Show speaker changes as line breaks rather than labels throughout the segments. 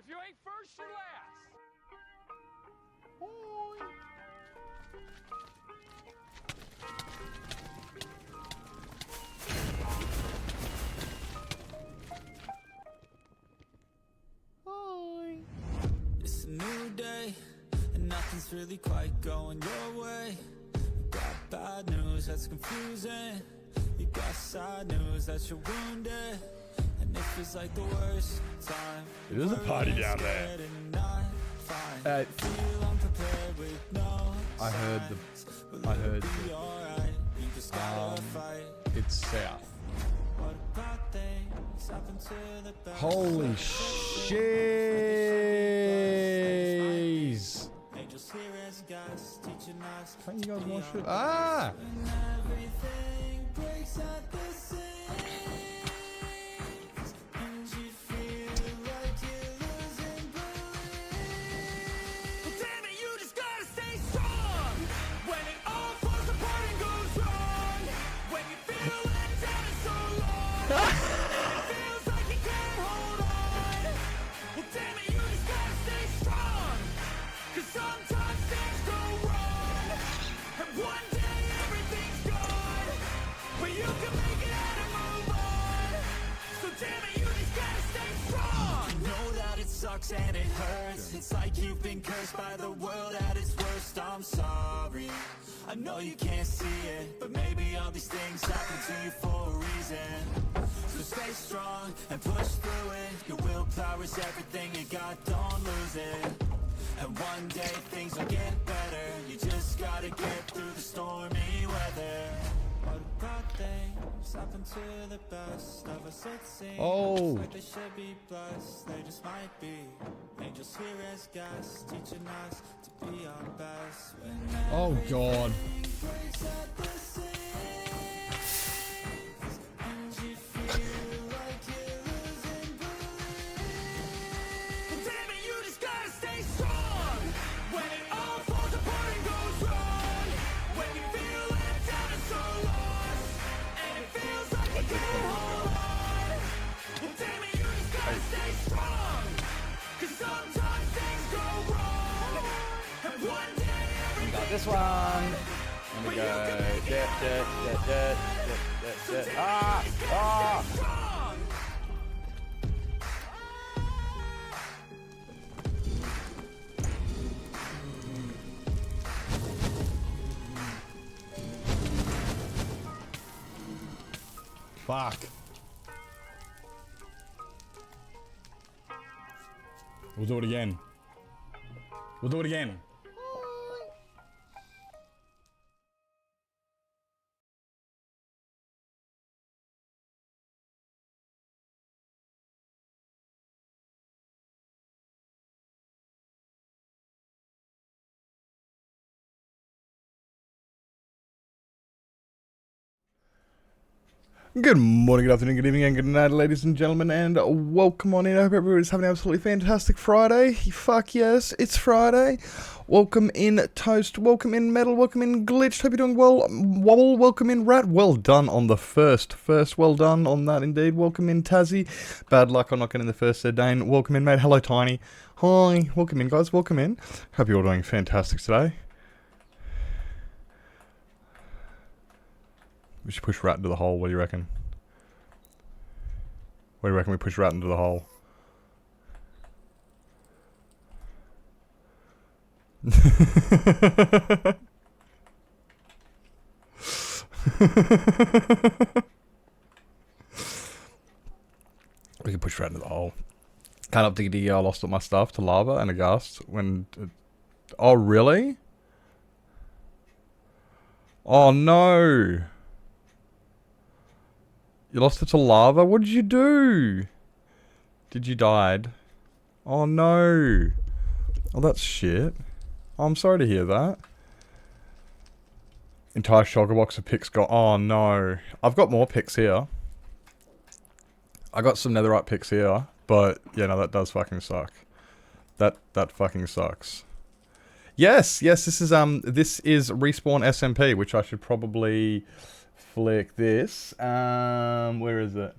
If you ain't first, you're last.
It's a new day, and nothing's really quite going your way. You got bad news that's confusing. You got sad news that you're wounded. And it feels like the worst time.
It is a party down there. I heard it's south. Holy shiz! Can't you guys watch it? Ah!
And it hurts. It's like you've been cursed by the world at its worst. I'm sorry, I know you can't see it, but maybe all these things happen to you for a reason. So stay strong and push through it. Your willpower is everything you got, don't lose it. And one day things will get better. You just gotta get through the stormy weather. What about things happen to the best of us, it seems.
Oh.
Like they should be blessed, they just might be. Angels here as guests, teaching us to be our best.
Oh god. This one. Let me go. Ah! Ah! Fuck. We'll do it again. We'll do it again. Good morning, good afternoon, good evening, and good night, ladies and gentlemen, and welcome on in. I hope everybody's having an absolutely fantastic Friday. Fuck yes, it's Friday. Welcome in, Toast. Welcome in, Metal. Welcome in, Glitched. Hope you're doing well. Wobble. Welcome in, Rat. Well done on the first. Well done on that, indeed. Welcome in, Tazzy. Bad luck on not getting the first there, Dane. Welcome in, mate. Hello, Tiny. Hi. Welcome in, guys. Welcome in. Hope you're all doing fantastic today. We should push Rat into the hole, what do you reckon? What do you reckon we push Rat into the hole? We can push Rat into the hole. Can't up Diggy. I lost all my stuff to lava and a gust when... Oh, really? Oh, no! You lost it to lava? What did you do? Did you died? Oh no. Oh, that's shit. Oh, I'm sorry to hear that. Entire shulker box of picks got... Oh no. I've got more picks here. I got some netherite picks here. But, yeah, no, that does fucking suck. That fucking sucks. Yes, this is Respawn SMP, which I should probably... flick this. Where is it?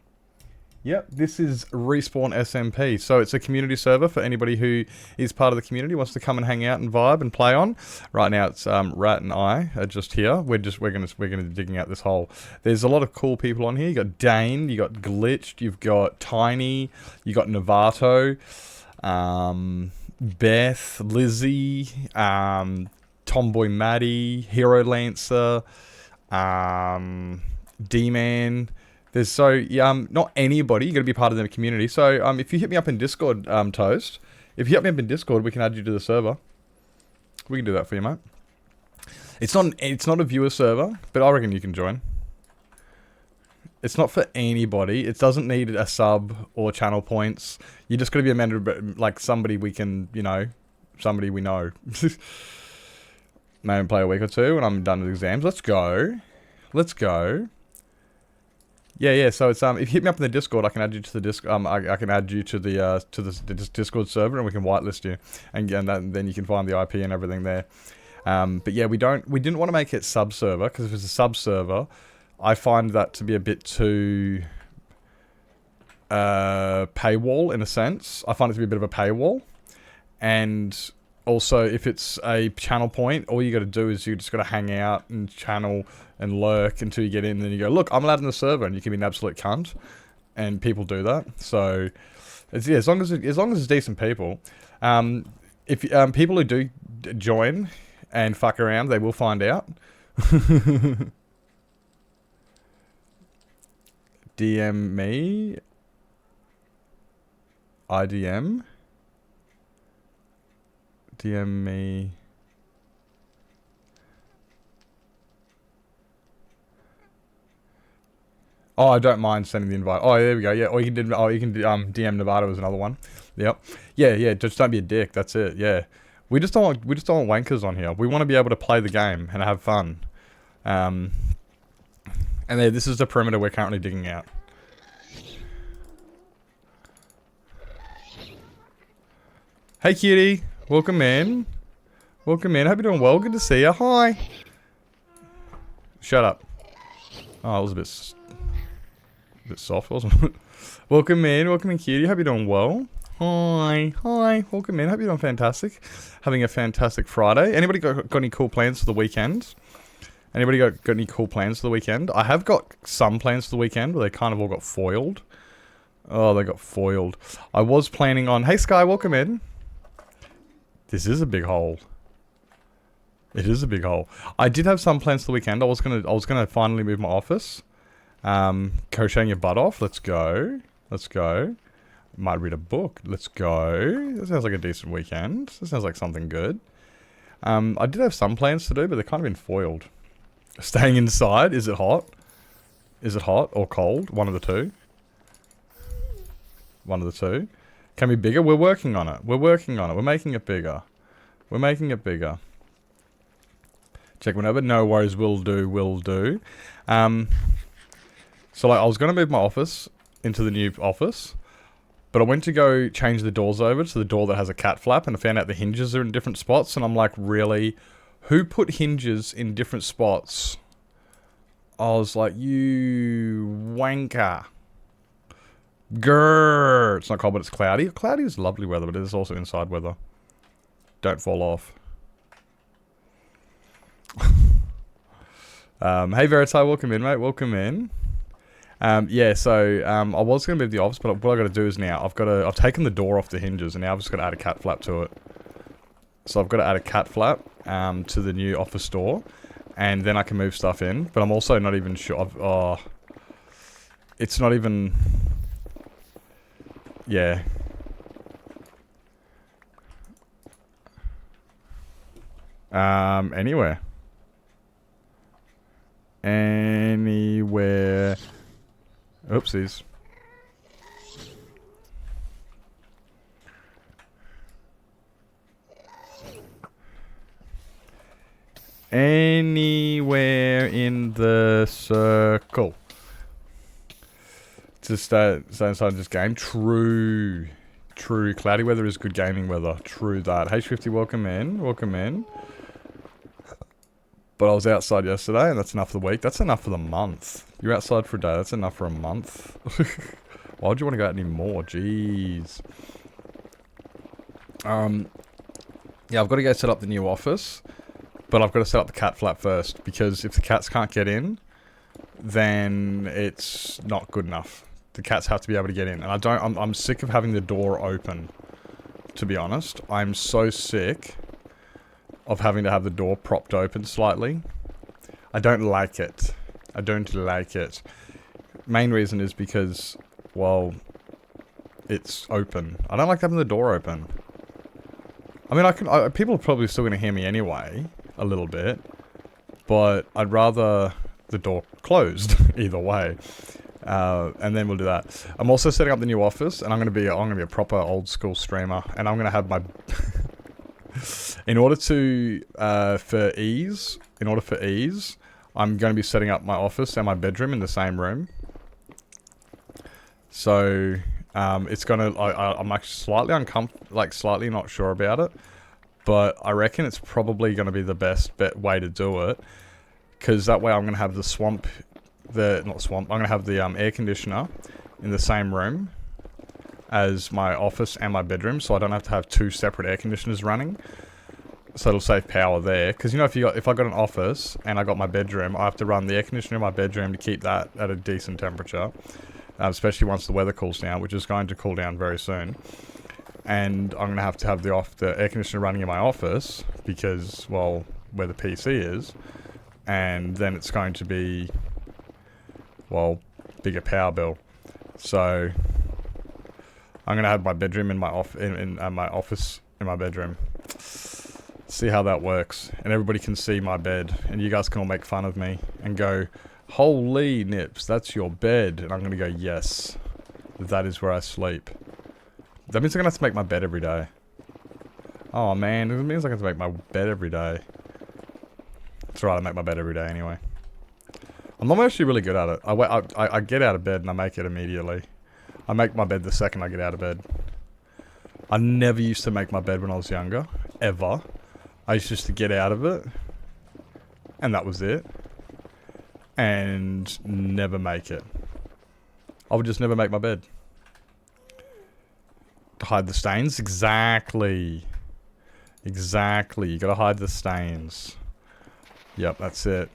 Yep, this is Respawn SMP. So it's a community server for anybody who is part of the community, wants to come and hang out and vibe and play on. Right now it's Rat and I are just here. We're gonna be digging out this hole. There's a lot of cool people on here. You got Dane, you got Glitched, you've got Tiny, you got Novato, Beth, Lizzie, Tomboy Maddie, Hero Lancer, D-Man. There's not anybody. You got to be part of the community. So if you hit me up in Discord, Toast, if you hit me up in Discord, we can add you to the server. We can do that for you, mate. It's not a viewer server, but I reckon you can join. It's not for anybody. It doesn't need a sub or channel points. You just got to be a member, like somebody we can, somebody we know. Maybe play a week or two, and I'm done with exams. Let's go. Let's go. Yeah. So it's if you hit me up in the Discord, I can add you to the I can add you to the Discord server, and we can whitelist you, and then you can find the IP and everything there. But yeah, we didn't want to make it sub server because if it's a sub server, I find that to be a bit too paywall in a sense. I find it to be a bit of a paywall, and also if it's a channel point, all you got to do is you just got to hang out and channel and lurk until you get in, and then you go, look, I'm allowed in the server, and you can be an absolute cunt, and people do that. So, as long as it's decent people, if people who do join and fuck around, they will find out. DM me, IDM, DM me. Oh, I don't mind sending the invite. Oh, there we go. Yeah, or you can DM Nevada was another one. Yep. Yeah. Just don't be a dick. That's it. Yeah. We just don't want wankers on here. We want to be able to play the game and have fun. And this is the perimeter we're currently digging out. Hey, cutie. Welcome in. Welcome in. Hope you're doing well. Good to see you. Hi. Shut up. Oh, it was a bit soft, wasn't it? Welcome in, cutie. Hope you're doing well. Hi. Welcome in. Hope you're doing fantastic. Having a fantastic Friday. Anybody got any cool plans for the weekend? Anybody got any cool plans for the weekend? I have got some plans for the weekend, but they kind of all got foiled. Oh, they got foiled. I was planning on... Hey, Sky, welcome in. This is a big hole. It is a big hole. I did have some plans for the weekend. I was gonna finally move my office. Crocheting your butt off. Let's go. Might read a book. Let's go. That sounds like a decent weekend. That sounds like something good. I did have some plans to do, but they've kind of been foiled. Staying inside. Is it hot? Is it hot or cold? One of the two. One of the two. Can be bigger. We're working on it. We're making it bigger. Check whenever. No worries. Will do. So like, I was going to move my office into the new office, but I went to go change the doors over to the door that has a cat flap, and I found out the hinges are in different spots, and I'm like, really? Who put hinges in different spots? I was like, you wanker. Grrr. It's not cold, but it's cloudy. Cloudy is lovely weather, but it is also inside weather. Don't fall off. Hey Veritai, welcome in, mate. Welcome in. Yeah, so I was going to move the office, but what I got to do is now I've taken the door off the hinges, and now I've just got to add a cat flap to it. So I've got to add a cat flap to the new office door, and then I can move stuff in. But I'm also not even sure. It's not even. Yeah. Anywhere. Oopsies. Anywhere in the circle. To stay inside this game. True. Cloudy weather is good gaming weather. True that. Hey, Swifty, welcome in. But I was outside yesterday, and that's enough for the week. That's enough for the month. You're outside for a day. That's enough for a month. Why would you want to go out anymore? Jeez. Yeah, I've got to go set up the new office. But I've got to set up the cat flap first. Because if the cats can't get in, then it's not good enough. The cats have to be able to get in. And I'm sick of having the door open. To be honest. I'm so sick of having to have the door propped open slightly. I don't like it. I don't like it. Main reason is because, well, it's open. I don't like having the door open. I mean, people are probably still going to hear me anyway, a little bit, but I'd rather the door closed, either way. And then we'll do that. I'm also setting up the new office, and I'm gonna be a proper old school streamer, and I'm gonna have my in order for ease, I'm going to be setting up my office and my bedroom in the same room. So, it's gonna, I'm actually slightly uncomfortable, slightly not sure about it. But I reckon it's probably going to be the best way to do it. Because that way I'm going to have I'm going to have the air conditioner in the same room as my office and my bedroom. So I don't have to have two separate air conditioners running. So it'll save power there. Because, you know, if I got an office and I got my bedroom, I have to run the air conditioner in my bedroom to keep that at a decent temperature. Especially once the weather cools down, which is going to cool down very soon. And I'm going to have the air conditioner running in my office because, well, where the PC is. And then it's going to be, well, bigger power bill. So I'm going to have my bedroom in my my office in my bedroom. See how that works. And everybody can see my bed. And you guys can all make fun of me and go, "Holy Nips, that's your bed." And I'm going to go, "Yes, that is where I sleep." That means I'm going to have to make my bed every day. Oh man, it means I have to make my bed every day. It's alright, I make my bed every day anyway. I'm not actually really good at it. I get out of bed and I make it immediately. I make my bed the second I get out of bed. I never used to make my bed when I was younger. Ever. I used just to get out of it. And that was it. And never make it. I would just never make my bed. Hide the stains? Exactly. Exactly. You gotta hide the stains. Yep, that's it.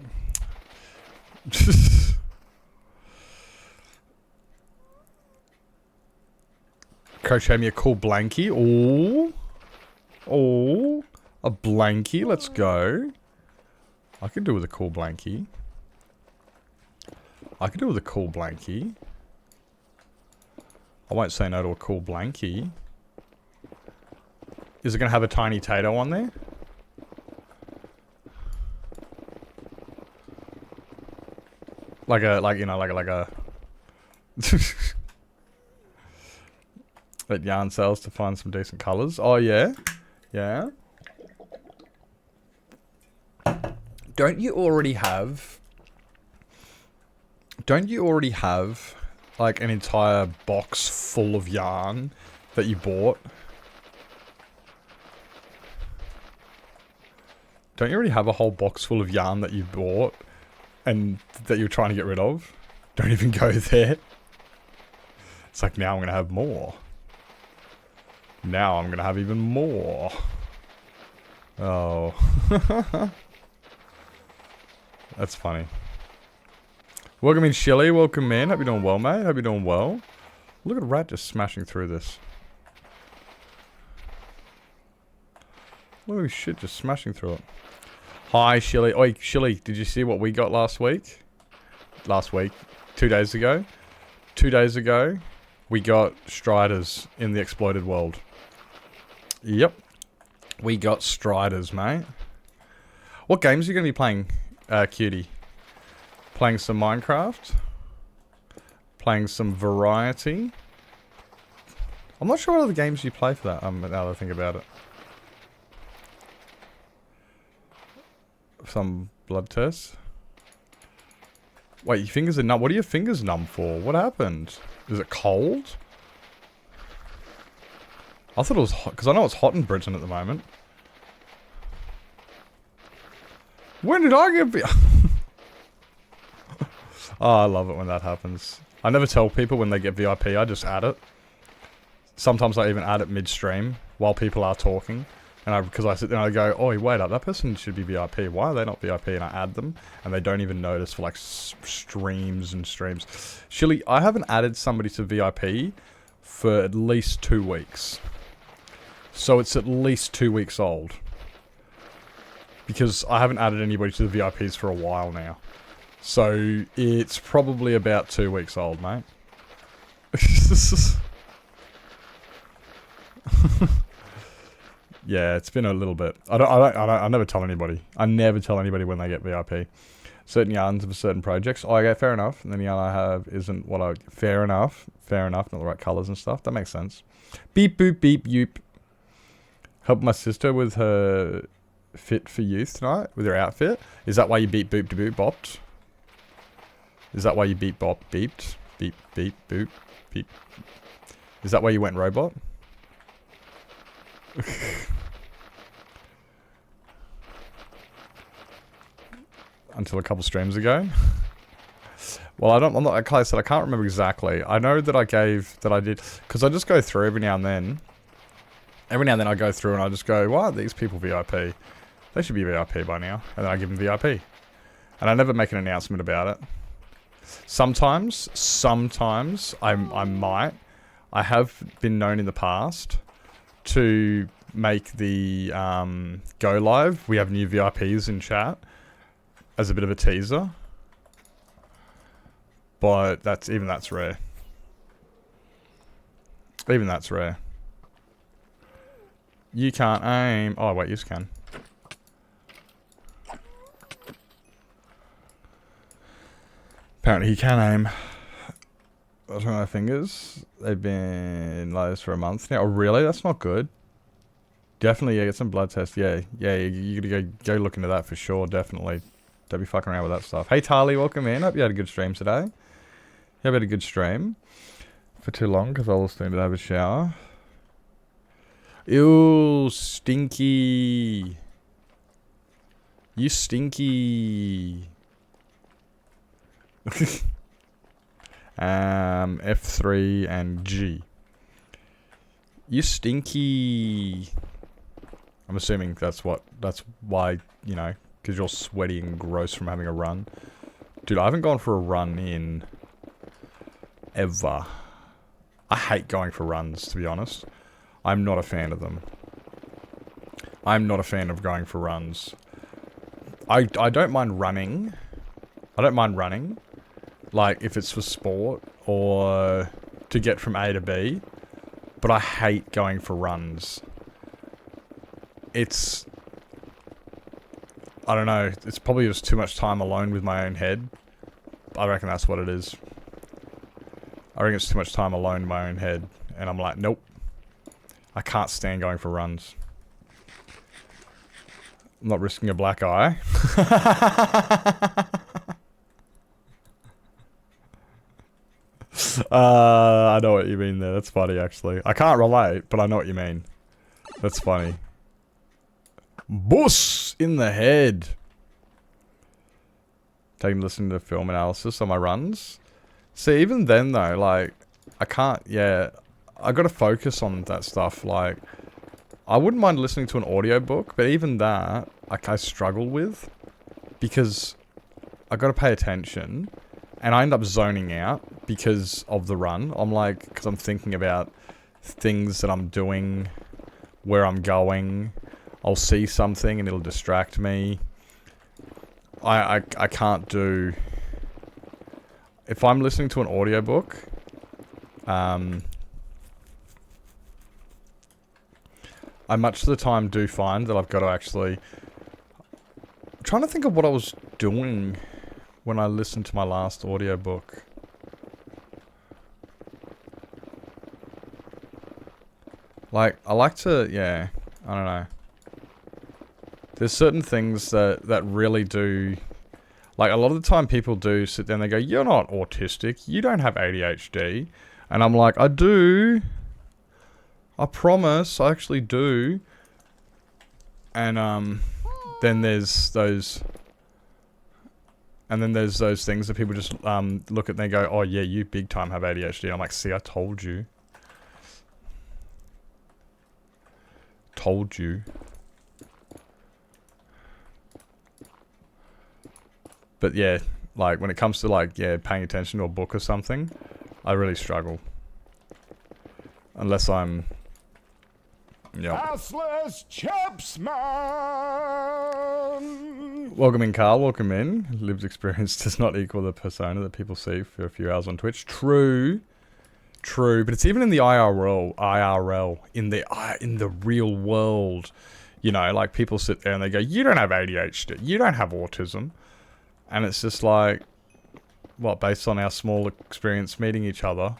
Crochet me a cool blankie. Oh. Oh. A blankie. Let's go. I could do with a cool blankie. I could do with a cool blankie. I won't say no to a cool blankie. Is it going to have a tiny tato on there? Like a at yarn sales to find some decent colours. Oh yeah? Yeah? Don't you already have like an entire box full of yarn that you bought? Don't you already have a whole box full of yarn that you bought and that you're trying to get rid of? Don't even go there. It's like, now I'm going to have more. Now I'm going to have even more. Oh. That's funny. Welcome in, Shelly. Welcome in. Hope you're doing well, mate. Hope you're doing well. Look at Rat just smashing through this. Holy shit, just smashing through it. Hi, Shelly. Oi, Shelly, did you see what we got last week? 2 days ago. 2 days ago, we got Striders in the Exploited World. Yep. We got Striders, mate. What games are you going to be playing, cutie? Playing some Minecraft? Playing some Variety? I'm not sure what other games you play for that, now that I think about it. Some blood tests. Wait, your fingers are numb. What are your fingers numb for? What happened? Is it cold? I thought it was hot, because I know it's hot in Britain at the moment. When did I get... Oh, I love it when that happens. I never tell people when they get VIP, I just add it. Sometimes I even add it midstream while people are talking. And because I sit there and I go, oh, wait up, that person should be VIP. Why are they not VIP? And I add them, and they don't even notice for like streams and streams. Shilly, I haven't added somebody to VIP for at least 2 weeks. So it's at least 2 weeks old. Because I haven't added anybody to the VIPs for a while now. So it's probably about 2 weeks old, mate. Yeah, it's been a little bit. I never tell anybody. I never tell anybody when they get VIP. Certain yarns for certain projects. Oh, okay, fair enough. And then the yarn I have isn't what I... Fair enough. Fair enough. Not the right colours and stuff. That makes sense. Beep, boop, beep, yoop. Help my sister with her fit for youth tonight. With her outfit. Is that why you beep, boop, to boop, bopped? Is that why you beep, bop, beeped? Beep, beep, boop, beep. Is that why you went robot? Until a couple streams ago. Well, I'm not, like I said, I can't remember exactly. I know that I did, because I just go through every now and then. Every now and then I go through and I just go, why are these people VIP? They should be VIP by now. And then I give them VIP. And I never make an announcement about it. Sometimes I might. I have been known in the past to make the go live. We have new VIPs in chat as a bit of a teaser. But that's rare. Even that's rare. You can't aim. Oh wait, you can. Apparently he can aim. What's my fingers? They've been like this for a month now. Oh really? That's not good. Definitely, yeah, get some blood tests. Yeah, you gotta go look into that for sure, definitely. Don't be fucking around with that stuff. Hey Tali, welcome in. Hope you had a good stream today. You had a good stream. For too long, because I was going to have a shower. Ew, stinky. You stinky. F3 and G. You stinky. I'm assuming that's why, you know, because you're sweaty and gross from having a run. Dude, I haven't gone for a run in ever. I hate going for runs, to be honest. I'm not a fan of them. I'm not a fan of going for runs. I don't mind running. I don't mind running. Like, if it's for sport or to get from A to B. But I hate going for runs. It's... I don't know. It's probably just too much time alone with my own head. I reckon that's what it is. I reckon it's too much time alone in my own head. And I'm like, nope. I can't stand going for runs. I'm not risking a black eye. I know what you mean there. That's funny, actually. I can't relate, but I know what you mean. That's funny. Boss in the head. Taking listening to film analysis on my runs. See, even then though, like, I can't, yeah, I gotta focus on that stuff, like, I wouldn't mind listening to an audiobook, but even that, like, I struggle with, because I gotta pay attention, and I end up zoning out because of the run. I'm like, because I'm thinking about things that I'm doing, where I'm going, I'll see something and it'll distract me. I can't do... If I'm listening to an audiobook, I much of the time do find that I've got to actually... I'm trying to think of what I was doing when I listened to my last audiobook. Like, I like to... Yeah, I don't know. There's certain things that really do... Like, a lot of the time people do sit there and they go, you're not autistic, you don't have ADHD. And I'm like, I do. I promise, I actually do. And, then there's those... And then there's those things that people just look at and they go, oh yeah, you big time have ADHD. I'm like, see, I told you. Told you. But yeah, like when it comes to like, yeah, paying attention to a book or something, I really struggle. Unless I'm... yeah.
Assless chaps, man.
Welcome in, Carl. Welcome in. Lived experience does not equal the persona that people see for a few hours on Twitch. True. True. But it's even in the IRL, in the real world. You know, like people sit there and they go, you don't have ADHD. You don't have autism. And it's just like, what, based on our small experience meeting each other,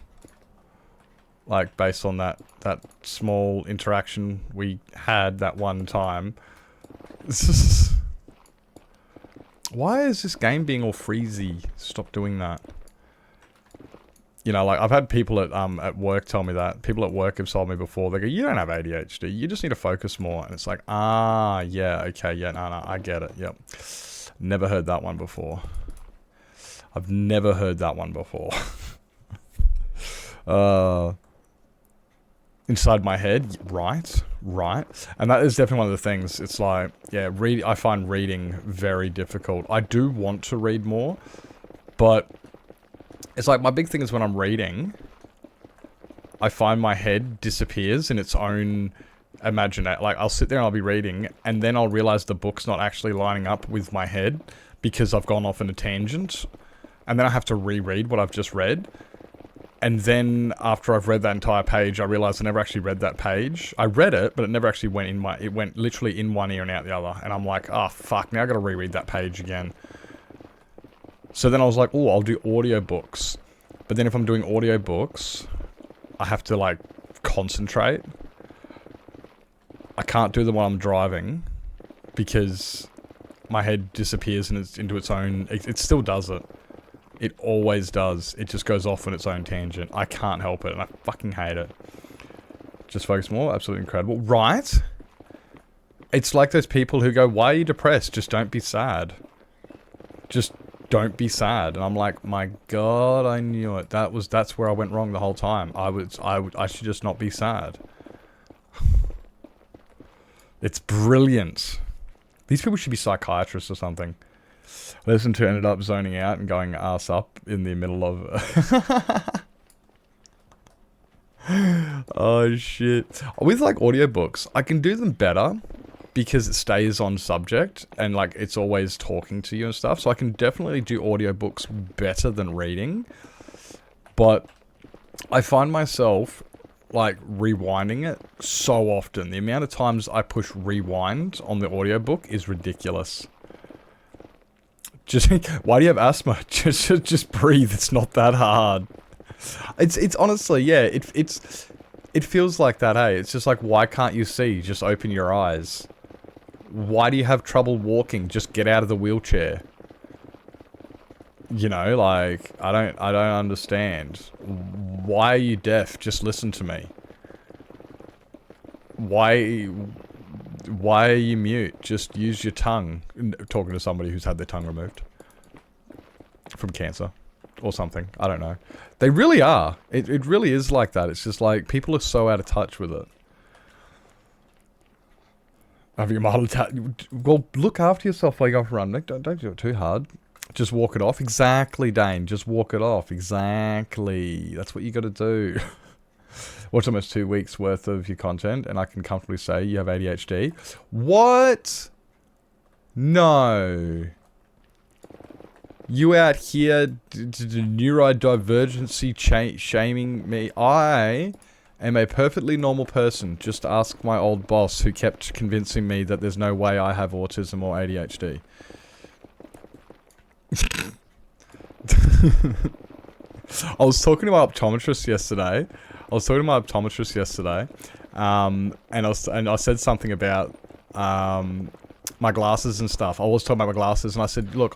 like based on that small interaction we had that one time. Why is this game being all freezy? Stop doing that. You know, like I've had people at work tell me that. People at work have told me before. They go, you don't have ADHD. You just need to focus more. And it's like, ah, yeah, okay, yeah, no, I get it. Yep. Never heard that one before. I've never heard that one before. Inside my head, right. And that is definitely one of the things. It's like, yeah, I find reading very difficult. I do want to read more, but it's like my big thing is when I'm reading, I find my head disappears in its own imagination. Like I'll sit there and I'll be reading and then I'll realize the book's not actually lining up with my head because I've gone off in a tangent, and then I have to reread what I've just read. And then after I've read that entire page, I realize I never actually read that page. I read it, but it never actually went in it went literally in one ear and out the other. And I'm like, oh fuck, now I gotta reread that page again. So then I was like, oh, I'll do audiobooks. But then if I'm doing audiobooks, I have to like concentrate. I can't do them while I'm driving because my head disappears and it's into its own... It still does it. It always does. It just goes off on its own tangent. I can't help it and I fucking hate it. Just focus more. Absolutely incredible. Right? It's like those people who go, why are you depressed? Just don't be sad. Just don't be sad. And I'm like, my God, I knew it. That's where I went wrong the whole time. I should just not be sad. It's brilliant. These people should be psychiatrists or something. Listen to ended up zoning out and going ass up in the middle of... Oh shit. With like audiobooks, I can do them better because it stays on subject and like it's always talking to you and stuff. So I can definitely do audiobooks better than reading. But I find myself like rewinding it so often. The amount of times I push rewind on the audiobook is ridiculous. Just, why do you have asthma? Just breathe. It's not that hard. It's honestly, yeah, it feels like that, hey? It's just like, why can't you see? Just open your eyes. Why do you have trouble walking? Just get out of the wheelchair. You know, like, I don't understand. Why are you deaf? Just listen to me. Why are you mute? Just use your tongue. Talking to somebody who's had their tongue removed. From cancer. Or something. I don't know. They really are. It really is like that. It's just like, people are so out of touch with it. Having a mild attack. Well, look after yourself while you go for a run, Nick. Don't do it too hard. Just walk it off. Exactly, Dane. Just walk it off. Exactly. That's what you got to do. Watch almost 2 weeks worth of your content, and I can comfortably say you have ADHD. What? No. You out here neurodivergency shaming me. I am a perfectly normal person. Just ask my old boss who kept convincing me that there's no way I have autism or ADHD. I was talking to my optometrist yesterday. And I said something about my glasses and stuff. I was talking about my glasses, and I said, look,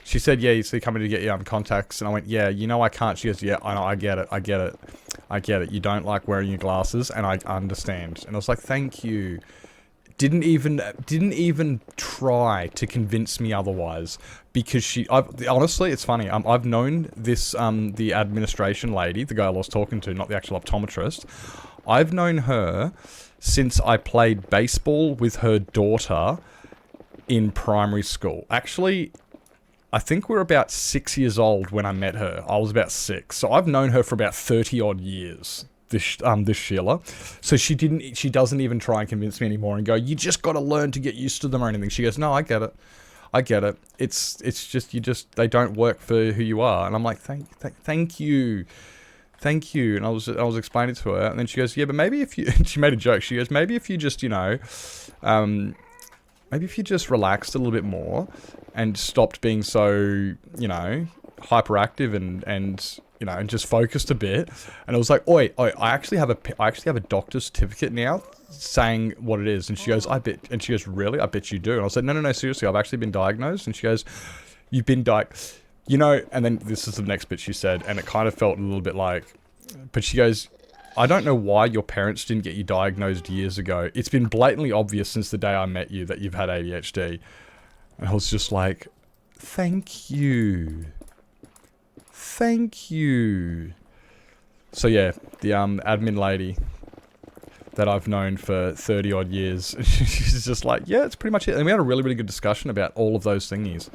she said, yeah, so you're coming to get your contacts. And I went, yeah, you know I can't. She goes, yeah, I know, I get it. You don't like wearing your glasses, and I understand. And I was like, thank you. didn't even try to convince me otherwise, because honestly, it's funny. I've known this the administration lady, the girl I was talking to, not the actual optometrist. I've known her since I played baseball with her daughter in primary school. Actually, I think we're about 6 years old when I met her. I was about 6, so I've known her for about 30 odd years. This Sheila, so she doesn't even try and convince me anymore and go, you just got to learn to get used to them or anything. She goes, no, I get it. It's just they don't work for who you are. And I'm like, thank you. And I was explaining to her, and then she goes, yeah, but maybe if you, she made a joke. She goes, maybe if you just, maybe if you just relaxed a little bit more and stopped being so, hyperactive and and just focused a bit. And I was like, oi, I actually have a doctor's certificate now saying what it is. And she goes, and she goes, really? I bet you do. And I was like, no, seriously, I've actually been diagnosed. And she goes, you've been diagnosed, and then this is the next bit she said, and it kind of felt a little bit like, but she goes, I don't know why your parents didn't get you diagnosed years ago. It's been blatantly obvious since the day I met you that you've had ADHD. And I was just like, thank you. So yeah, the admin lady that I've known for 30 odd years, she's just like, yeah, it's pretty much it. And we had a really, really good discussion about all of those thingies.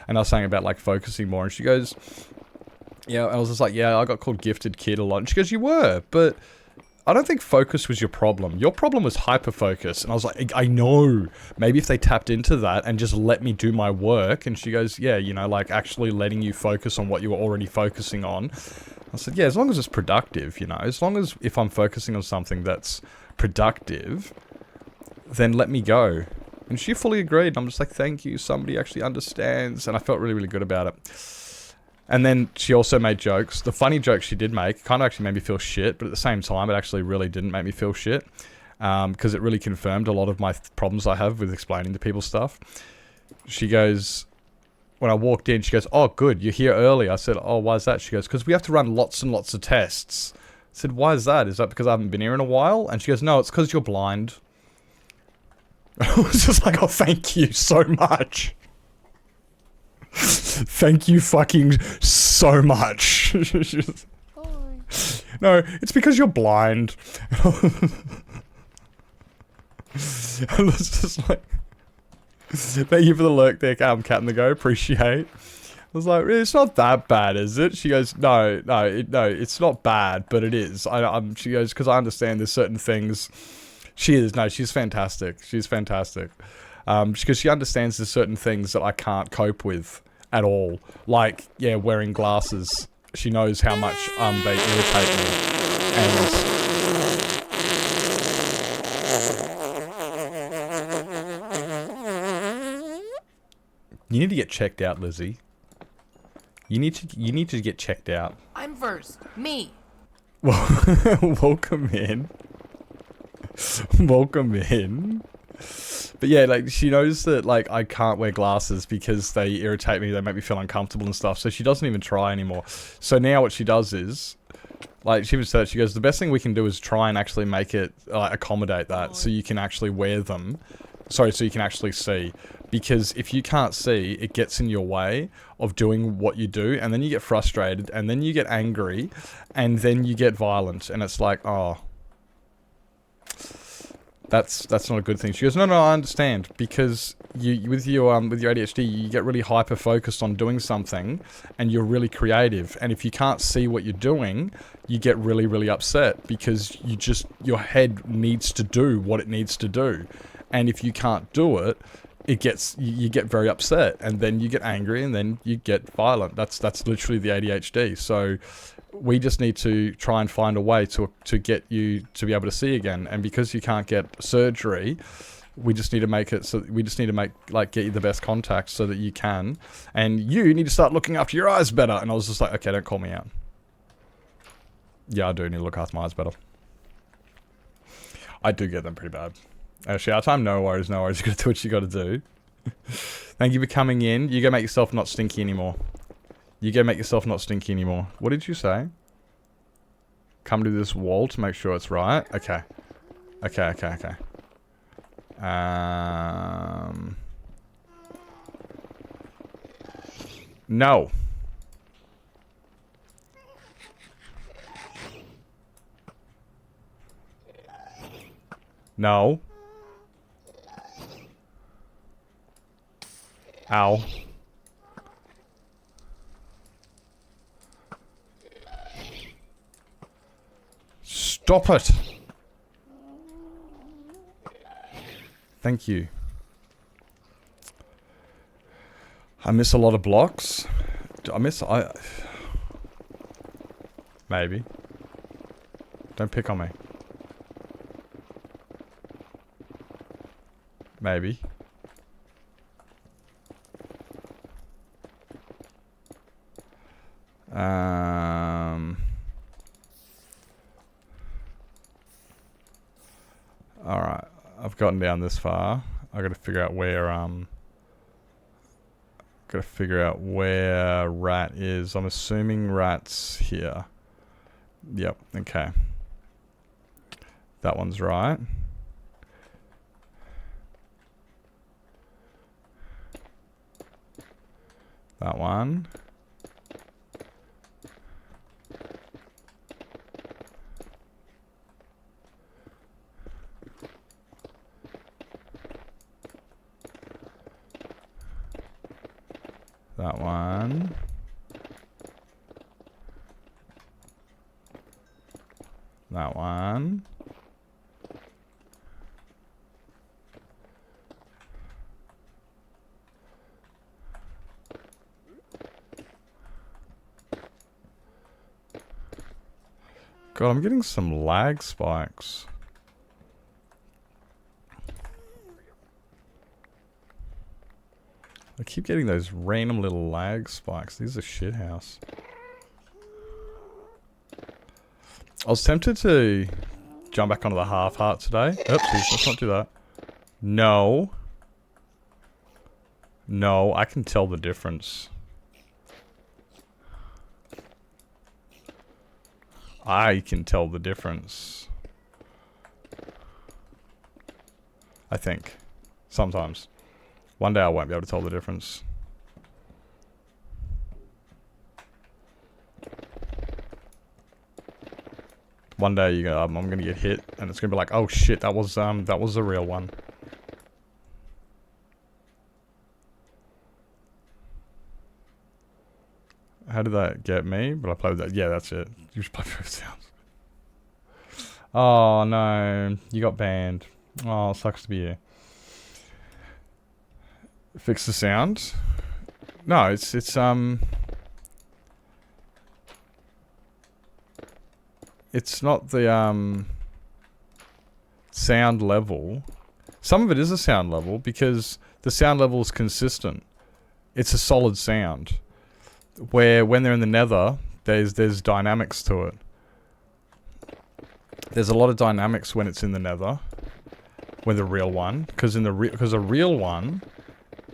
And I was saying about like focusing more, and she goes, yeah, I was just like, yeah, I got called gifted kid a lot. And she goes, you were, but I don't think focus was your problem. Your problem was hyper-focus. And I was like, I know. Maybe if they tapped into that and just let me do my work. And she goes, yeah, like actually letting you focus on what you were already focusing on. I said, yeah, as long as it's productive, as long as if I'm focusing on something that's productive, then let me go. And she fully agreed. I'm just like, thank you. Somebody actually understands. And I felt really, really good about it. And then she also made jokes. The funny jokes she did make kind of actually made me feel shit, but at the same time, it actually really didn't make me feel shit, because it really confirmed a lot of my problems I have with explaining to people stuff. She goes, when I walked in, she goes, oh, good, you're here early. I said, oh, why is that? She goes, because we have to run lots and lots of tests. I said, why is that? Is that because I haven't been here in a while? And she goes, no, it's because you're blind. I was just like, oh, thank you so much. Thank you fucking so much. No, it's because you're blind. I was just like, thank you for the lurk there, Cat and the Go, appreciate. I was like, really, it's not that bad, is it? She goes, no, it's not bad, but it is. She goes, because I understand there's certain things. She's fantastic. She's fantastic. Because she understands there's certain things that I can't cope with at all. Like, yeah, wearing glasses. She knows how much they irritate me. And you need to get checked out, Lizzie. You need to get checked out.
I'm first. Me.
Well, welcome in. Welcome in. But yeah, like, she knows that, like, I can't wear glasses because they irritate me, they make me feel uncomfortable and stuff, so she doesn't even try anymore. So now what she does is, like, she was said, she goes, the best thing we can do is try and actually make it, accommodate that, so you can actually wear them. Sorry, so you can actually see. Because if you can't see, it gets in your way of doing what you do, and then you get frustrated, and then you get angry, and then you get violent, and it's like, oh... That's not a good thing. She goes, no, I understand, because you with your ADHD, you get really hyper focused on doing something, and you're really creative. And if you can't see what you're doing, you get really, really upset because your head needs to do what it needs to do, and if you can't do it, you get very upset, and then you get angry, and then you get violent. That's literally the ADHD. So we just need to try and find a way to get you to be able to see again. And because you can't get surgery, we just need to make it so get you the best contacts so that you can. And you need to start looking after your eyes better. And I was just like, okay, don't call me out. Yeah, I do need to look after my eyes better. I do get them pretty bad. Shower time? No worries. You gotta do what you gotta do. Thank you for coming in. You go make yourself not stinky anymore. What did you say? Come to this wall to make sure it's right. Okay. No. No. Ow. Stop it. Thank you. I miss a lot of blocks. Maybe. Don't pick on me. Maybe. Alright. I've gotten down this far. I gotta figure out where, gotta figure out where rat is. I'm assuming rat's here. Yep, okay. That one's right. That one. That one. That one. God, I'm getting some lag spikes. I keep getting those random little lag spikes. These are shithouse. I was tempted to jump back onto the half heart today. Oopsies, let's not do that. No. No, I can tell the difference. I can tell the difference. I think. Sometimes. One day I won't be able to tell the difference. One day I'm gonna get hit, and it's gonna be like, oh shit, that was the real one. How did that get me? But I played with that. Yeah, that's it. You just play with sounds. Oh no, you got banned. Oh, sucks to be you. Fix the sound. No, it's not the sound level. Some of it is a sound level because the sound level is consistent. It's a solid sound. Where when they're in the nether, there's dynamics to it. There's a lot of dynamics when it's in the nether. When the real one, because a real one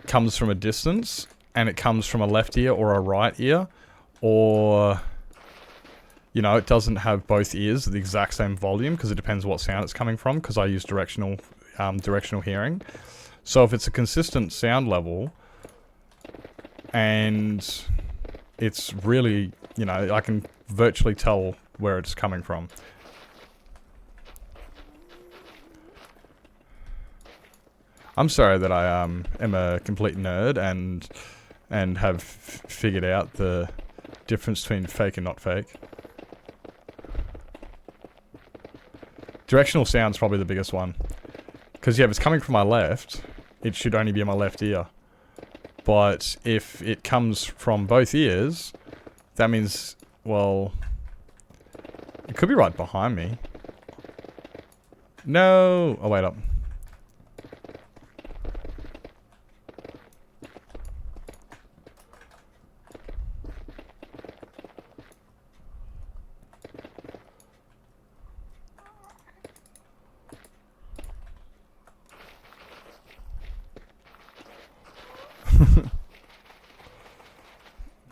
comes from a distance, and it comes from a left ear or a right ear, or you know, it doesn't have both ears at the exact same volume because it depends what sound it's coming from. Because I use directional hearing, so if it's a consistent sound level, and it's really, you know, I can virtually tell where it's coming from. I'm sorry that I am a complete nerd and have figured out the difference between fake and not fake. Directional sound's probably the biggest one. Because yeah, if it's coming from my left, it should only be in my left ear. But if it comes from both ears, that means, well, it could be right behind me. No! Oh, wait up.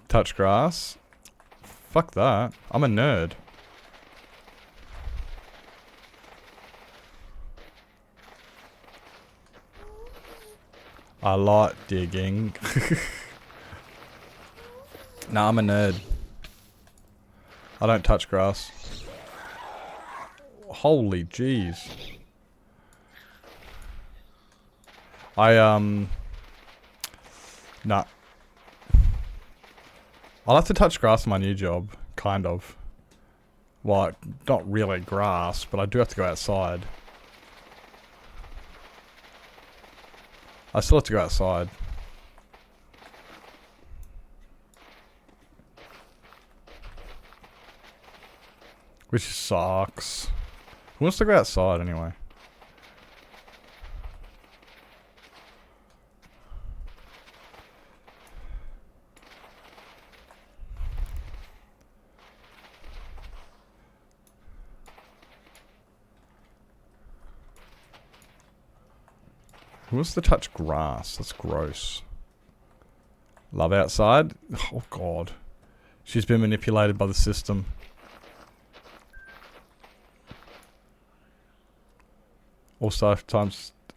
Touch grass? Fuck that. I'm a nerd. I like digging. Nah, I'm a nerd. I don't touch grass. Holy jeez. Nah. I'll have to touch grass in my new job. Kind of. Well, not really grass, but I do have to go outside. I still have to go outside. Which sucks. Who wants to go outside anyway? Who wants to touch grass? That's gross. Love outside? Oh god. She's been manipulated by the system. Also,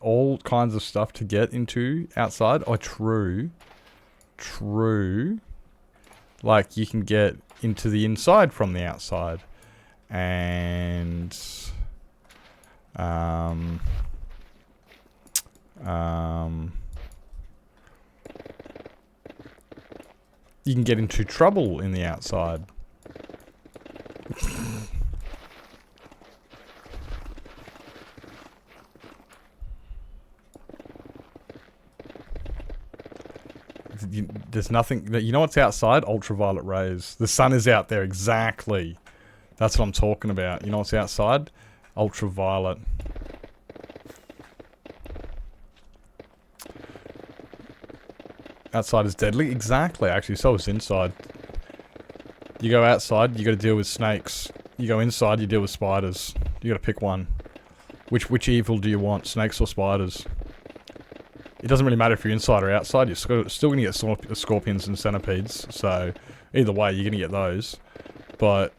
all kinds of stuff to get into outside. Oh, true. True. Like, you can get into the inside from the outside. And... you can get into trouble in the outside. There's nothing... You know what's outside? Ultraviolet rays. The sun is out there, exactly. That's what I'm talking about. You know what's outside? Ultraviolet. Outside is deadly? Exactly, actually. So is inside. You go outside, you gotta deal with snakes. You go inside, you deal with spiders. You gotta pick one. Which evil do you want? Snakes or spiders? It doesn't really matter if you're inside or outside. You're still gonna get scorpions and centipedes. So, either way, you're gonna get those. But...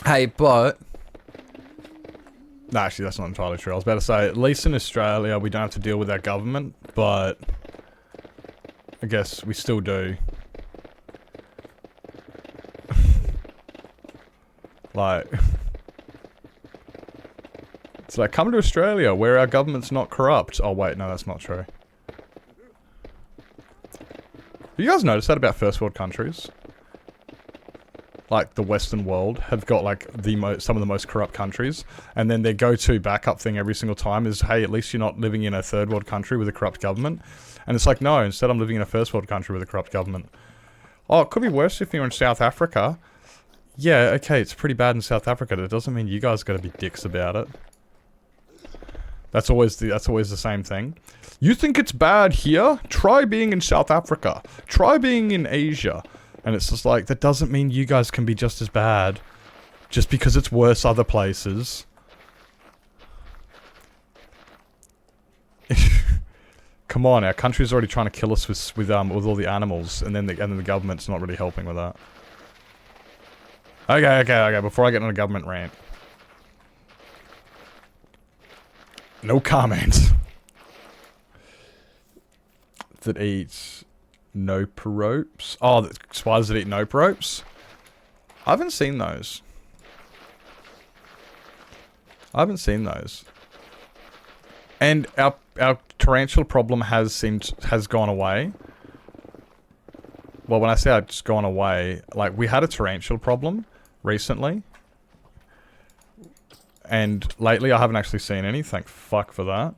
hey, but... No, actually, that's not entirely true. I was about to say, at least in Australia, we don't have to deal with our government, but... I guess we still do. Like... It's like, come to Australia, where our government's not corrupt. Oh, wait, no, that's not true. Have you guys noticed that about first world countries? Like, the Western world have got, like, some of the most corrupt countries. And then their go-to backup thing every single time is, hey, at least you're not living in a third world country with a corrupt government. And it's like, no, instead I'm living in a first world country with a corrupt government. Oh, it could be worse if you're in South Africa. Yeah, okay, it's pretty bad in South Africa. That doesn't mean you guys gotta be dicks about it. That's always the same thing. You think it's bad here? Try being in South Africa. Try being in Asia. And it's just like, that doesn't mean you guys can be just as bad. Just because it's worse other places. Come on, our country's already trying to kill us with all the animals, and then the government's not really helping with that. Okay, before I get on a government rant. No comment. That eats nope ropes. Oh, the spiders that eat nope ropes? I haven't seen those. And our tarantula problem has gone away. Well, when I say it's gone away, like, we had a tarantula problem recently. And lately I haven't actually seen any, thank fuck for that.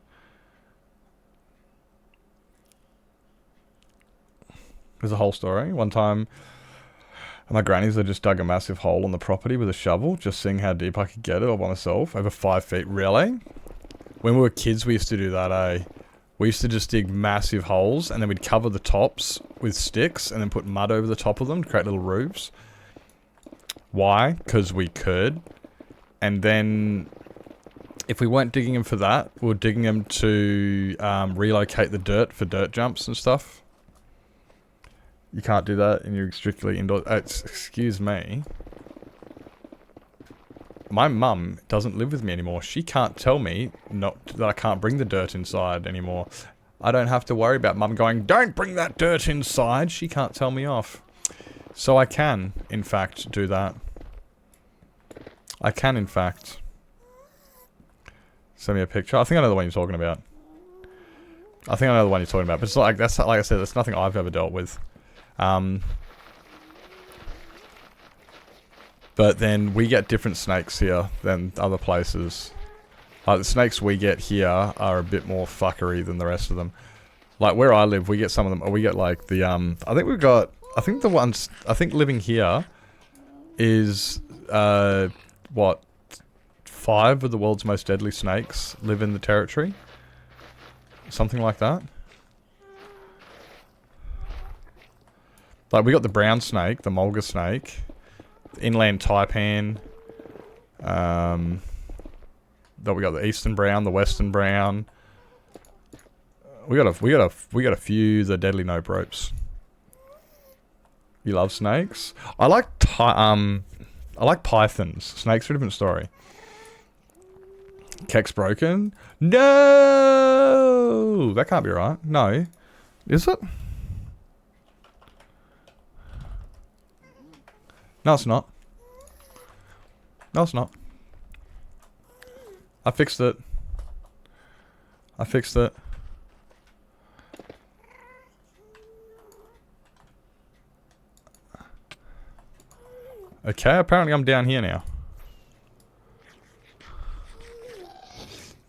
There's a whole story. One time, at my granny's, I just dug a massive hole on the property with a shovel, just seeing how deep I could get it all by myself. Over 5 feet. Really? When we were kids, we used to do that, eh? We used to just dig massive holes, and then we'd cover the tops with sticks, and then put mud over the top of them to create little roofs. Why? Because we could. And then, if we weren't digging them for that, we were digging them to relocate the dirt for dirt jumps and stuff. You can't do that, and you're strictly indoors. Excuse me. my mum doesn't live with me anymore. She can't tell me that I can't bring the dirt inside anymore. I don't have to worry about mum going, don't bring that dirt inside. She can't tell me off. So I can, in fact, do that. I can, in fact. Send me a picture. I think I know the one you're talking about. But it's like, that's, like I said, that's nothing I've ever dealt with. But then we get different snakes here than other places. Like the snakes we get here are a bit more fuckery than the rest of them. Like where I live, we get some of them, or we get like the, I think living here is, what, 5 of the world's most deadly snakes live in the territory? Something like that. Like we got the brown snake, the mulga snake, the inland taipan, then we got the eastern brown, the western brown. We got a few the deadly nope ropes. You love snakes? I like pythons. Snakes are a different story. Keck's broken? No! That can't be right. No. Is it? No, it's not. No, it's not. I fixed it. I fixed it. Okay, apparently I'm down here now.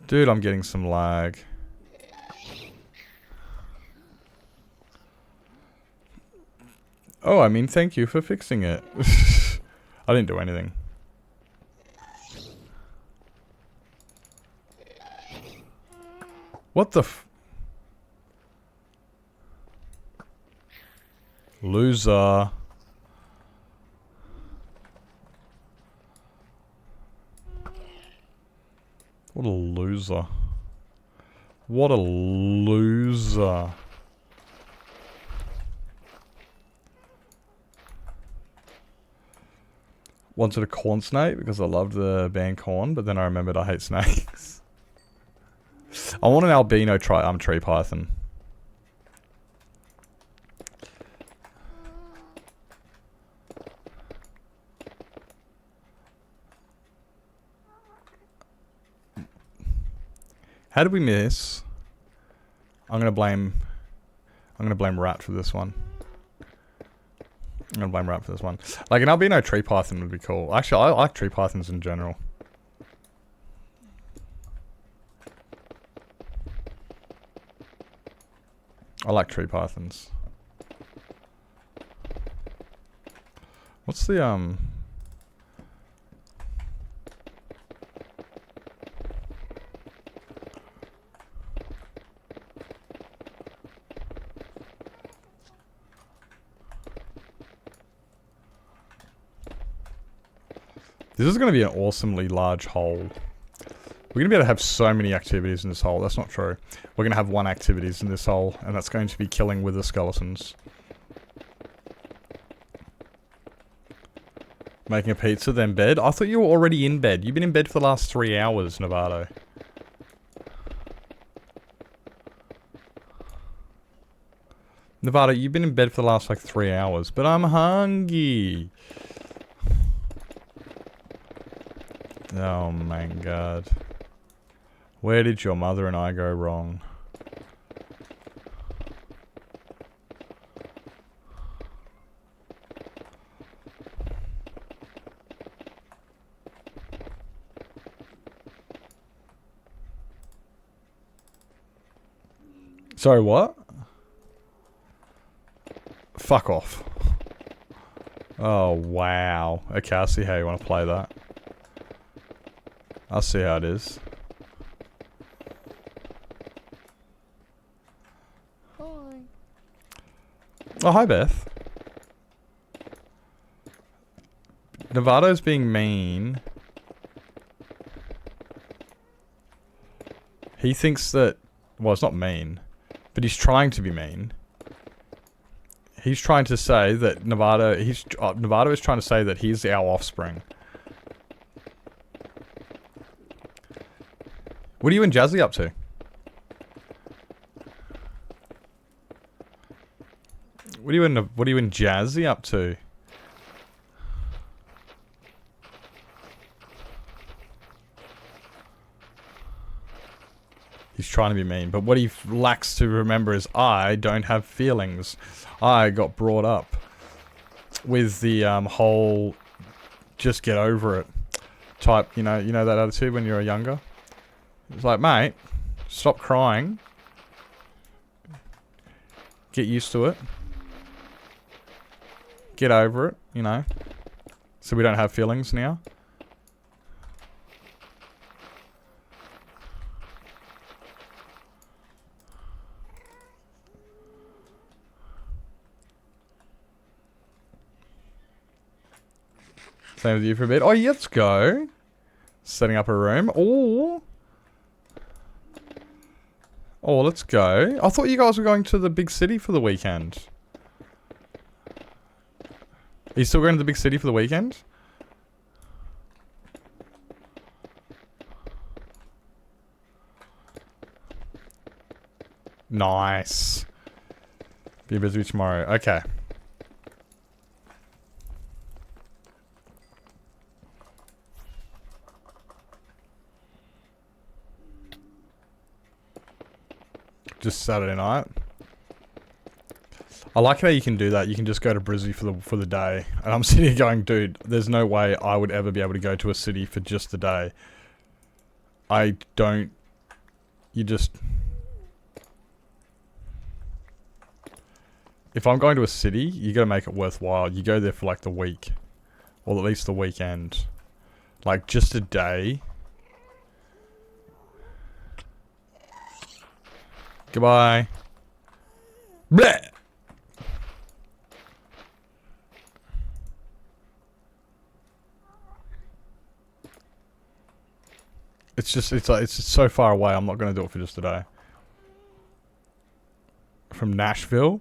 Dude, I'm getting some lag. Oh, I mean, thank you for fixing it. I didn't do anything. What the f... Loser. What a loser. What a loser. Wanted a corn snake because I loved the band Corn, but then I remembered I hate snakes. I want an albino tree python. How did we miss? I'm gonna blame Rat for this one. I'm gonna blame Rat for this one. Like an albino tree python would be cool. Actually, I like tree pythons in general. I like tree pythons. What's the This is going to be an awesomely large hole. We're going to be able to have so many activities in this hole. That's not true. We're going to have one activities in this hole, and that's going to be killing wither skeletons. Making a pizza, then bed. I thought you were already in bed. You've been in bed for the last 3 hours, Novato. Novato, you've been in bed for the last like 3 hours, but I'm hungry. Oh my god. Where did your mother and I go wrong? Sorry, what? Fuck off. Oh, wow. Okay, I see how you want to play that. I'll see how it is.
Hi.
Oh, hi, Beth. Novato's being mean. He thinks that... Well, it's not mean. But he's trying to be mean. He's trying to say that Novato is trying to say that he's our offspring. What are you and Jazzy up to? What are you and Jazzy up to? He's trying to be mean, but what he lacks to remember is I don't have feelings. I got brought up with the whole just get over it type, you know that attitude when you're younger? It's like, mate, stop crying. Get used to it. Get over it, you know. So we don't have feelings now. Same with you for a bit. Oh, yeah, let's go. Setting up a room. Oh, let's go. I thought you guys were going to the big city for the weekend. Are you still going to the big city for the weekend? Nice. Be busy tomorrow. Okay. Just Saturday night. I like how you can do that. You can just go to Brizzy for the day. And I'm sitting here going, dude, there's no way I would ever be able to go to a city for just the day. I don't... You just... If I'm going to a city, you gotta make it worthwhile. You go there for like the week. Or at least the weekend. Like just a day. Goodbye. Bleh! It's just so far away. I'm not going to do it for just a day. From Nashville?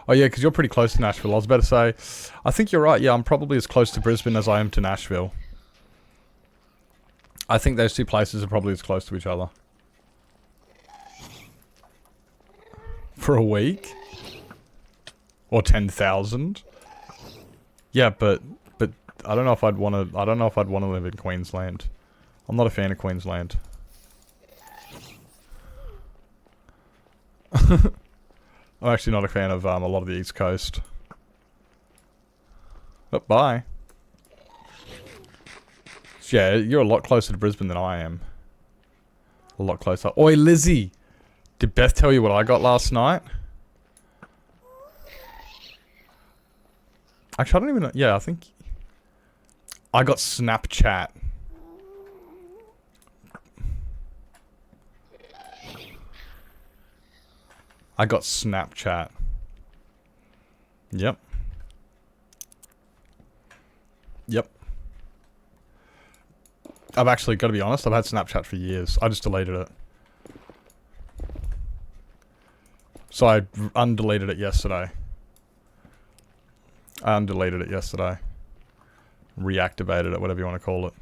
Oh yeah, because you're pretty close to Nashville. I was about to say, I think you're right. Yeah, I'm probably as close to Brisbane as I am to Nashville. I think those two places are probably as close to each other. For a week? Or 10,000? Yeah, but I don't know if I'd want to. I don't know if I'd want to live in Queensland. I'm not a fan of Queensland. I'm actually not a fan of a lot of the East Coast. But bye. So yeah, you're a lot closer to Brisbane than I am. A lot closer. Oi, Lizzie! Did Beth tell you what I got last night? Actually, I don't even know. Yeah, I think... I got Snapchat. I got Snapchat. Yep. Yep. I've actually, got to be honest, I've had Snapchat for years. I just deleted it. So I undeleted it yesterday. I undeleted it yesterday. Reactivated it, whatever you want to call it.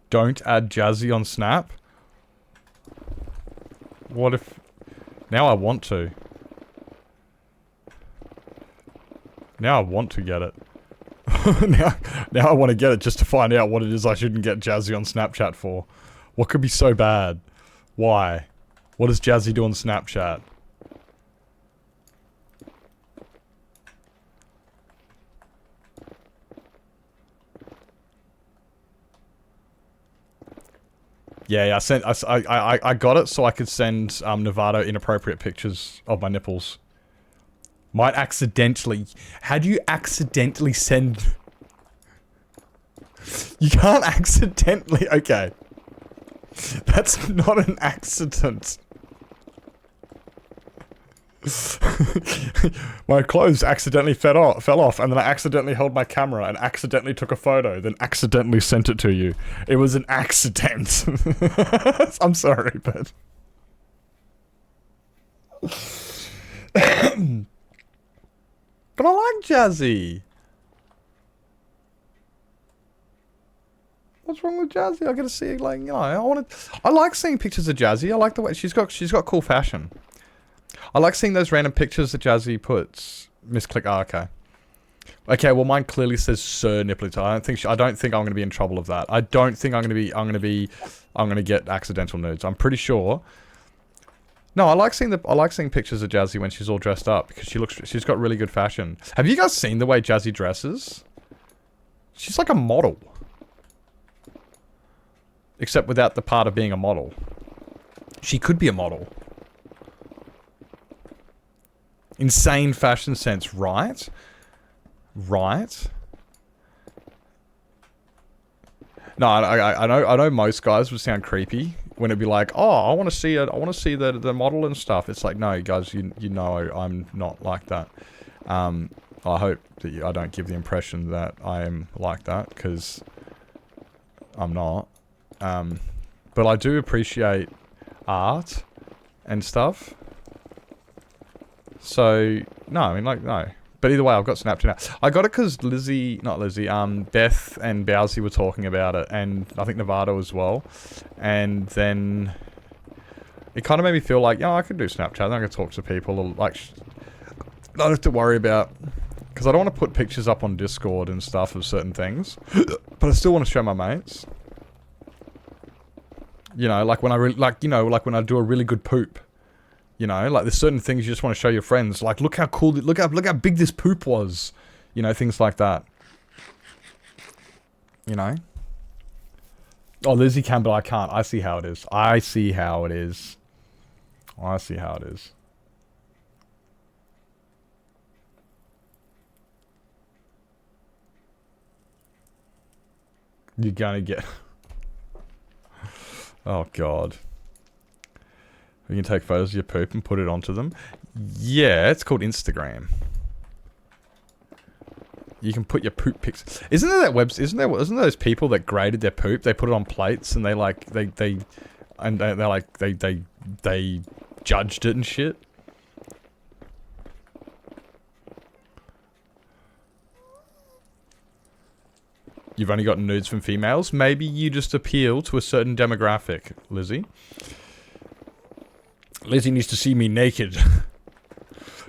Don't add Jazzy on Snap? What if... Now I want to. Now I want to get it. now I want to get it just to find out what it is I shouldn't get Jazzy on Snapchat for. What could be so bad? Why? What does Jazzy do on Snapchat? Yeah, I got it so I could send Novato inappropriate pictures of my nipples. Might accidentally... How do you accidentally send... You can't accidentally... Okay. That's not an accident. My clothes accidentally fell off, and then I accidentally held my camera and accidentally took a photo, then accidentally sent it to you. It was an accident. I'm sorry, but... But I like Jazzy. What's wrong with Jazzy? I gotta see, like, you know, I like seeing pictures of Jazzy. I like the way she's got cool fashion. I like seeing those random pictures that Jazzy puts. Misclick. Oh, okay. Okay, well, mine clearly says Sir Nippolito. I don't think I'm gonna be in trouble of that. I don't think I'm gonna get accidental nudes. I'm pretty sure. No, I like seeing pictures of Jazzy when she's all dressed up because she's got really good fashion. Have you guys seen the way Jazzy dresses? She's like a model. Except without the part of being a model. She could be a model. Insane fashion sense, right? Right? No, I know most guys would sound creepy when it'd be like, oh, I want to see the model and stuff. It's like, no, guys, you know I'm not like that. I hope that I don't give the impression that I am like that, because I'm not. But I do appreciate art and stuff. So, no, I mean, like, no. But either way, I've got Snapchat now. I got it because Beth and Bowsy were talking about it, and I think Nevada as well. And then it kind of made me feel like, yeah, I could do Snapchat. I could talk to people. Like, I don't have to worry about... Because I don't want to put pictures up on Discord and stuff of certain things. But I still want to show my mates. You know, like when when I do a really good poop. You know, like there's certain things you just want to show your friends. Like, look how cool, look how big this poop was. You know, things like that. You know? Oh, Lizzie can, but I can't. I see how it is. I see how it is. I see how it is. You're gonna get... Oh, God. You can take photos of your poop and put it onto them. Yeah, it's called Instagram. You can put your poop pics. Isn't there that isn't there those people that graded their poop? They put it on plates and they judged it and shit. You've only gotten nudes from females? Maybe you just appeal to a certain demographic, Lizzie. Lizzie needs to see me naked.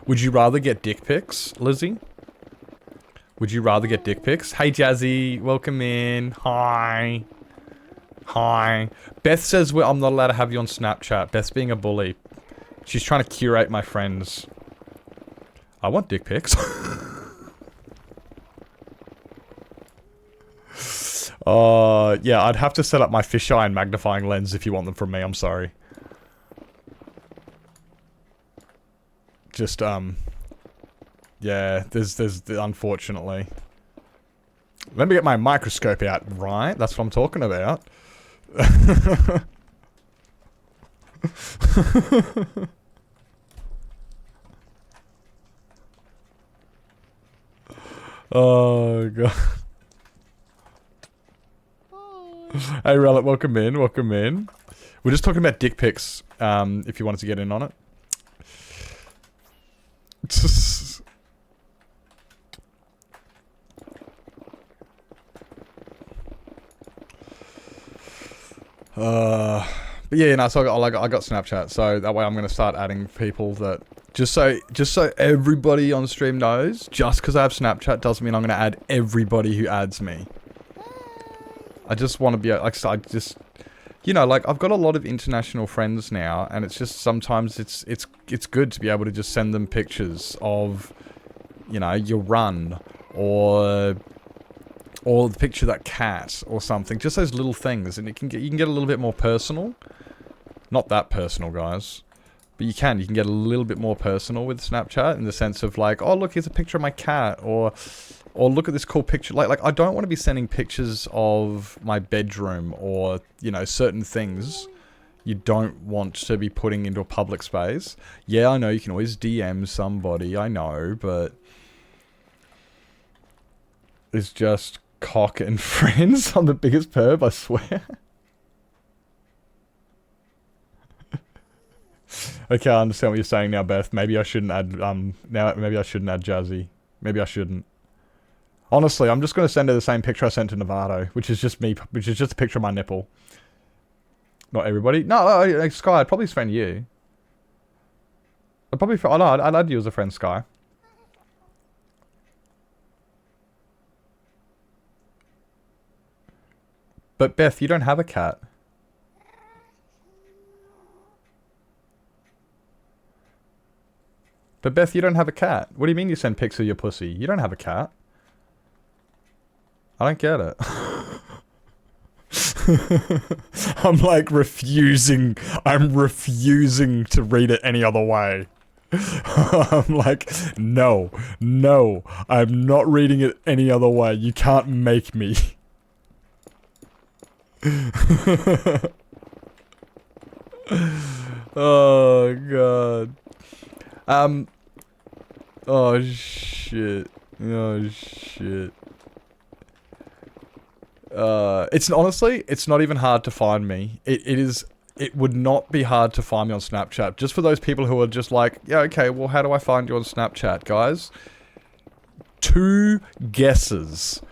Would you rather get dick pics, Lizzie? Would you rather get dick pics? Hey, Jazzy. Welcome in. Hi. Hi. Beth says I'm not allowed to have you on Snapchat. Beth's being a bully. She's trying to curate my friends. I want dick pics. Yeah, I'd have to set up my fisheye and magnifying lens if you want them from me. I'm sorry. Just, yeah, there's unfortunately. Let me get my microscope out, right? That's what I'm talking about. Oh, God. Hey, Relic, welcome in, welcome in. We're just talking about dick pics, if you wanted to get in on it. But yeah, no, so I got Snapchat, so that way I'm gonna start adding people that just so everybody on stream knows. Just because I have Snapchat doesn't mean I'm gonna add everybody who adds me. I just want to be like, I just, you know, like I've got a lot of international friends now, and it's just sometimes it's good to be able to just send them pictures of, you know, your run or the picture of that cat or something. Just those little things, and you can get a little bit more personal. Not that personal, guys, but you can get a little bit more personal with Snapchat in the sense of like, oh look, here's a picture of my cat, or look at this cool picture. Like I don't want to be sending pictures of my bedroom or, you know, certain things you don't want to be putting into a public space. Yeah, I know you can always DM somebody, I know, but it's just cock and friends. I'm the biggest perv, I swear. Okay, I understand what you're saying now, Beth. Maybe I shouldn't add, maybe I shouldn't add Jazzy. Maybe I shouldn't. Honestly, I'm just going to send her the same picture I sent to Novato, which is just me, which is just a picture of my nipple. Not everybody. No, Sky, I'd probably friend you. I'd probably, oh no, I'd add you as a friend, Sky. But Beth, you don't have a cat. But Beth, you don't have a cat. What do you mean you send pics of your pussy? You don't have a cat. I don't get it. I'm like refusing. I'm refusing to read it any other way. I'm like, no, I'm not reading it any other way. You can't make me. Oh god. Oh shit. Oh shit. It's honestly, it's not even hard to find me. It would not be hard to find me on Snapchat. Just for those people who are just like, yeah, okay, well, how do I find you on Snapchat, guys? 2 guesses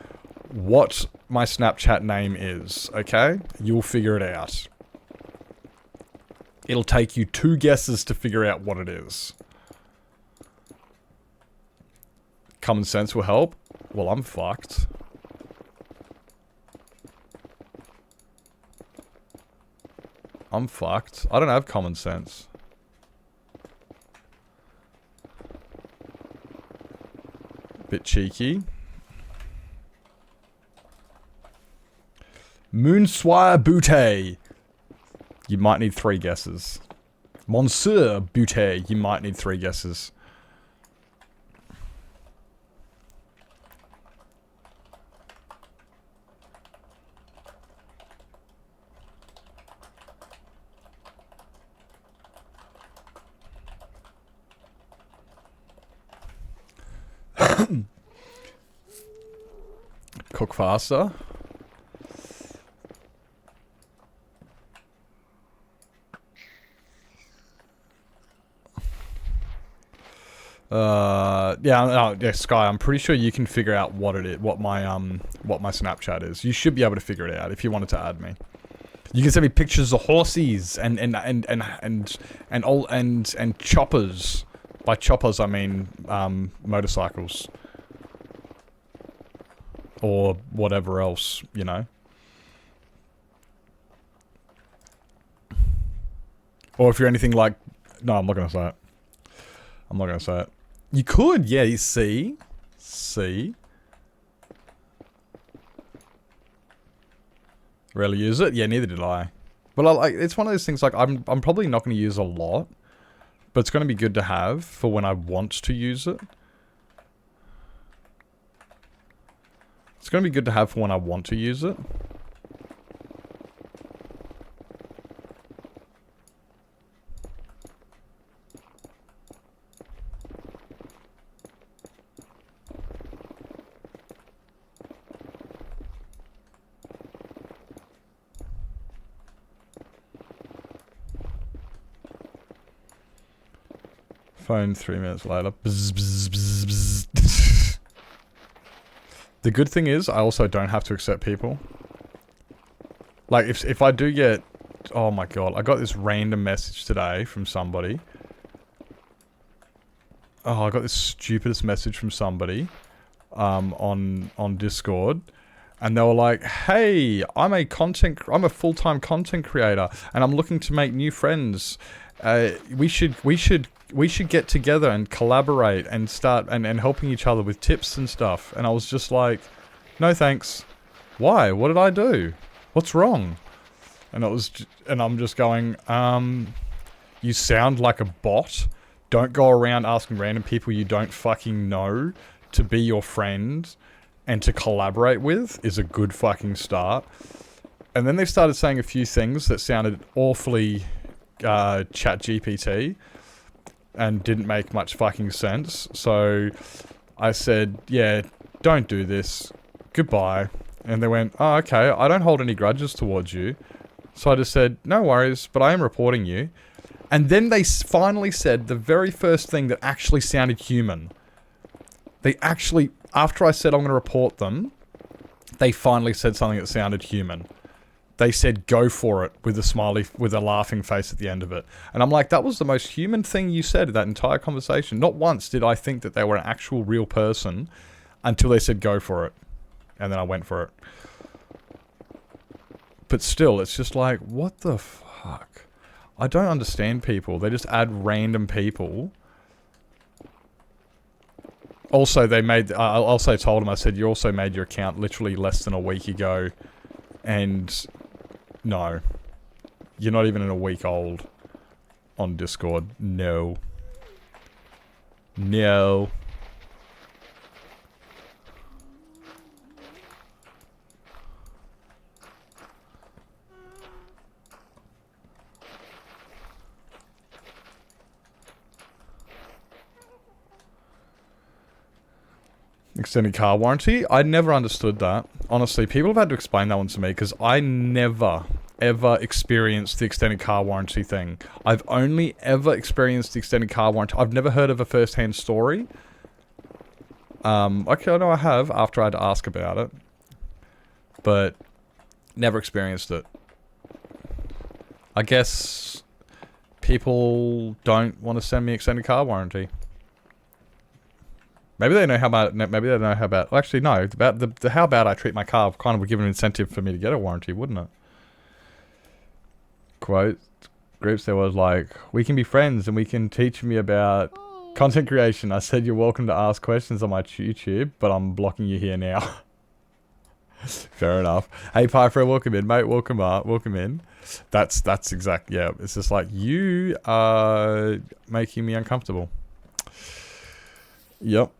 what my Snapchat name is, okay? You'll figure it out. It'll take you 2 guesses to figure out what it is. Common sense will help. Well, I'm fucked. I'm fucked. I don't have common sense. Bit cheeky. Moonswire Butte. You might need 3 guesses. Monsieur Butte. You might need 3 guesses. Cook faster. Yeah, Sky, I'm pretty sure you can figure out what it is, what my Snapchat is. You should be able to figure it out if you wanted to add me. You can send me pictures of horses and choppers. By choppers, I mean motorcycles. Or whatever else, you know. Or if you're anything like... No, I'm not going to say it. I'm not going to say it. You could, yeah, you see. See. Rarely use it? Yeah, neither did I. But it's one of those things, like, I'm probably not going to use a lot. But it's going to be good to have for when I want to use it. It's going to be good to have for when I want to use it. Phone 3 minutes later. Bzz, bzz, bzz, bzz. The good thing is, I also don't have to accept people. Like, if I do get... Oh my god, I got this random message today from somebody. Oh, I got this stupidest message from somebody on Discord. And they were like, hey, I'm a full-time content creator, and I'm looking to make new friends. We should get together and collaborate and start and helping each other with tips and stuff. And I was just like, no thanks. Why? What did I do? What's wrong? And I'm just going, you sound like a bot. Don't go around asking random people you don't fucking know to be your friend and to collaborate with is a good fucking start. And then they started saying a few things that sounded awfully chat GPT and didn't make much fucking sense. So I said, yeah, don't do this. Goodbye. And they went, oh, okay, I don't hold any grudges towards you. So I just said, no worries, but I am reporting you. And then they finally said the very first thing that actually sounded human. They actually, after I said I'm going to report them, they finally said something that sounded human. They said, go for it, with a smiley, with a laughing face at the end of it. And I'm like, that was the most human thing you said in that entire conversation. Not once did I think that they were an actual real person until they said, go for it. And then I went for it. But still, it's just like, what the fuck? I don't understand people. They just add random people. Also, they made... I also told them, I said, you also made your account literally less than a week ago. And... no. You're not even in a week old on Discord. No. No. Extended car warranty? I never understood that. Honestly, people have had to explain that one to me because I never, ever experienced the extended car warranty thing. I've only ever experienced the extended car warranty. I've never heard of a first-hand story. Okay, I know I have after I had to ask about it. But never experienced it. I guess people don't want to send me extended car warranty. Maybe they know how about. Maybe they know how about. Well, actually, no. About the how bad I treat my car kind of would give an incentive for me to get a warranty, wouldn't it? Quote groups. There was like, we can be friends and we can teach me about content creation. I said you're welcome to ask questions on my YouTube, but I'm blocking you here now. Fair enough. Hey, Pyfro, welcome in, mate. Welcome up. Welcome in. That's exact. Yeah, it's just like you are making me uncomfortable. Yep.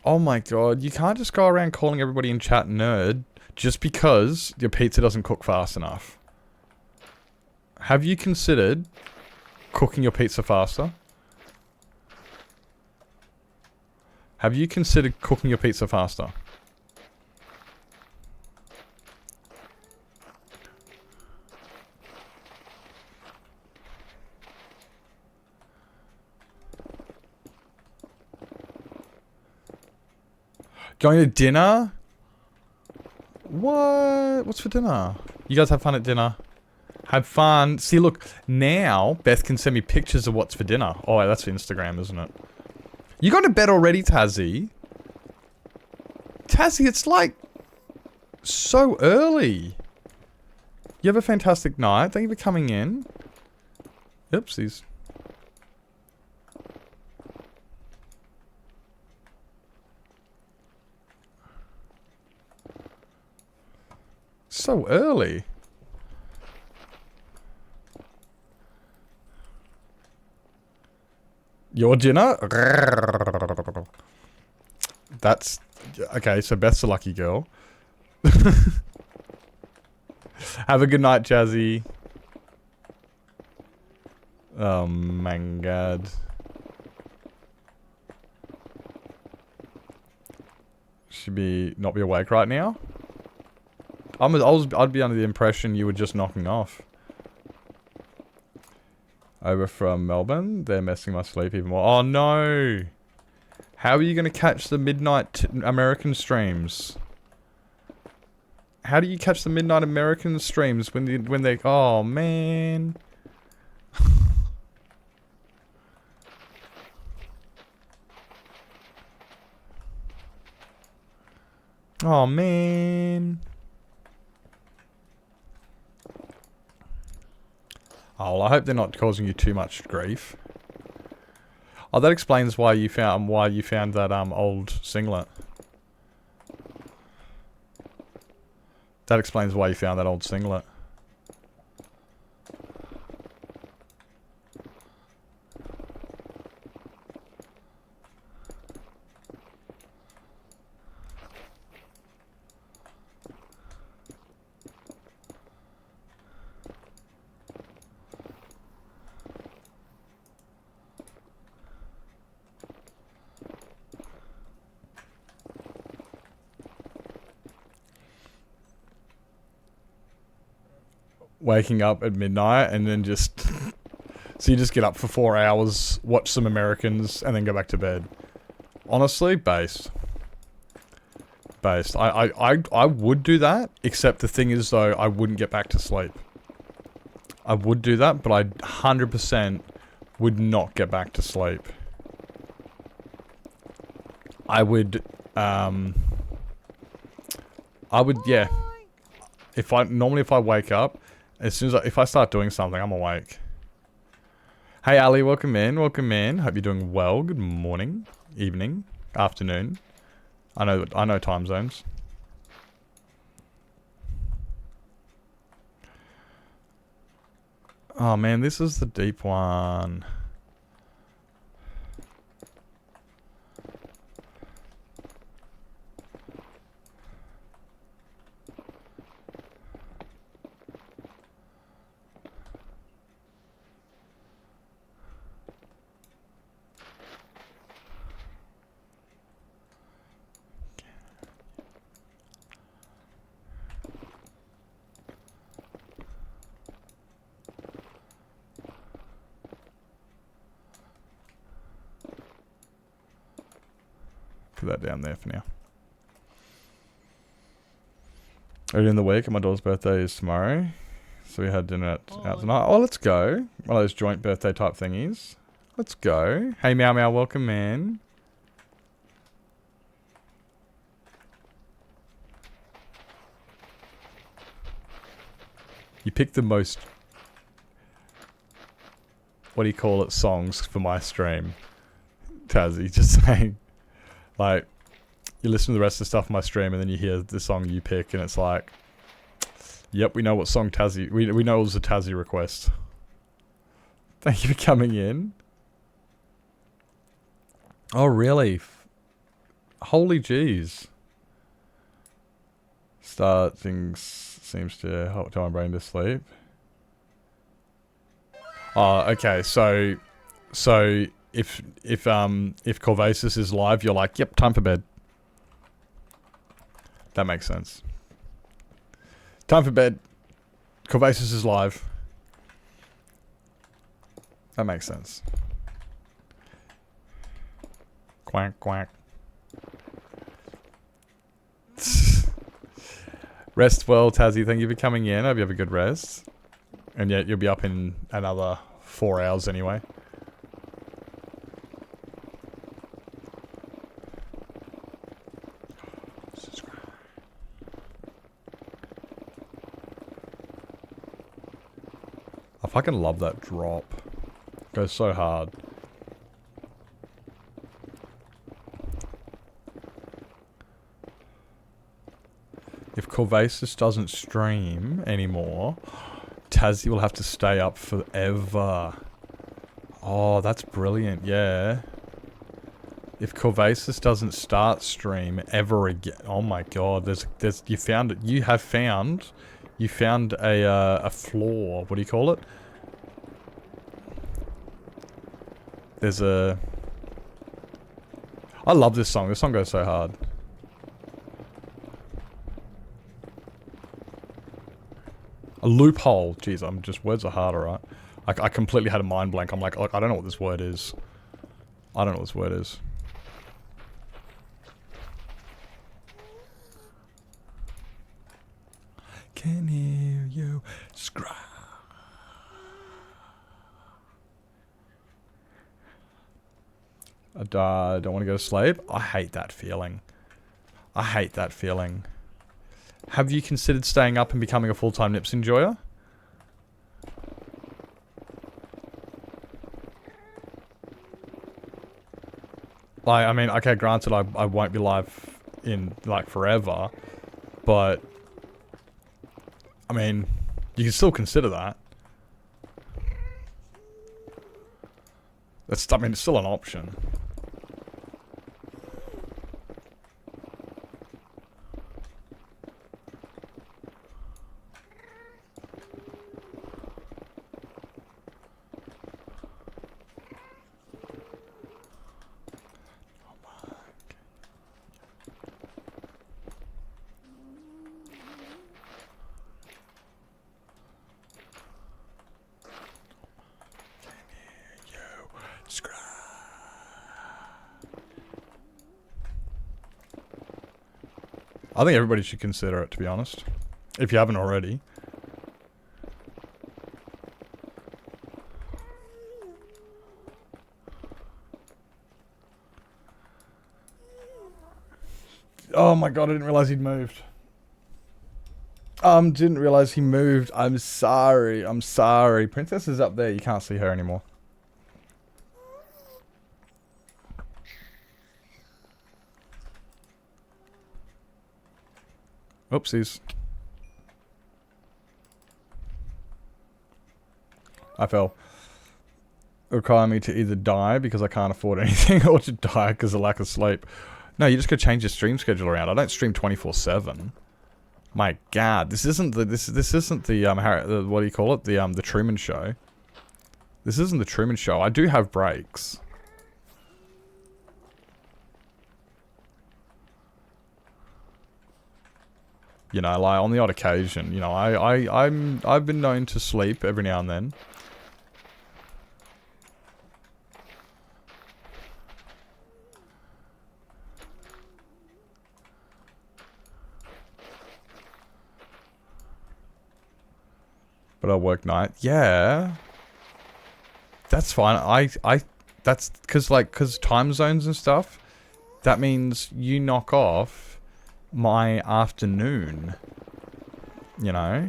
Oh my god, you can't just go around calling everybody in chat nerd just because your pizza doesn't cook fast enough. Have you considered cooking your pizza faster? Have you considered cooking your pizza faster? Going to dinner? What? What's for dinner? You guys have fun at dinner. Have fun. See, look, now Beth can send me pictures of what's for dinner. Oh, that's for Instagram, isn't it? You got to bed already, Tazzy? Tazzy, it's like so early. You have a fantastic night. Thank you for coming in. Oopsies. So early. Your dinner? That's... okay, so Beth's a lucky girl. Have a good night, Jazzy. Oh my god. Should not be awake right now? I'd be under the impression you were just knocking off. Over from Melbourne, they're messing my sleep even more. Oh no! How are you going to catch the midnight American streams? How do you catch the midnight American streams when they? Oh man! Oh man! Oh, well, I hope they're not causing you too much grief. Oh, that explains why you found that old singlet. That explains why you found that old singlet. waking up at midnight and then just... So you just get up for 4 hours, watch some Americans, and then go back to bed. Honestly, based. I would do that, except the thing is, though, I wouldn't get back to sleep. I would do that, but I 100% would not get back to sleep. I would, yeah. If I wake up, as soon as if I start doing something, I'm awake. Hey Ali, welcome in, welcome in. Hope you're doing well. Good morning, evening, afternoon. I know time zones. Oh man, this is the deep one. Put that down there for now. Early in the week, and my daughter's birthday is tomorrow. So we had dinner out tonight. Oh, let's go. One of those joint birthday type thingies. Let's go. Hey, Meow Meow, welcome in. You picked the most... What do you call it? Songs for my stream. Tazzy, just saying. Like, you listen to the rest of the stuff on my stream and then you hear the song you pick and it's like, yep, we know what song Tazzy... We know it was a Tazzy request. Thank you for coming in. Oh, really? Holy jeez. Starting seems to help tell my brain to sleep. Oh, okay, so if Corvasis is live, you're like, yep, time for bed. That makes sense. Time for bed. Corvasis is live. That makes sense. Quack, quack. Rest well, Tazzy. Thank you for coming in. I hope you have a good rest. And yet you'll be up in another 4 hours anyway. I fucking love that drop. Goes so hard. If Corvasis doesn't stream anymore, Tazzy will have to stay up forever. Oh, that's brilliant, yeah. If Corvasis doesn't start stream ever again, oh my god, you found it. You found a flaw. What do you call it? There's a... I love this song. This song goes so hard. A loophole. Jeez, words are hard, alright? I completely had a mind blank. I'm like, I don't know what this word is. I don't know what this word is. Can hear you scream. I don't want to go to sleep. I hate that feeling. I hate that feeling. Have you considered staying up and becoming a full-time Nips enjoyer? Like, I mean, okay, granted, I won't be live in, like, forever. But, I mean, you can still consider that. I mean, it's still an option. I think everybody should consider it, to be honest. If you haven't already. Oh my god, I didn't realize he'd moved. Didn't realize he moved. I'm sorry. I'm sorry. Princess is up there. You can't see her anymore. Oopsies. I fell. Require me to either die because I can't afford anything or to die because of lack of sleep. No, you just gotta change your stream schedule around. I don't stream 24/7. My God, this isn't the this isn't the what do you call it? The Truman Show. This isn't the Truman Show. I do have breaks. You know, like on the odd occasion, you know, I've been known to sleep every now and then. But I work night. Yeah. That's fine. That's cause time zones and stuff. That means you knock off my afternoon. You know?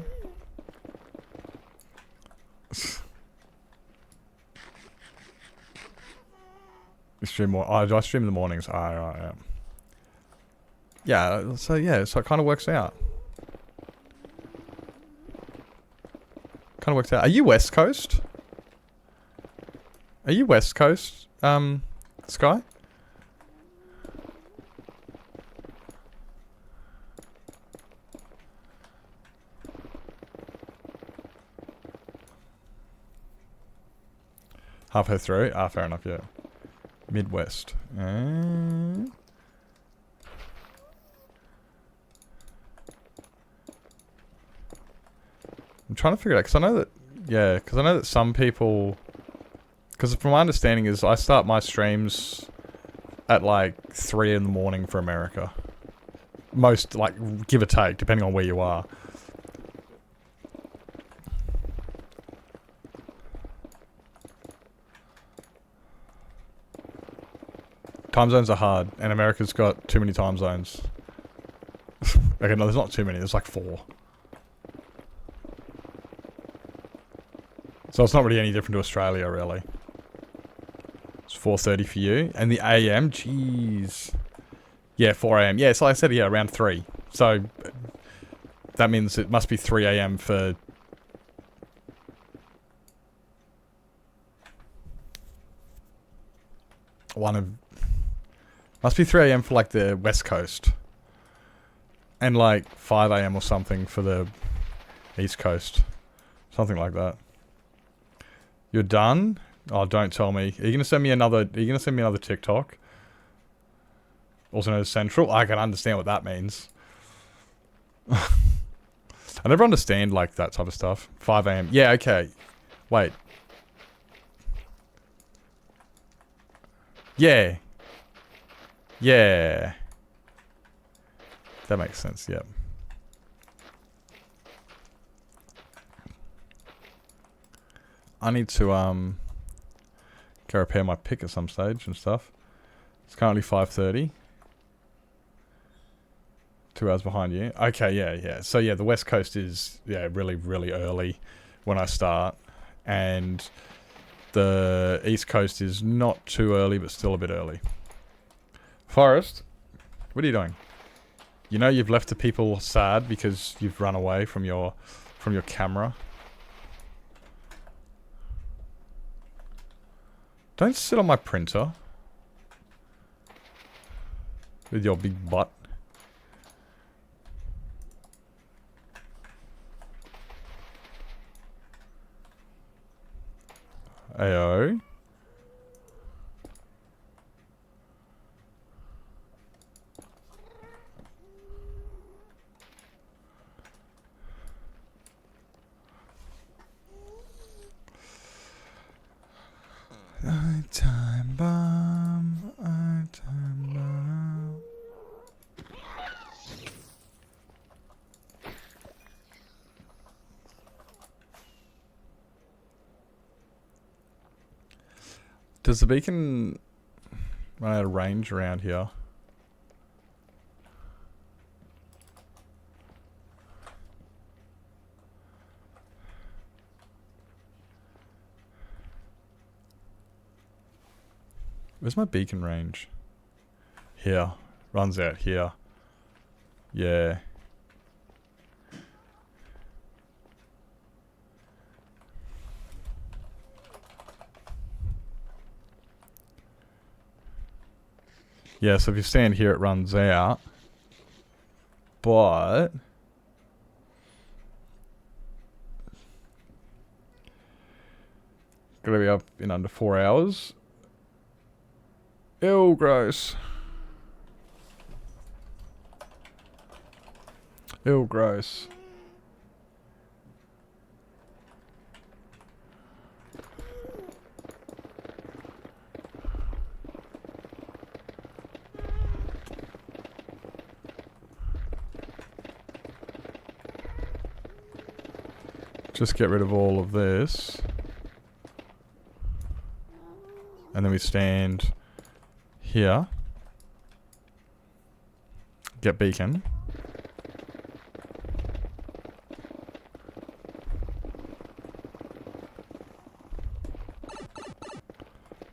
I stream more. Oh, do I stream in the mornings? Right, yeah. Yeah, so it kind of works out. Kind of works out. Are you West Coast? Are you West Coast, Sky? Halfway through? Ah, fair enough, yeah. Midwest. I'm trying to figure it out, because I know that, yeah, because I know that some people, because from my understanding is I start my streams at like 3 in the morning for America. Most, like, give or take, depending on where you are. Time zones are hard, and America's got too many time zones. Okay, no, there's not too many, there's like 4. So it's not really any different to Australia, really. It's 4:30 for you. And the AM, jeez. Yeah, 4 AM. Yeah, so like I said, yeah, around 3. So that means it must be 3 AM for... Must be 3 AM for like the West Coast. And like 5 AM or something for the East Coast. Something like that. You're done? Oh, don't tell me. Are you gonna send me another TikTok? Also known as Central? I can understand what that means. I never understand like that type of stuff. 5 AM. Yeah, okay. Wait. Yeah. Yeah. That makes sense, yep. I need to go repair my pick at some stage and stuff. It's currently 5:30. 2 hours behind you. Okay, yeah. So yeah, the West Coast is really, really early when I start. And the East Coast is not too early, but still a bit early. Forrest, what are you doing? You know you've left the people sad because you've run away from your camera. Don't sit on my printer. With your big butt. Ayo. Time bomb. Does the beacon run out of range around here? Where's my beacon range? Here. Runs out here. Yeah. Yeah, so if you stand here, it runs out. But gotta be up in under 4 hours. Ew, gross. Ew, gross. Just get rid of all of this. And then we stand here. Get beacon.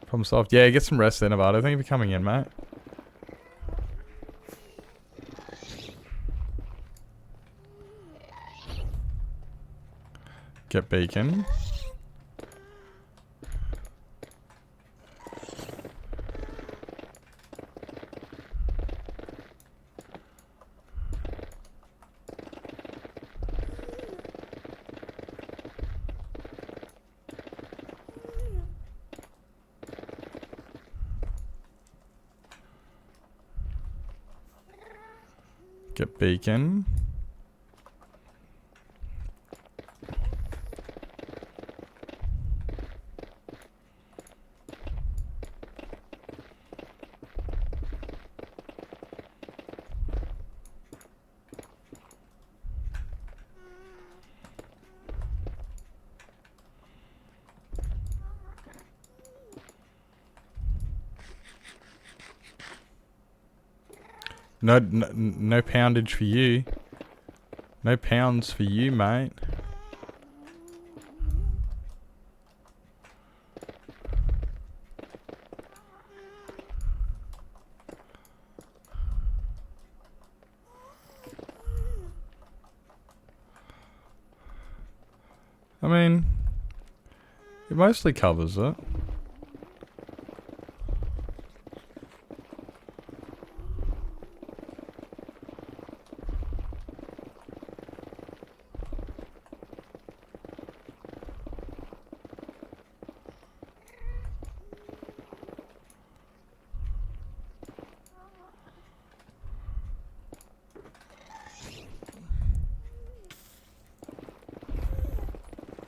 Problem solved. Yeah, get some rest there, Nevada. Thank you for coming in, mate. Get beacon. Get beacon. No poundage for you. No pounds for you, mate. I mean, it mostly covers it.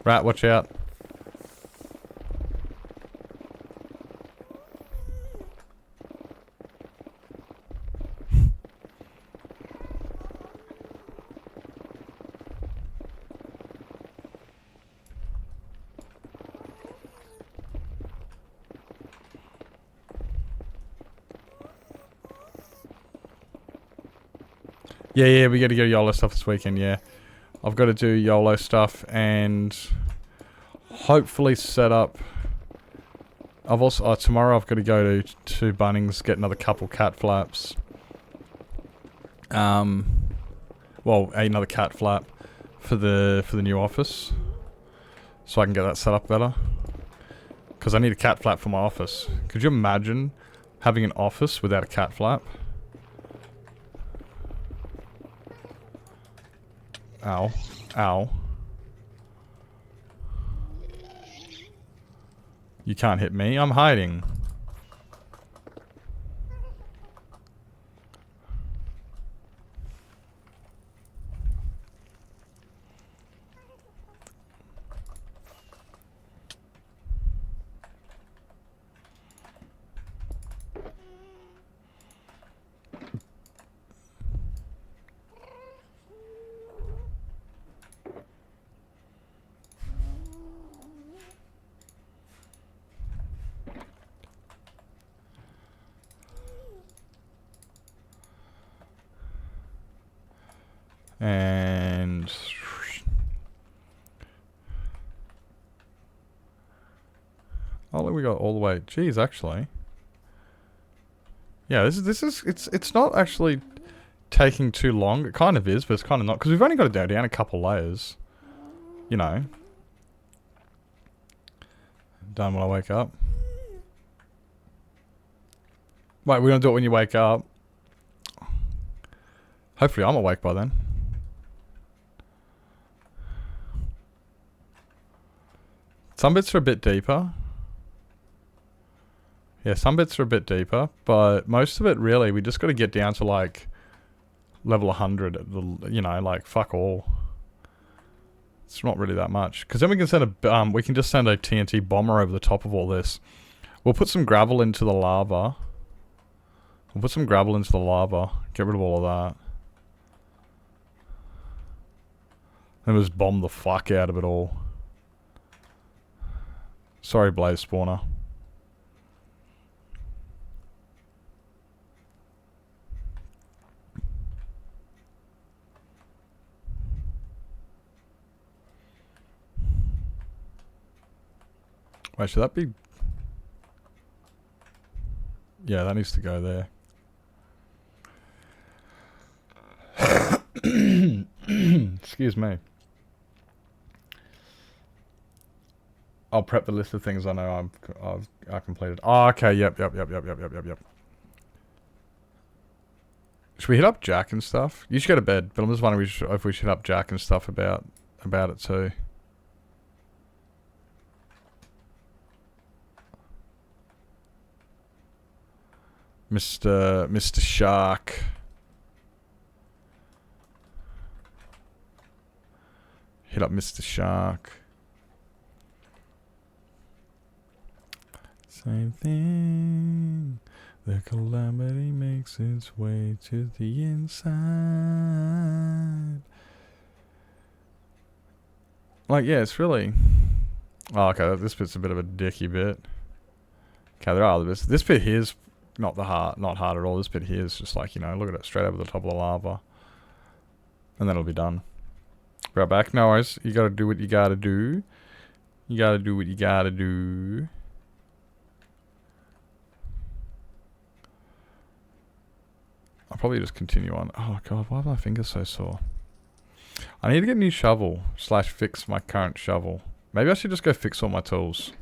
Rat, watch out. Yeah, we gotta go YOLO stuff this weekend, yeah. I've got to do YOLO stuff and hopefully set up. I've also tomorrow I've got to go to Bunnings, get another couple cat flaps. Well, another cat flap for the new office, so I can get that set up better. Because I need a cat flap for my office. Could you imagine having an office without a cat flap? Ow. Ow. You can't hit me. I'm hiding. And oh, look, we got all the way. Geez, actually, yeah. It's not actually taking too long. It kind of is, but it's kind of not because we've only got to go down a couple layers. You know. Done when I wake up. Wait, we're gonna do it when you wake up. Hopefully, I'm awake by then. Some bits are a bit deeper. Yeah, some bits are a bit deeper, but most of it, really, we just got to get down to, like, level 100, you know, like, fuck all. It's not really that much. Because then we can send we can just send a TNT bomber over the top of all this. We'll put some gravel into the lava. Get rid of all of that. And just bomb the fuck out of it all. Sorry, Blaze Spawner. Wait, should that be... Yeah, that needs to go there. Excuse me. I'll prep the list of things I know I've completed. Oh, okay, yep. Should we hit up Jack and stuff? You should go to bed, but I'm just wondering if we should hit up Jack and stuff about it too. Mr. Shark. Hit up Mr. Shark. Same thing. The calamity makes its way to the inside. Like, yeah, it's really... Oh, okay, this bit's a bit of a dicky bit. Okay, there are other bits. This bit here's not hard at all. This bit here is just like, you know, look at it, straight over the top of the lava. And then it'll be done. Right back. No worries. You gotta do what you gotta do. You gotta do what you gotta do. I'll probably just continue on. Oh god, why are my fingers so sore? I need to get a new shovel / fix my current shovel. Maybe I should just go fix all my tools.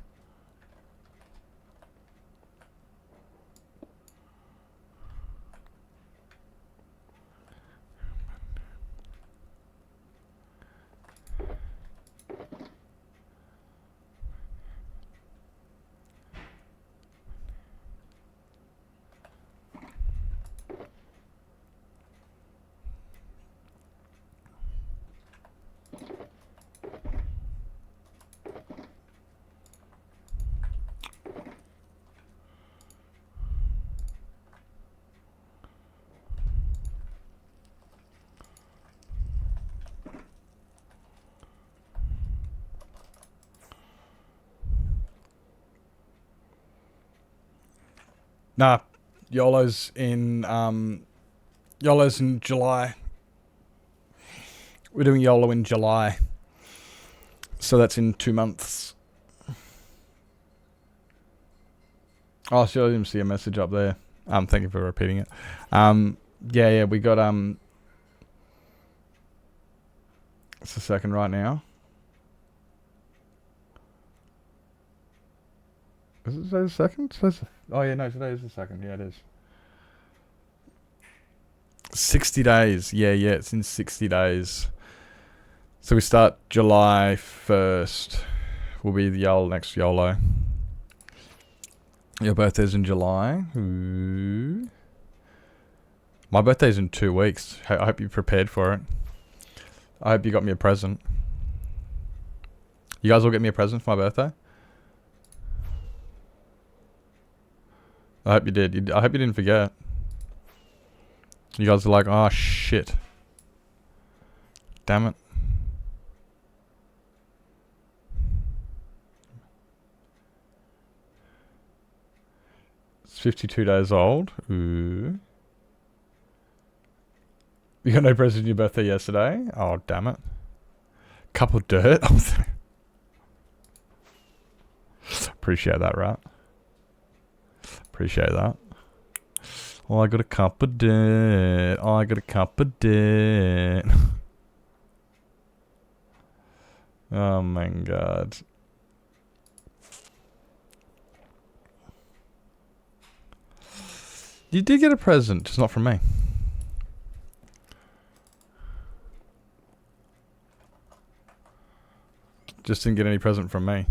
Nah, YOLO's in July. We're doing YOLO in July. So that's in 2 months. Oh, so I didn't see a message up there. Thank you for repeating it. Yeah, we got it's the second right now. Is it the second? Oh yeah, no, today is the second. Yeah, it is. 60 days. Yeah, it's in 60 days. So we start July 1st. Will be the next YOLO. Your birthday's in July. Ooh. My birthday's in 2 weeks. I hope you're prepared for it. I hope you got me a present. You guys will get me a present for my birthday? I hope you did. I hope you didn't forget. You guys are like, oh shit. Damn it. It's 52 days old. Ooh. You got no present for your birthday yesterday? Oh, damn it. Cup of dirt? Appreciate that, right? Appreciate that. Oh, I got a cup of dirt. Oh, I got a cup of dirt. Oh, my God. You did get a present, just not from me. Just didn't get any present from me.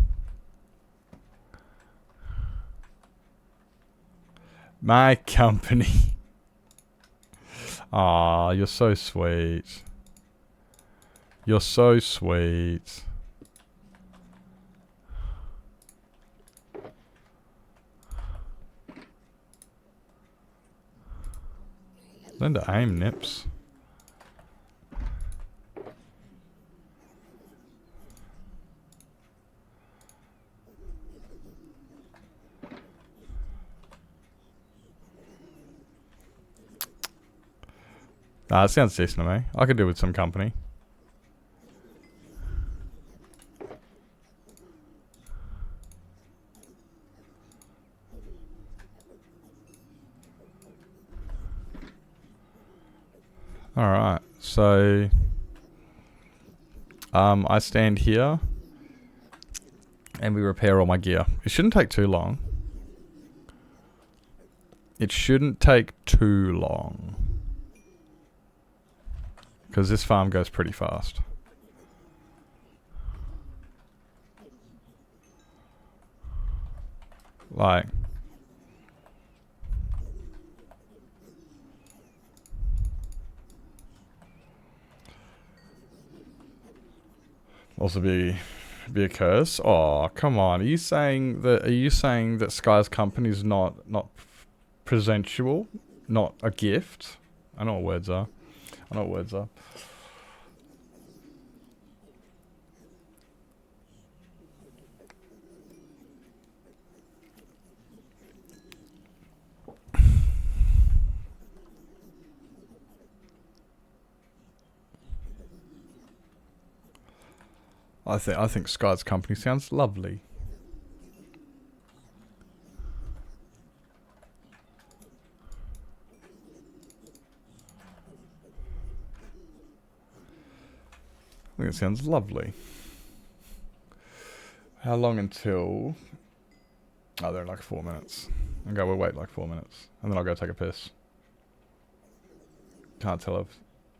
My company. Aw, you're so sweet. You're so sweet. Learn to aim, Nips. Nah, it sounds decent to me. I could do with some company. Alright, so I stand here and we repair all my gear. It shouldn't take too long. It shouldn't take too long. Because this farm goes pretty fast. Like... Also be a curse. Oh, come on. Are you saying that Sky's company is not presentable? Not a gift? I know what words are. I know what words are. I think Sky's company sounds lovely. I think it sounds lovely. How long until... Oh, they're in like 4 minutes. Okay, we'll wait like 4 minutes. And then I'll go take a piss. Can't tell if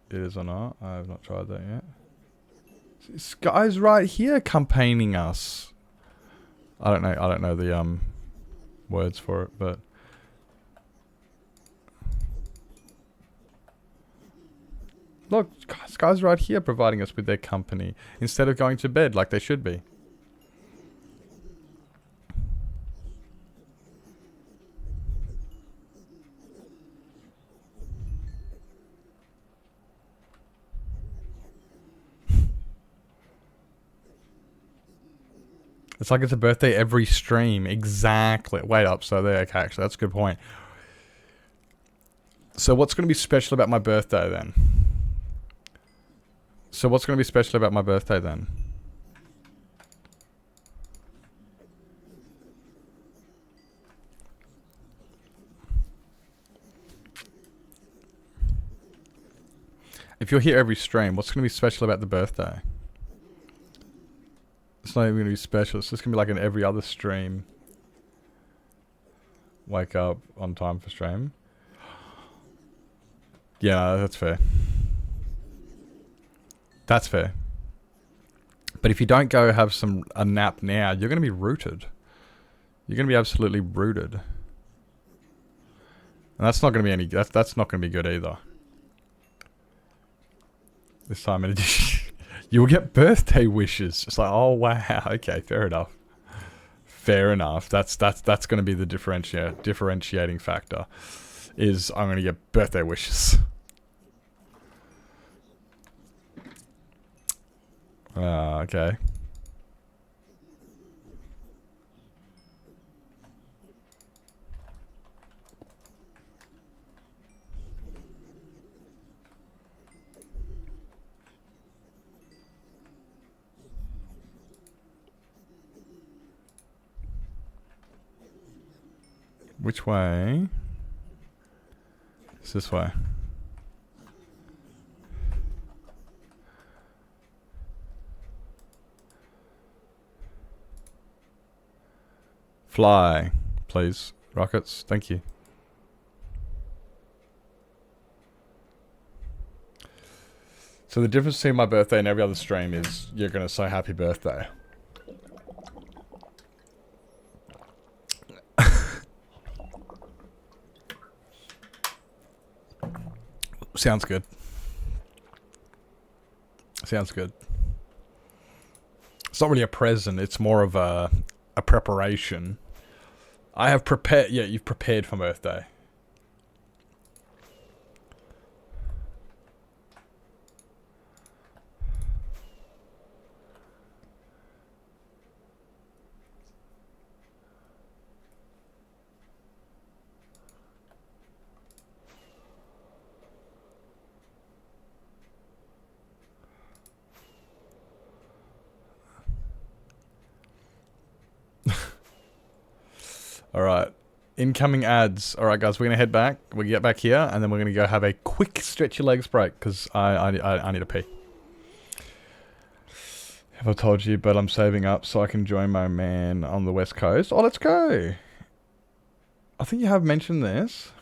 it is or not. I have not tried that yet. This guy's right here campaigning us. I don't know the words for it, but look, this guy's right here providing us with their company instead of going to bed like they should be. It's like it's a birthday every stream. Exactly. Wait up. So there. Okay, actually, that's a good point. So what's going to be special about my birthday then? If you're here every stream, what's going to be special about the birthday? It's not even going to be special. It's just going to be like an every other stream. Wake up on time for stream. Yeah, that's fair. That's fair. But if you don't go have a nap now, you're going to be rooted. You're going to be absolutely rooted. And that's not going to be that's not going to be good either. This time in addition, you will get birthday wishes. It's like, oh wow, okay, fair enough. Fair enough. That's going to be the differentiating factor. Is I'm going to get birthday wishes. Okay. Which way? It's this way. Fly, please. Rockets, thank you. So the difference between my birthday and every other stream is you're going to say happy birthday. Sounds good. Sounds good. It's not really a present, it's more of a preparation. I have prepared, yeah, you've prepared for my birthday. Alright. Incoming ads. Alright guys, we're going to head back. We'll get back here and then we're going to go have a quick stretch your legs break because I need to pee. Have I told you, but I'm saving up so I can join my man on the west coast. Oh, let's go. I think you have mentioned this.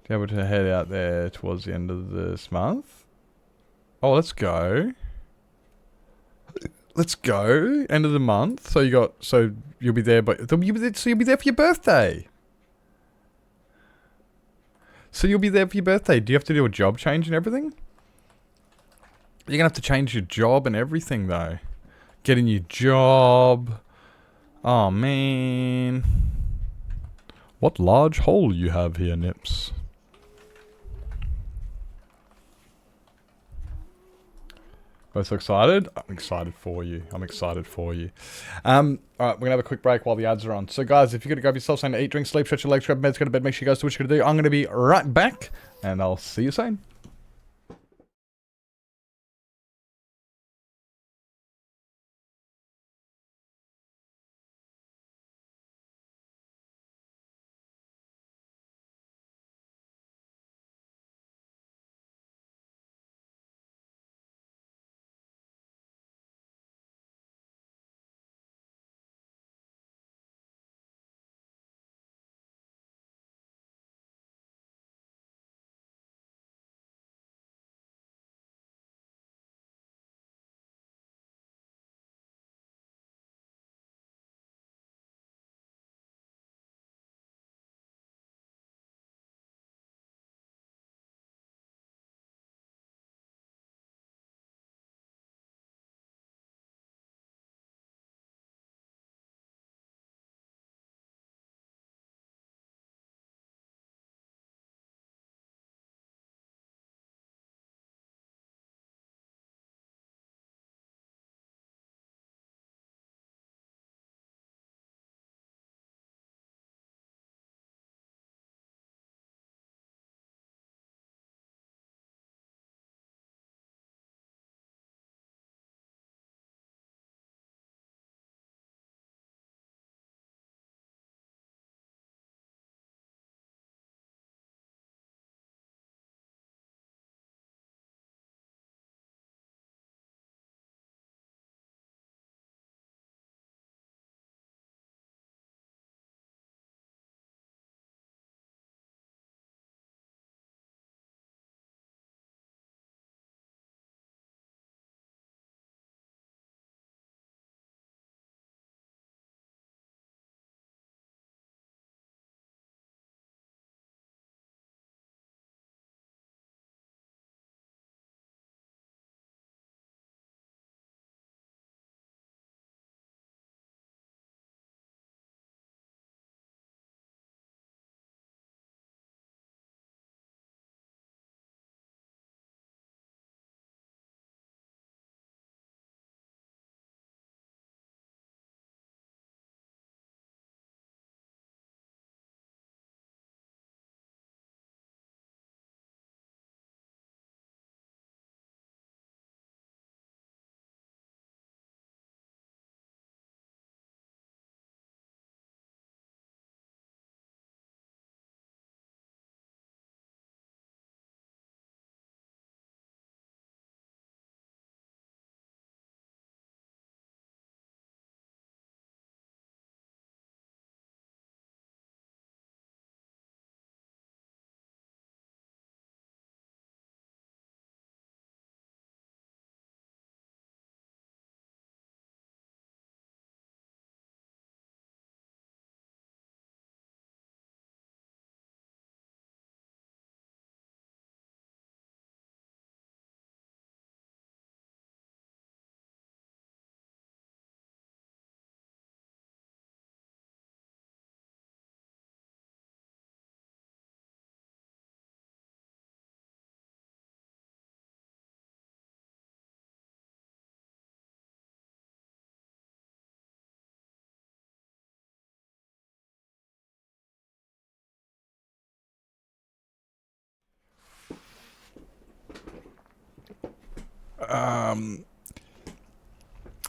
Be able to head out there towards the end of this month. Oh, let's go. Let's go. End of the month. So you'll be there, but you'll be there for your birthday. So you'll be there for your birthday. Do you have to do a job change and everything? You're gonna have to change your job and everything though. Get a new job. Oh man. What large hole you have here, Nips. Both so excited? I'm excited for you. I'm excited for you. Alright, we're gonna have a quick break while the ads are on. So guys, if you're gonna grab yourself something to eat, drink, sleep, stretch your legs, grab meds, go to bed, make sure you guys do what you're gonna do. I'm gonna be right back, and I'll see you soon.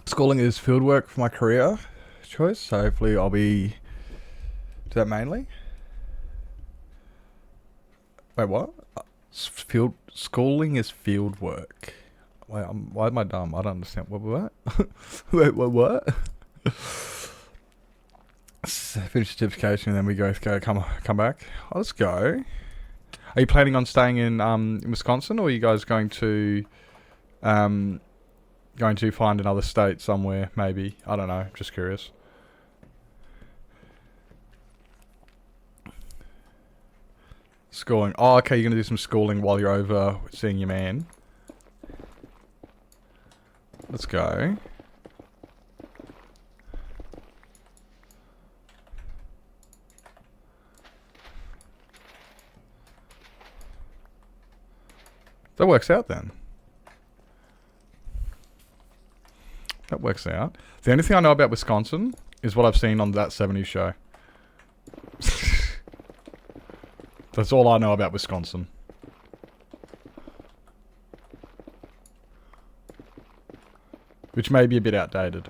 Schooling is fieldwork for my career choice, so hopefully I'll be do that mainly. Wait, what? Schooling is field work. Wait, why am I dumb? I don't understand. What? Wait, what? Finish certification and then we come back. Oh, let's go. Are you planning on staying in Wisconsin, or are you guys going to find another state somewhere? Maybe, I don't know. Just curious. Schooling. Oh, okay. You're gonna do some schooling while you're over seeing your man. Let's go. That works out then. That works out. The only thing I know about Wisconsin is what I've seen on that 70s show. That's all I know about Wisconsin. Which may be a bit outdated.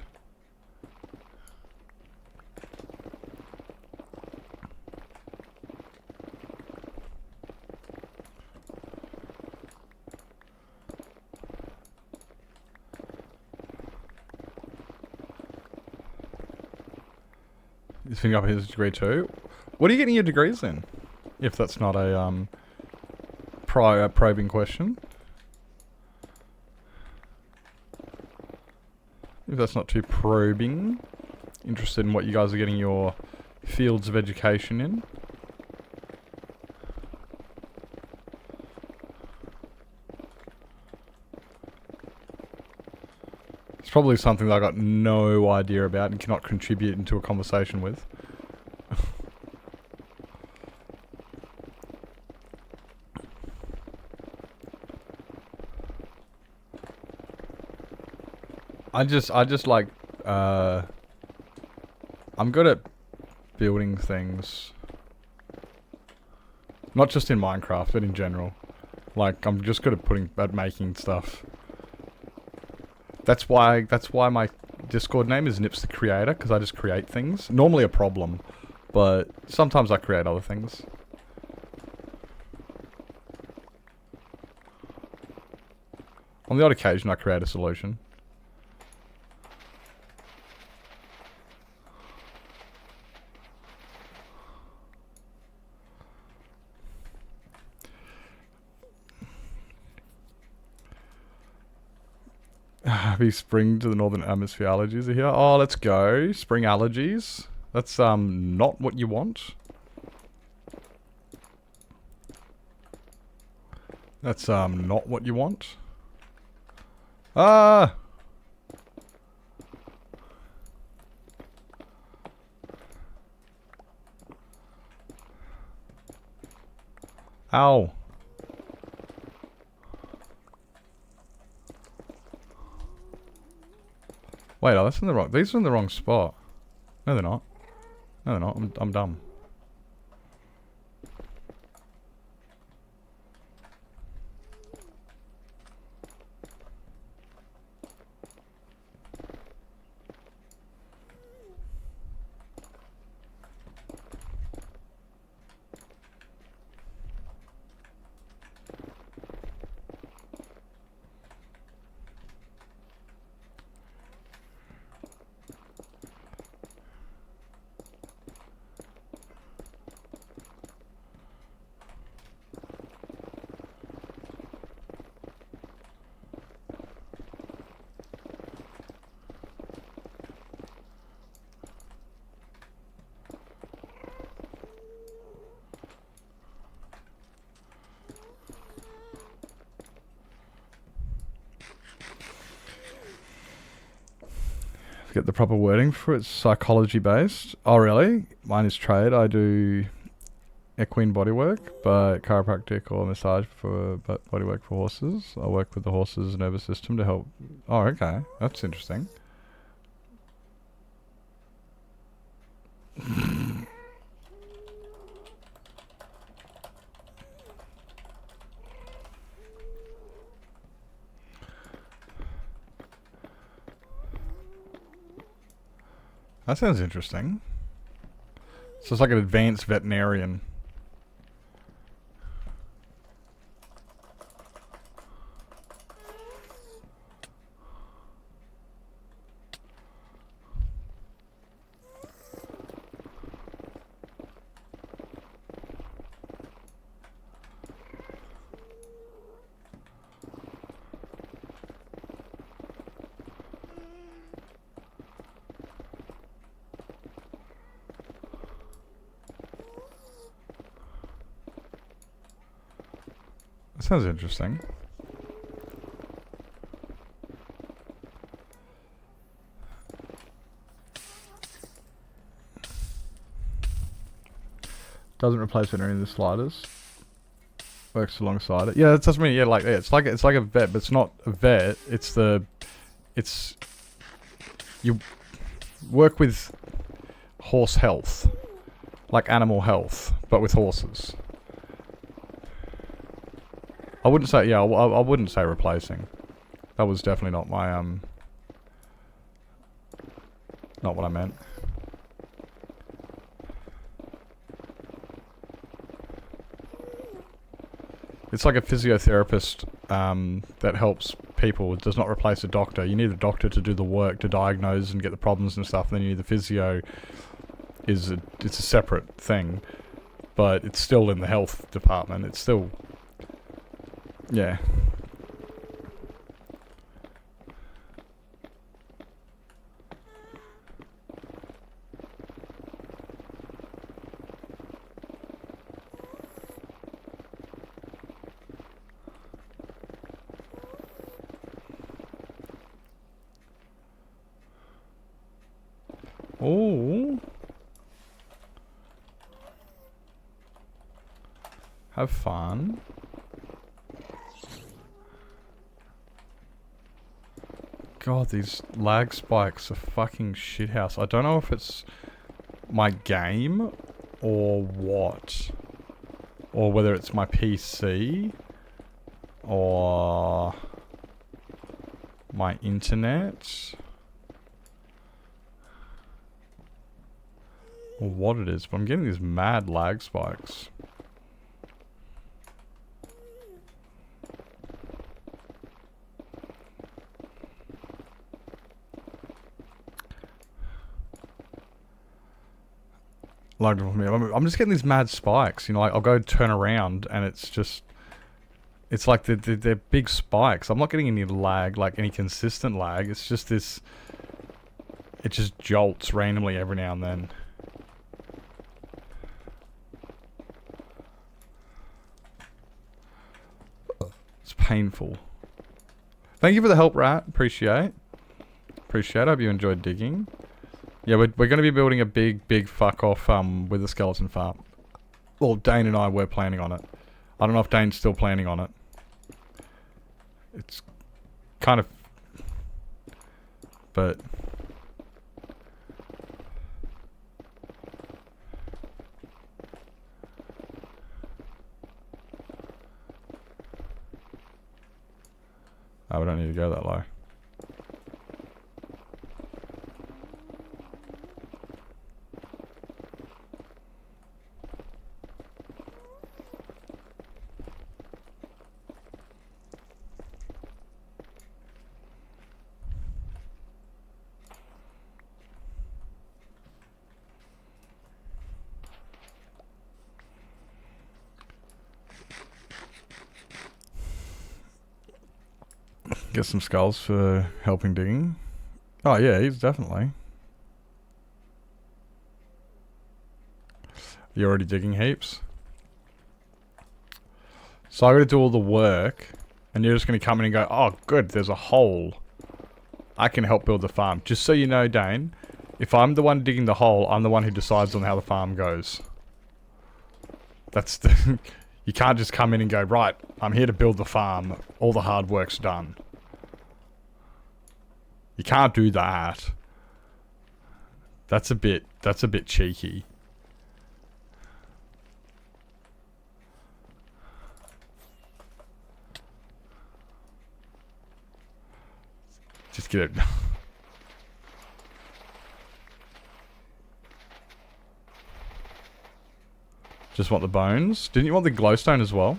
He's finishing up his degree too. What are you getting your degrees in? If that's not a prior probing question. If that's not too probing. Interested in what you guys are getting your fields of education in. It's probably something that I got no idea about and cannot contribute into a conversation with. I just like, I'm good at building things. Not just in Minecraft, but in general. Like, I'm just good at making stuff. That's why my Discord name is Nips the Creator, because I just create things. Normally a problem, but sometimes I create other things. On the odd occasion, I create a solution. Happy spring to the northern hemisphere. Allergies are here. Oh, let's go. Spring allergies. That's not what you want. That's not what you want. Ah! Ow. Wait, oh, that's in the wrong. These are in the wrong spot. No, they're not. No, they're not. I'm dumb. Get the proper wording for it. Psychology based. Oh, really? Mine is trade. I do equine bodywork, but chiropractic or massage for bodywork for horses. I work with the horse's nervous system to help. Oh, okay. That's interesting. That sounds interesting. So it's like an advanced veterinarian. That sounds interesting. Doesn't replace any of the sliders. Works alongside it. Yeah, that doesn't mean, yeah, like, yeah, it's like a vet, but it's not a vet. It's you work with horse health, like animal health, but with horses. I wouldn't say, yeah, I wouldn't say replacing. That was definitely not my, not what I meant. It's like a physiotherapist that helps people. It does not replace a doctor. You need a doctor to do the work, to diagnose and get the problems and stuff. And then you need the physio. It's a separate thing, but it's still in the health department. It's still, yeah. Oh. Have fun. God, these lag spikes are fucking shithouse. I don't know if it's my game or what. Or whether it's my PC or my internet. Or what it is, but I'm getting these mad lag spikes. Lagged for me. I'm just getting these mad spikes. You know, like I'll go turn around and it's just, it's like they're big spikes. I'm not getting any lag, like any consistent lag. It's just this, it just jolts randomly every now and then. It's painful. Thank you for the help, Rat. Appreciate. Appreciate. I hope you enjoyed digging. Yeah, we're going to be building a big fuck off with the skeleton farm. Well, Dane and I were planning on it. I don't know if Dane's still planning on it. It's kind of, but oh, we don't need to go that low. Get some skulls for helping digging. Oh yeah, he's definitely. You're already digging heaps? So I gotta do all the work, and you're just gonna come in and go, oh good, there's a hole. I can help build the farm. Just so you know, Dane, if I'm the one digging the hole, I'm the one who decides on how the farm goes. That's the... You can't just come in and go, right, I'm here to build the farm. All the hard work's done. You can't do that. That's a bit cheeky. Just get it. Just want the bones. Didn't you want the glowstone as well?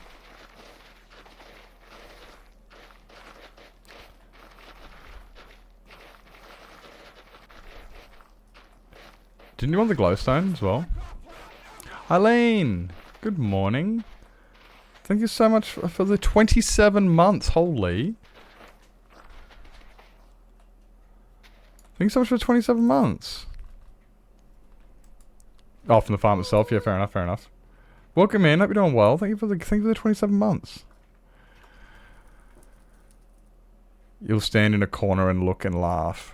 Didn't you want the glowstone as well? Eileen! Good morning. Thank you so much for the 27 months. Holy. Thank you so much for 27 months. Oh, from the farm itself. Yeah, fair enough, fair enough. Welcome in. Hope you're doing well. Thank you for the 27 months. You'll stand in a corner and look and laugh.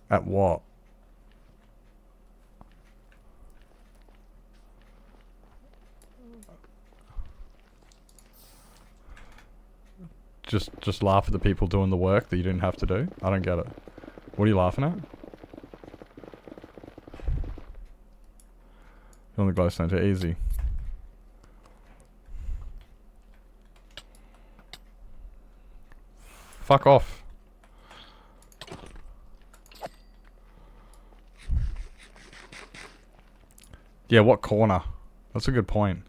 At what? Just laugh at the people doing the work that you didn't have to do? I don't get it. What are you laughing at? On the glowstone too easy. Fuck off. Yeah, what corner? That's a good point.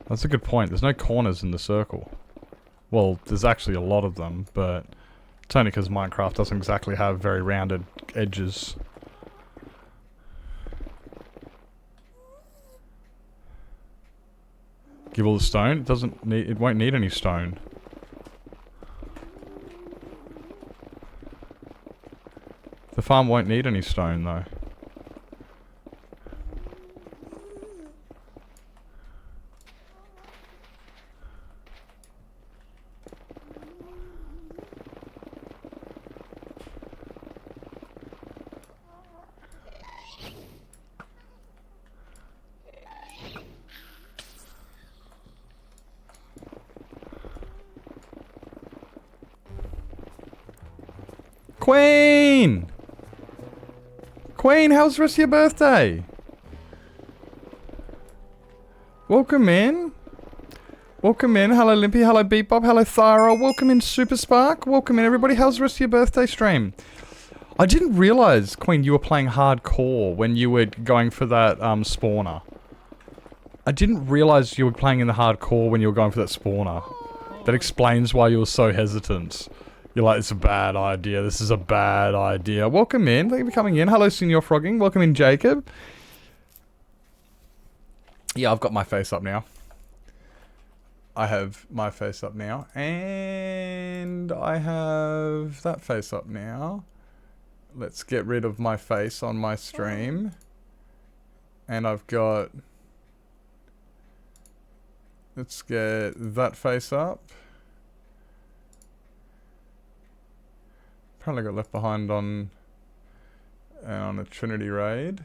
That's a good point. There's no corners in the circle. Well, there's actually a lot of them, but it's only because Minecraft doesn't exactly have very rounded edges. Give all the stone? It won't need any stone. The farm won't need any stone though. Queen! Queen, how's the rest of your birthday? Welcome in. Welcome in. Hello Limpy, hello Beatbop, hello Thyra. Welcome in Super Spark. Welcome in everybody. How's the rest of your birthday stream? I didn't realise, Queen, you were playing hardcore when you were going for that spawner. I didn't realise you were playing in the hardcore when you were going for that spawner. That explains why you were so hesitant. You're like, it's a bad idea. This is a bad idea. Welcome in. Thank you for coming in. Hello, Senior Frogging. Welcome in, Jacob. Yeah, I've got my face up now. I have my face up now. And I have that face up now. Let's get rid of my face on my stream. And I've got... Let's get that face up. Apparently got left behind on a Trinity raid.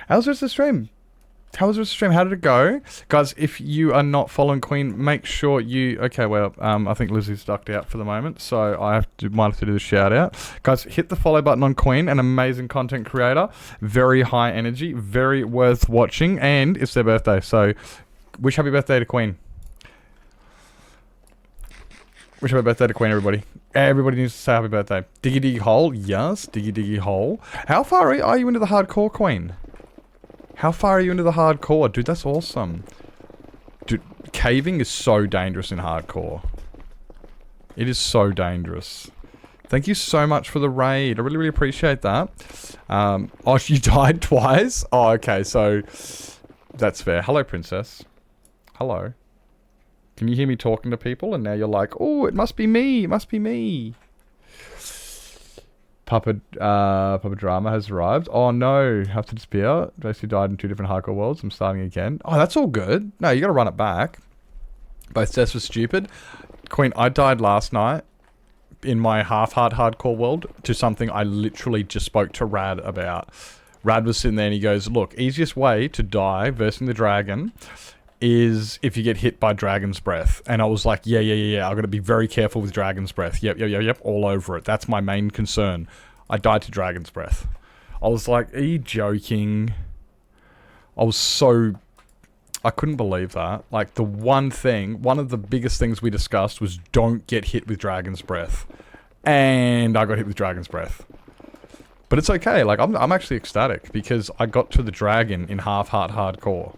How's the stream? How was the stream? How did it go? Guys, if you are not following Queen, make sure you... Okay, well, I think Lizzie's ducked out for the moment, so might have to do the shout out. Guys, hit the follow button on Queen, an amazing content creator. Very high energy, very worth watching, and it's their birthday, so wish happy birthday to Queen. Wish happy birthday to Queen, everybody. Everybody needs to say happy birthday. Diggy Diggy Hole. Yes, Diggy Diggy Hole. How far are you into the hardcore, Queen? How far are you into the hardcore? Dude, that's awesome. Dude, caving is so dangerous in hardcore. It is so dangerous. Thank you so much for the raid. I really, really appreciate that. Oh, you died twice? Oh, okay, so... That's fair. Hello, Princess. Hello. Can you hear me talking to people? And now you're like, oh, it must be me. It must be me. Papa Drama has arrived. Oh no, have to disappear. Basically died in 2 different hardcore worlds. I'm starting again. Oh, that's all good. No, you gotta run it back. Both deaths were stupid. Queen, I died last night in my half-hard hardcore world to something I literally just spoke to Rad about. Rad was sitting there and he goes, look, easiest way to die versing the dragon is if you get hit by Dragon's Breath. And I was like, yeah. I've got to be very careful with Dragon's Breath. Yep, all over it. That's my main concern. I died to Dragon's Breath. I was like, are you joking? I couldn't believe that. Like, one of the biggest things we discussed was don't get hit with Dragon's Breath. And I got hit with Dragon's Breath. But it's okay, like, I'm actually ecstatic, because I got to the dragon in half heart hardcore.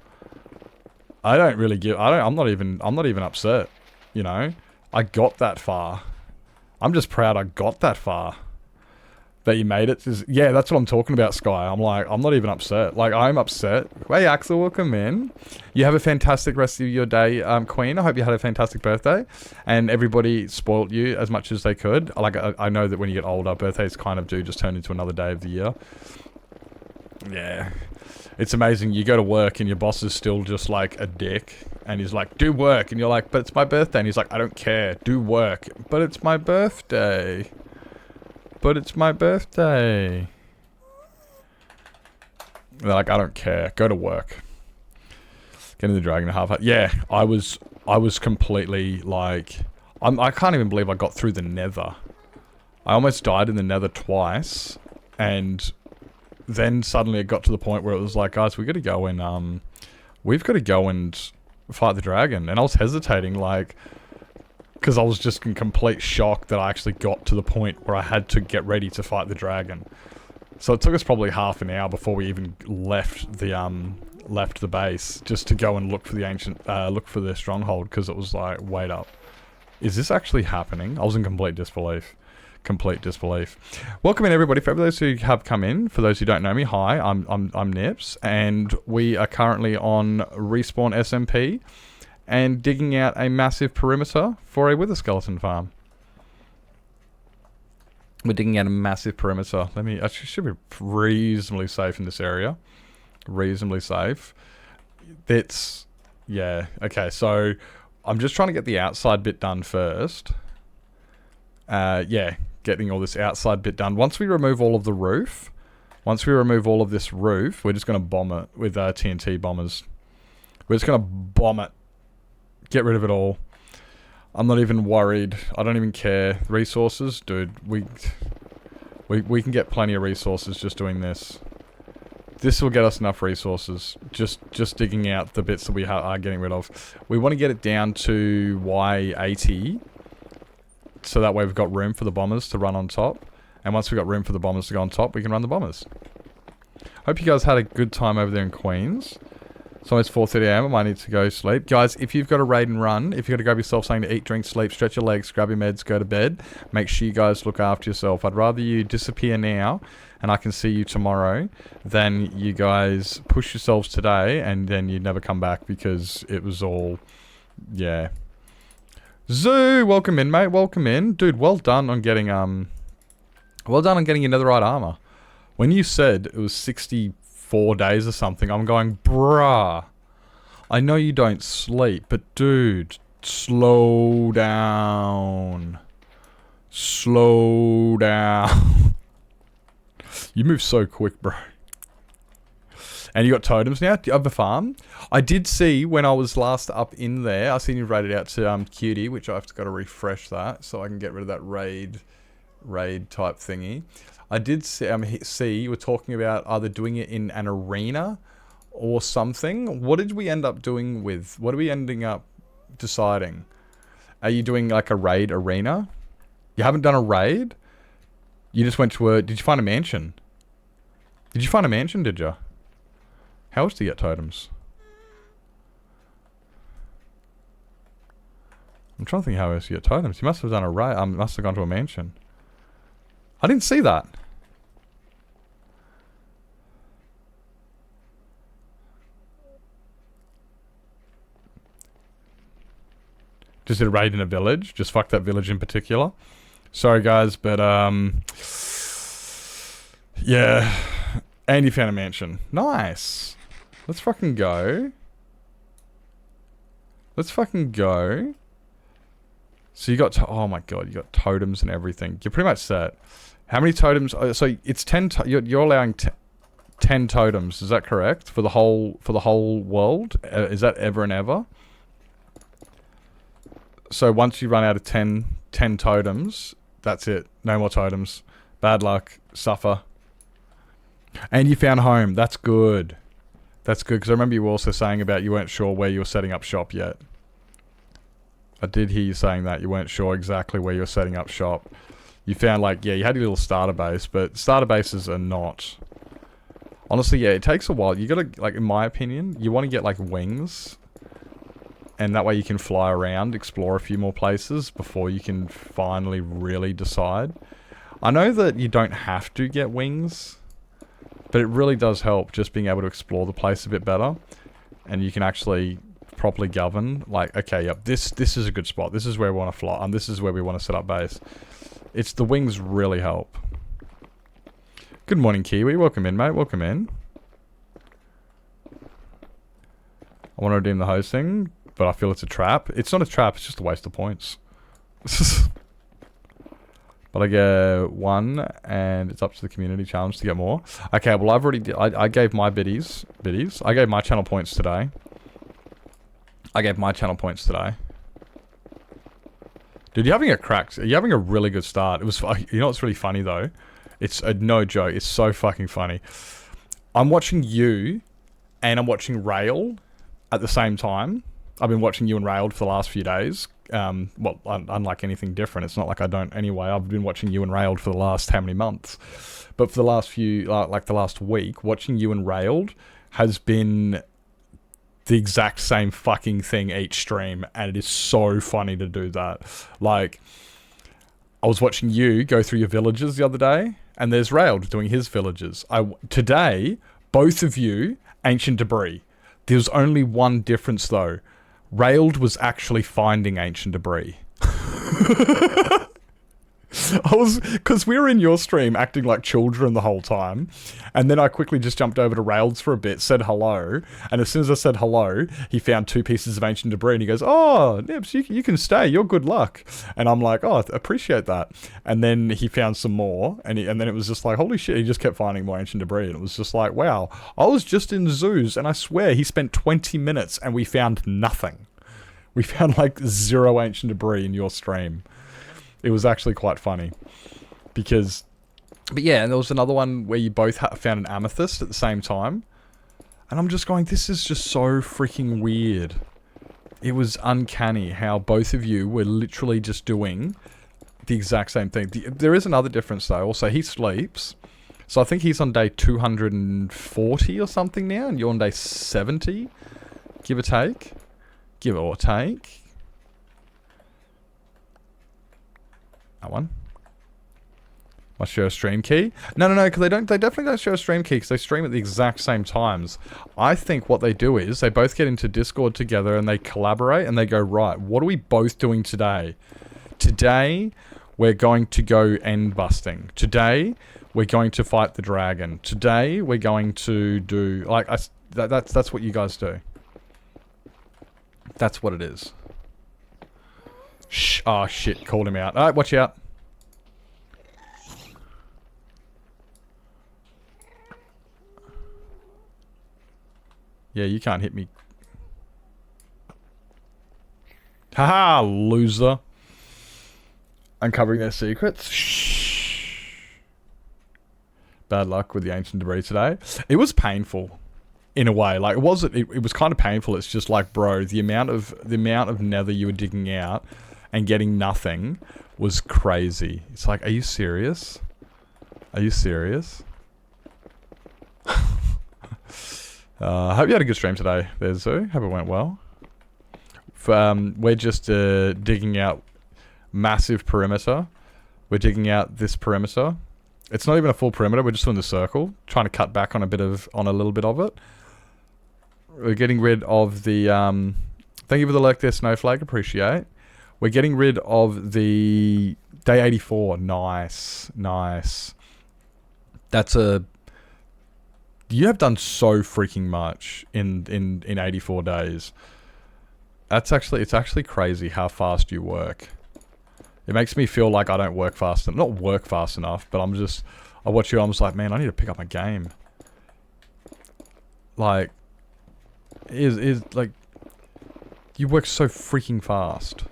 I'm not even upset, you know? I got that far. I'm just proud I got that far. That you made it. Yeah, that's what I'm talking about, Sky. I'm like, I'm not even upset. Like, I'm upset. Hey, Axel, welcome in. You have a fantastic rest of your day, Queen. I hope you had a fantastic birthday. And everybody spoilt you as much as they could. Like, I know that when you get older, birthdays kind of do just turn into another day of the year. Yeah. It's amazing. You go to work and your boss is still just like a dick. And he's like, do work. And you're like, but it's my birthday. And he's like, I don't care. Do work. But it's my birthday. But it's my birthday. They're like, I don't care. Go to work. Get in the dragon and half. Yeah, I was completely like, I can't even believe I got through the nether. I almost died in the nether twice. And then suddenly it got to the point where it was like, guys, we've got to go and fight the dragon. And I was hesitating, like, because I was just in complete shock that I actually got to the point where I had to get ready to fight the dragon. So it took us probably half an hour before we even left the base, just to go and look for the stronghold, because it was like, wait up, is this actually happening? I was in complete disbelief. Welcome in, everybody. For those who have come in, for those who don't know me, hi, I'm Nips, and we are currently on Respawn SMP and digging out a massive perimeter for a wither skeleton farm. We're digging out a massive perimeter. I should be reasonably safe in this area. Reasonably safe. Yeah, okay, so I'm just trying to get the outside bit done first. Yeah, getting all this outside bit done. Once we remove all of the roof, once we remove all of this roof, we're just going to bomb it with TNT bombers. We're just going to bomb it. Get rid of it all. I'm not even worried. I don't even care. Resources? Dude, we can get plenty of resources just doing this. This will get us enough resources. Just digging out the bits that we are getting rid of. We want to get it down to Y80. So that way we've got room for the bombers to run on top. And once we've got room for the bombers to go on top, we can run the bombers. Hope you guys had a good time over there in Queens. It's almost 4:30 AM. I might need to go sleep. Guys, if you've got a raid and run, if you've got to grab yourself something to eat, drink, sleep, stretch your legs, grab your meds, go to bed, make sure you guys look after yourself. I'd rather you disappear now and I can see you tomorrow than you guys push yourselves today and then you never come back because it was all, yeah. Zoo, welcome in, mate. Welcome in. Dude, well done on getting your netherite armor. When you said it was 64 days or something, I'm going, bruh, I know you don't sleep, but dude, slow down. Slow down. You move so quick, bro. And you got totems now? Do you have a farm? I did see when I was last up in there, I seen you raided out to Cutie, which I've got to refresh that so I can get rid of that raid type thingy. I did see you were talking about either doing it in an arena or something. What did we end up doing with? What are we ending up deciding? Are you doing like a raid arena? You haven't done a raid? You just went to a... Did you find a mansion? Did you find a mansion, did you? How else do you get totems? I'm trying to think how else you get totems. You must have done a raid. Must have gone to a mansion. I didn't see that. Just did a raid in a village. Just fuck that village in particular. Sorry guys, but yeah. And you found a mansion. Nice. Let's fucking go. Let's fucking go. So you got, oh my god, you got totems and everything. You're pretty much set. How many totems? So it's 10. You're allowing 10 totems. Is that correct for the whole world? Is that ever and ever? So once you run out of 10 totems, that's it. No more totems. Bad luck. Suffer. And you found home. That's good. That's good, because I remember you were also saying about you weren't sure where you were setting up shop yet. I did hear you saying that. You weren't sure exactly where you were setting up shop. You found, like, yeah, you had your little starter base, but starter bases are not... Honestly, yeah, it takes a while. You gotta, like, in my opinion, you want to get, like, wings. And that way you can fly around, explore a few more places before you can finally really decide. I know that you don't have to get wings, but it really does help just being able to explore the place a bit better. And you can actually properly govern, like, okay, yep, this is a good spot. This is where we want to fly, and this is where we want to set up base. It's the wings really help. Good morning, Kiwi. Welcome in, mate. Welcome in. I want to redeem the hosting, but I feel it's a trap. It's not a trap, it's just a waste of points. But I get 1, and it's up to the community challenge to get more. Okay, well, I've already... I gave my biddies. I gave my channel points today. Dude, you're having a crack. You're having a really good start. It was... You know what's really funny, though? It's no joke. It's so fucking funny. I'm watching you, and I'm watching Rail at the same time. I've been watching you and Railed for the last few days. Well, unlike anything different, it's not like I don't anyway. I've been watching you and Railed for the last how many months? But for the last few, like the last week, watching you and Railed has been the exact same fucking thing each stream, and it is so funny to do that. Like, I was watching you go through your villages the other day, and there's Railed doing his villages. Today, both of you, Ancient Debris. There's only one difference, though. Railed was actually finding ancient debris. Because we were in your stream acting like children the whole time, and then I quickly just jumped over to Rails for a bit, said hello, and as soon as I said hello, he found 2 pieces of ancient debris, and he goes, "Oh, Nibs, you can stay, you're good luck." And I'm like, "Oh, I appreciate that." And then he found some more, and then it was just like, holy shit, he just kept finding more ancient debris, and it was just like, wow, I was just in zoos, and I swear he spent 20 minutes, and we found nothing. We found like 0 ancient debris in your stream. It was actually quite funny. Because... But yeah, and there was another one where you both found an amethyst at the same time. And I'm just going, this is just so freaking weird. It was uncanny how both of you were literally just doing the exact same thing. There is another difference though. Also, he sleeps. So I think he's on day 240 or something now. And you're on day 70. Give or take. Give or take. That one. Must show a stream key. No, because they definitely don't show a stream key because they stream at the exact same times. I think what they do is they both get into Discord together and they collaborate and they go, right, what are we both doing today? Today, we're going to go end busting. Today, we're going to fight the dragon. Today, we're going to do, like, that's what you guys do. That's what it is. Shh. Oh, shit. Called him out. Alright, watch out. Yeah, you can't hit me. Haha, loser. Uncovering their secrets. Shh. Bad luck with the ancient debris today. It was painful. In a way, like it was kind of painful. It's just like, bro, the amount of nether you were digging out and getting nothing was crazy. It's like, are you serious? Are you serious? I hope you had a good stream today, there, Zoo. Hope it went well. We're just digging out massive perimeter. We're digging out this perimeter. It's not even a full perimeter. We're just doing the circle, trying to cut back on a little bit of it. We're getting rid of the, thank you for the lurk there, Snowflake, appreciate. We're getting rid of the day 84, nice. That's you have done so freaking much in 84 days. It's actually crazy how fast you work. It makes me feel like I don't work fast enough, not work fast enough, but I watch you, I'm just like, man, I need to pick up my game. Like, like, you work so freaking fast.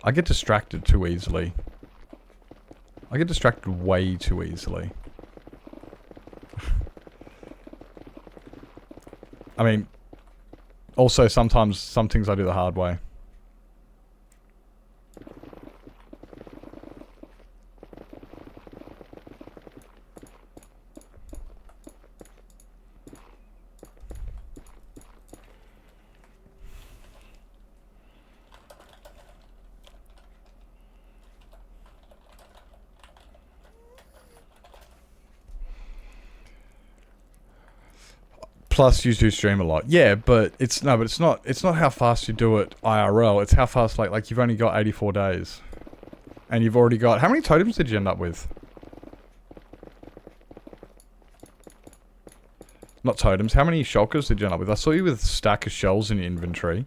I get distracted too easily. I get distracted way too easily. I mean, also sometimes some things I do the hard way. Plus, you do stream a lot. Yeah, but it's not how fast you do it IRL. It's how fast, like you've only got 84 days. And you've already got... How many totems did you end up with? Not totems. How many shulkers did you end up with? I saw you with a stack of shells in your inventory.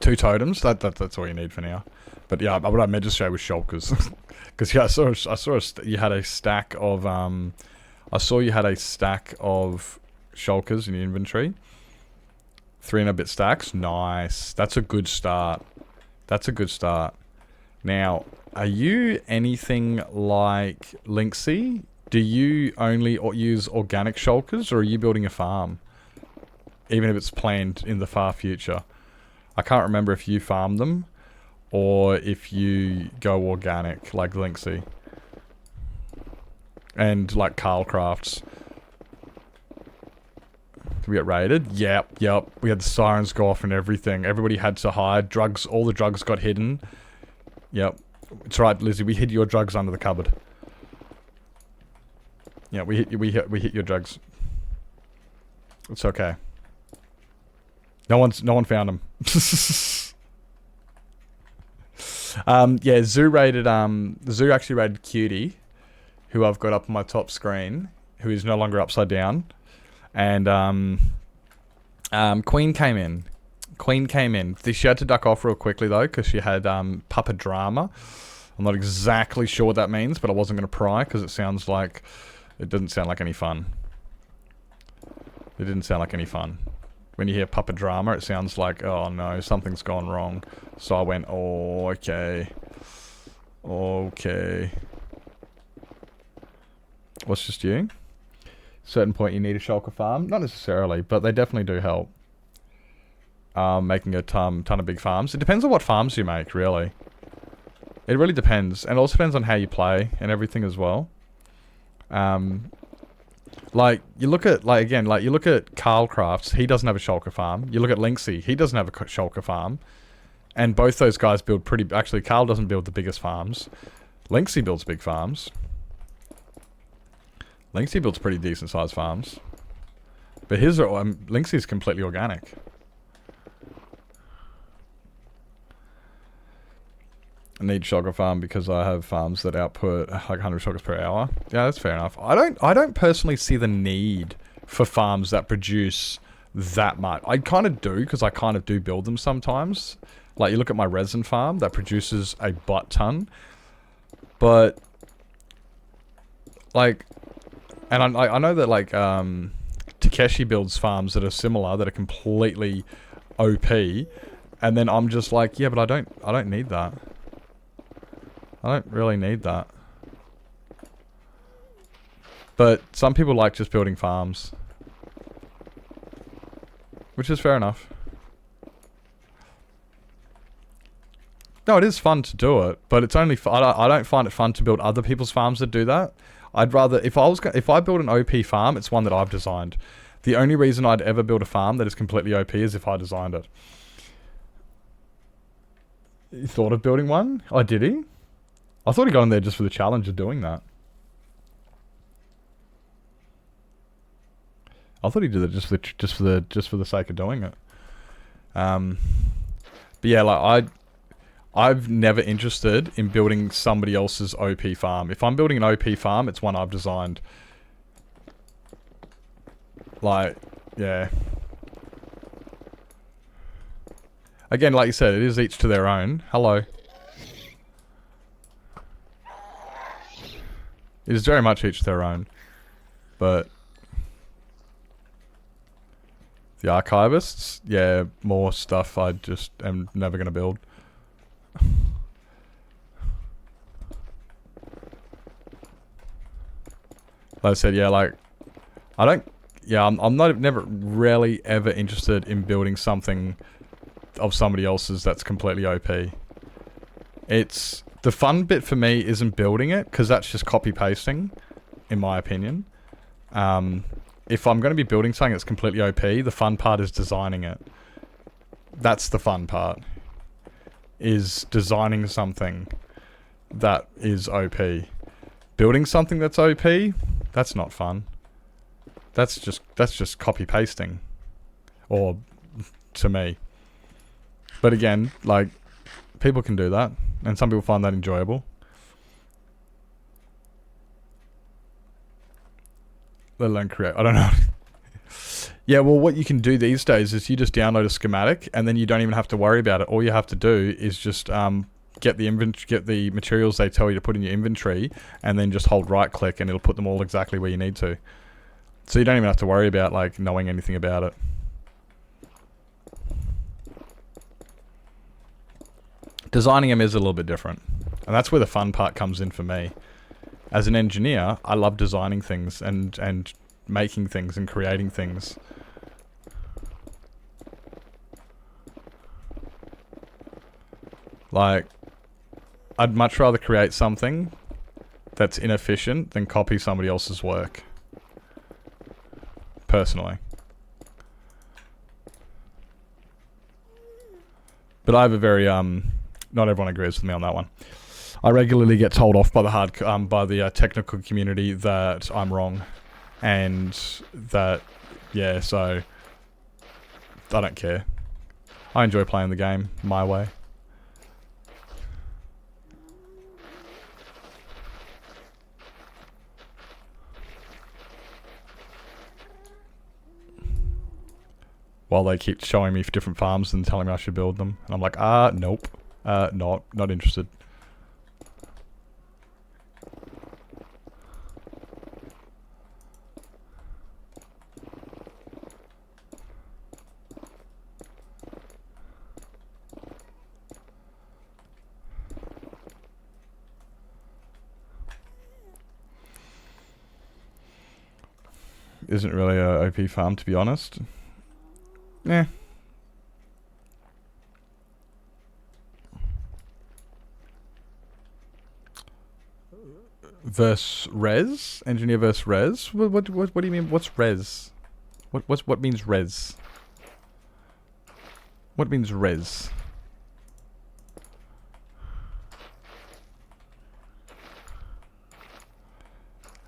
2 totems? That's all you need for now. But yeah, what I meant to say was shulkers. Because yeah, I saw you had a stack of... I saw you had a stack of shulkers in your inventory. 3 and a bit stacks. Nice. That's a good start. That's a good start. Now, are you anything like Lynxy? Do you only use organic shulkers, or are you building a farm? Even if it's planned in the far future. I can't remember if you farm them, or if you go organic, like Lynxy. And like Carl Crafts. Did we get raided? Yep. We had the sirens go off and everything. Everybody had to hide. Drugs, all the drugs got hidden. Yep. It's right, Lizzie. We hid your drugs under the cupboard. Yeah, we hit your drugs. It's okay. No one found them. Yeah, Zoo actually raided Cutie, who I've got up on my top screen, who is no longer upside down. And Queen came in. She had to duck off real quickly though, because she had Papa Drama. I'm not exactly sure what that means, but I wasn't going to pry, because it doesn't sound like any fun. It didn't sound like any fun. When you hear Papa Drama, it sounds like, oh no, something's gone wrong. So I went, oh, okay. Okay. What's just you? Certain point you need a shulker farm? Not necessarily, but they definitely do help. Making a ton of big farms. It depends on what farms you make, really. It really depends. And it also depends on how you play and everything as well. Like, you look at, you look at Carl Crafts, he doesn't have a shulker farm. You look at Lynxy, he doesn't have a shulker farm. And both those guys build actually, Carl doesn't build the biggest farms. Lynxy builds big farms. Lynxy builds pretty decent sized farms. But his Lynxy is completely organic. I need shulker farm because I have farms that output like 100 shulkers per hour. Yeah, that's fair enough. I don't personally see the need for farms that produce that much. I kind of do, because I kind of do build them sometimes. Like, you look at my resin farm that produces a butt ton. But like, and I know that like Takeshi builds farms that are similar, that are completely OP, and then I'm just like, yeah, but I don't need that. I don't really need that. But some people like just building farms, which is fair enough. No, it is fun to do it, but it's only I don't find it fun to build other people's farms that do that. I'd rather, if I build an OP farm, it's one that I've designed. The only reason I'd ever build a farm that is completely OP is if I designed it. You thought of building one? Oh, did he? I thought he got in there just for the challenge of doing that. I thought he did it just for the sake of doing it. But yeah, like I've never interested in building somebody else's OP farm. If I'm building an OP farm, it's one I've designed. Like, yeah. Again, like you said, it is each to their own. Hello. It is very much each their own. But the archivists, yeah, more stuff I just am never going to build. Like I said, yeah, like, I don't, yeah, I'm not, never, rarely ever interested in building something of somebody else's that's completely OP. It's, the fun bit for me isn't building it, because that's just copy-pasting, in my opinion. If I'm going to be building something that's completely OP, the fun part is designing it. That's the fun part. Is designing something that is OP. Building something that's OP, that's not fun. That's just copy-pasting. Or, to me. But again, like, people can do that. And some people find that enjoyable. Let alone create. I don't know. Yeah, well, what you can do these days is you just download a schematic, and then you don't even have to worry about it. All you have to do is just get the materials they tell you to put in your inventory, and then just hold right click, and it'll put them all exactly where you need to. So you don't even have to worry about like knowing anything about it. Designing them is a little bit different, and that's where the fun part comes in for me. As an engineer, I love designing things and making things and creating things. Like, I'd much rather create something that's inefficient than copy somebody else's work. Personally. But I have a very, not everyone agrees with me on that one. I regularly get told off by the technical community that I'm wrong. And that, yeah, so I don't care. I enjoy playing the game my way. While they keep showing me different farms and telling me I should build them. And I'm like, nope. Not interested. Isn't really a OP farm, to be honest. Yeah. Verse res? Engineer versus res? What do you mean? What's res? What means res? What means res?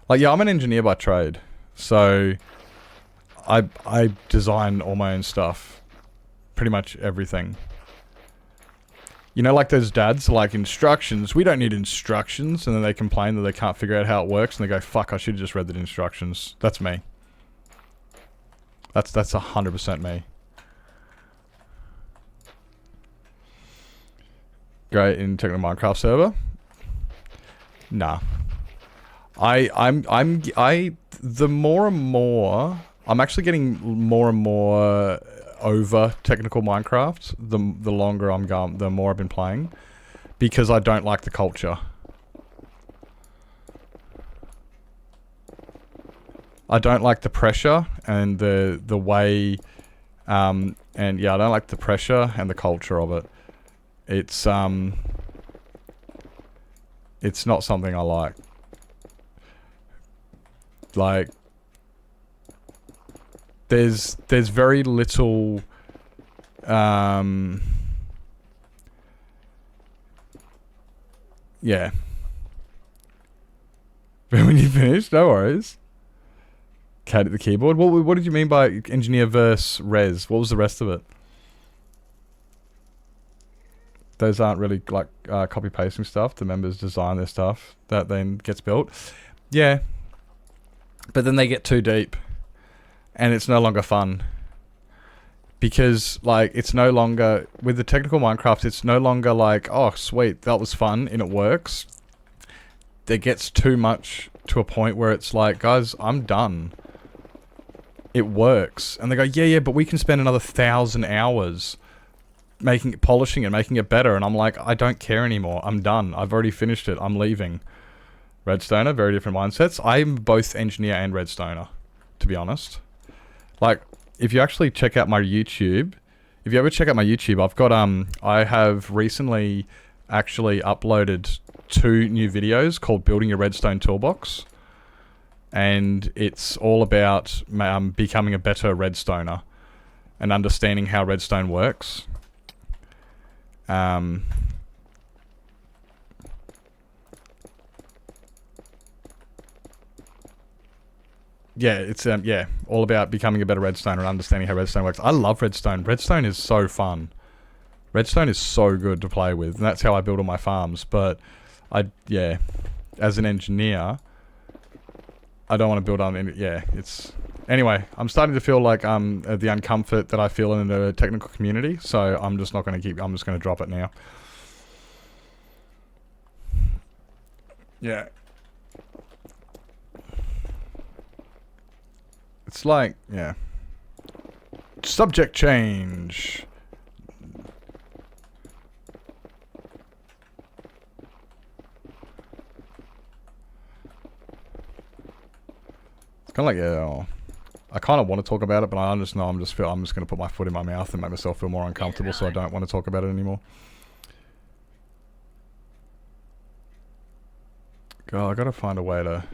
Like, yeah, I'm an engineer by trade. So I design all my own stuff. Pretty much everything. You know, like those dads, like instructions. We don't need instructions. And then they complain that they can't figure out how it works. And they go, fuck, I should have just read the instructions. That's me. That's 100% me. Great in technical Minecraft server? Nah. The more and more, I'm actually getting more and more over technical Minecraft, the longer I'm going, the more I've been playing, because I don't like the culture. I don't like the pressure and the way, and yeah, I don't like the pressure and the culture of it. It's not something I like. Like, there's very little, yeah. When you finish, no worries. Cat at the keyboard. What did you mean by engineer versus res? What was the rest of it? Those aren't really like copy pasting stuff. The members design their stuff that then gets built. Yeah. But then they get too deep. And it's no longer fun. Because, like, it's no longer... With the technical Minecraft, it's no longer like, oh, sweet, that was fun, and it works. It gets too much to a point where it's like, guys, I'm done. It works. And they go, yeah, but we can spend another 1,000 hours making it, polishing it, making it better. And I'm like, I don't care anymore. I'm done. I've already finished it. I'm leaving. redstoner, very different mindsets. I'm both engineer and redstoner, to be honest. Like, if you actually check out my YouTube, if you ever check out my YouTube, I've got, I have recently actually uploaded 2 new videos called Building Your Redstone Toolbox. And it's all about becoming a better redstoner and understanding how redstone works. Yeah, it's all about becoming a better redstone and understanding how redstone works. I love redstone. Redstone is so fun. Redstone is so good to play with, and that's how I build all my farms. But as an engineer, I don't want to build on any. Yeah, it's anyway. I'm starting to feel like the uncomfort that I feel in the technical community. So I'm just not going to keep. I'm just going to drop it now. Yeah. It's like, yeah. Subject change. It's kind of like, yeah. I kind of want to talk about it, but I just know I'm just going to put my foot in my mouth and make myself feel more uncomfortable, so I don't want to talk about it anymore. God, I gotta find a way to...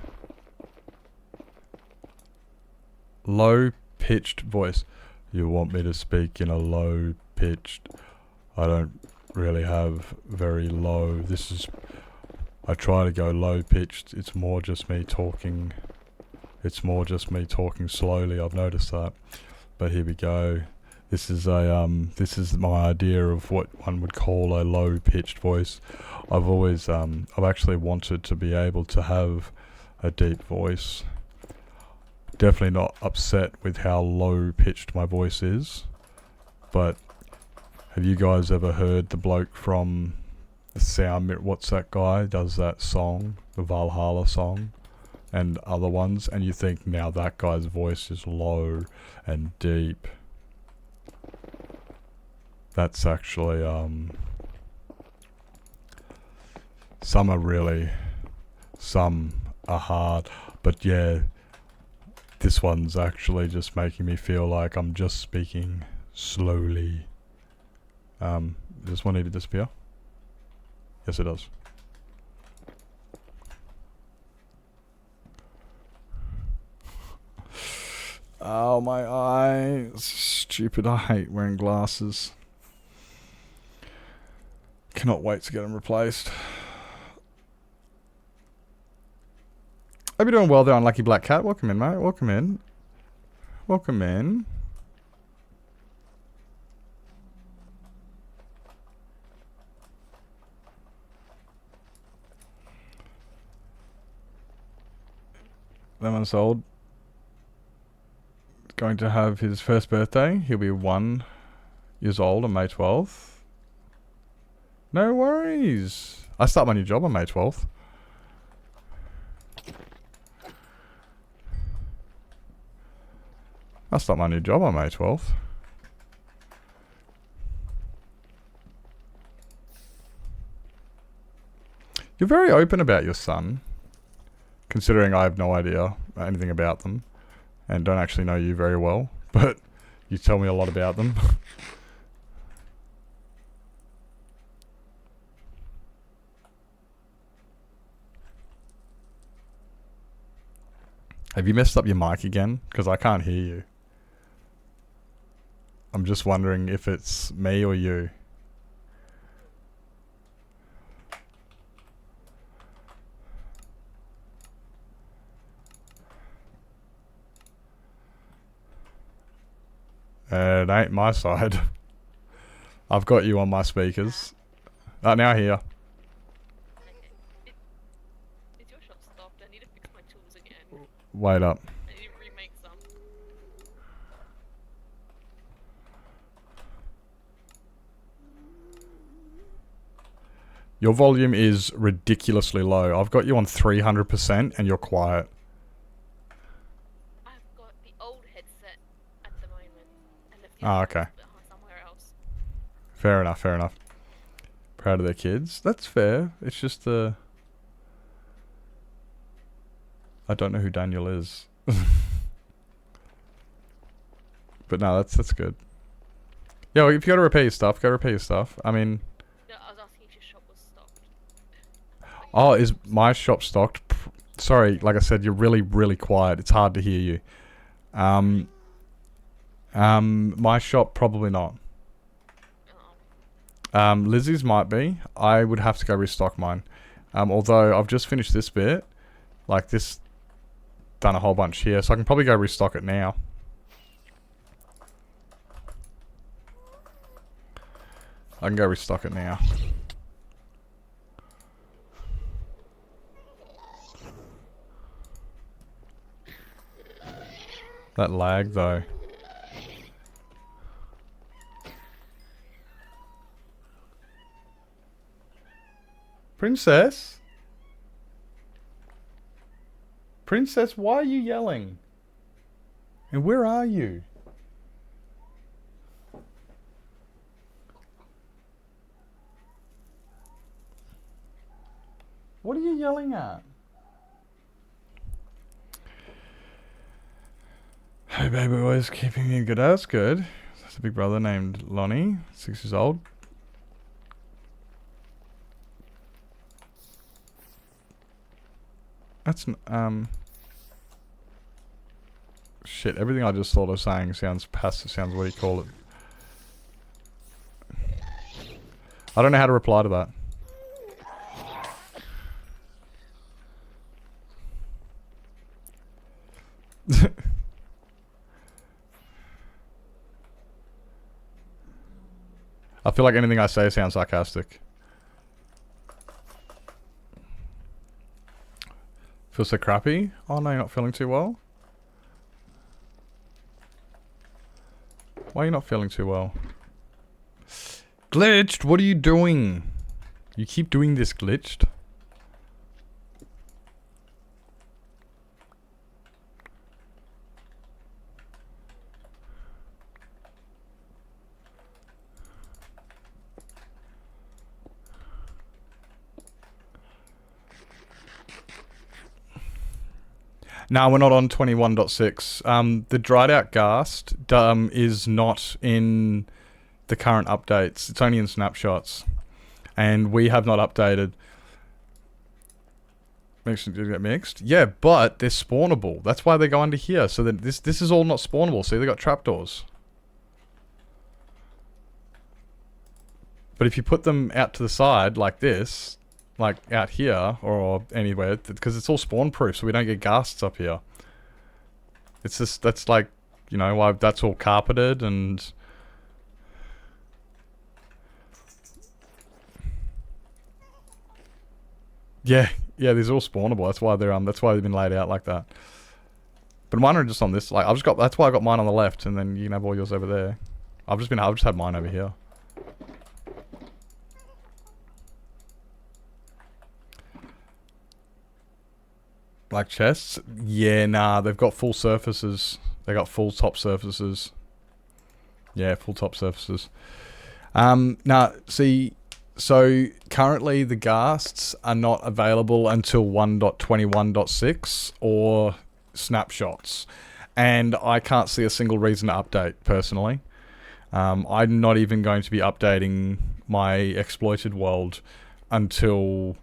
Low-pitched voice. You want me to speak in a low-pitched... I don't really have very low. I try to go low-pitched. It's more just me talking... It's more just me talking slowly. I've noticed that. But here we go. This is my idea of what one would call a low-pitched voice. I've actually wanted to be able to have a deep voice. Definitely not upset with how low-pitched my voice is. But have you guys ever heard the bloke from the Sound Mirror? What's that guy? Does that song, the Valhalla song, and other ones, and you think, now that guy's voice is low and deep. That's actually, some are hard, but yeah, this one's actually just making me feel like I'm just speaking slowly. Does this one need to disappear? Yes, it does. Oh, my eyes. Stupid, I hate wearing glasses. Cannot wait to get them replaced. Hope you're doing well there, Unlucky Black Cat. Welcome in, mate. Welcome in. Welcome in. Lemon's old. Going to have his first birthday. He'll be 1 years old on May 12th. No worries. I start my new job on May 12th. I'll start my new job on May 12th. You're very open about your son, considering I have no idea anything about them and don't actually know you very well, but you tell me a lot about them. Have you messed up your mic again? Because I can't hear you. I'm just wondering if it's me or you. It ain't my side. I've got you on my speakers. Now here.
Is your shop stopped? I need to fix my tools again.
Wait up.
I need to remake some.
Your volume is ridiculously low. I've got you on 300% and you're quiet.
I've got the old headset at the moment. And the
Okay.
somewhere else.
Fair enough, fair enough. Proud of their kids. That's fair. It's just I don't know who Daniel is. But no, that's good. Yeah, well, if you gotta repair your stuff, go repair your stuff. I mean...
No, I was asking if your shop was stocked.
Oh, is my shop stocked? Sorry, like I said, you're really, really quiet. It's hard to hear you. My shop, probably not.
Oh.
Lizzie's might be. I would have to go restock mine. Although I've just finished this bit. Like this, done a whole bunch here. So I can probably go restock it now. I can go restock it now. That lag though. Princess? Princess, why are you yelling? And where are you? What are you yelling at? Hey baby boys, keeping me good. That's good. That's a big brother named Lonnie, 6 years old. That's shit, everything I just thought of saying sounds passive, sounds what do you call it? I don't know how to reply to that. I feel like anything I say sounds sarcastic. Feel so crappy? Oh no, you're not feeling too well? Why are you not feeling too well? Glitched, what are you doing? You keep doing this, Glitched. No, we're not on 21.6. The dried out ghast is not in the current updates. It's only in snapshots. And we have not updated. Did it get mixed? Yeah, but they're spawnable. That's why they go under here. So that this is all not spawnable. See, they got trapdoors. But if you put them out to the side like this, like out here or anywhere, because it's all spawn proof, so we don't get ghasts up here. It's just, that's like, you know, why that's all carpeted and yeah, these are all spawnable. That's why they've been laid out like that. But mine are just on this. Like that's why I got mine on the left, and then you can have all yours over there. I've just had mine over here. Like chests? Yeah, nah, they've got full surfaces. They got full top surfaces. Yeah, full top surfaces. Nah, see, so currently the ghasts are not available until 1.21.6 or snapshots. And I can't see a single reason to update, personally. I'm not even going to be updating my exploited world until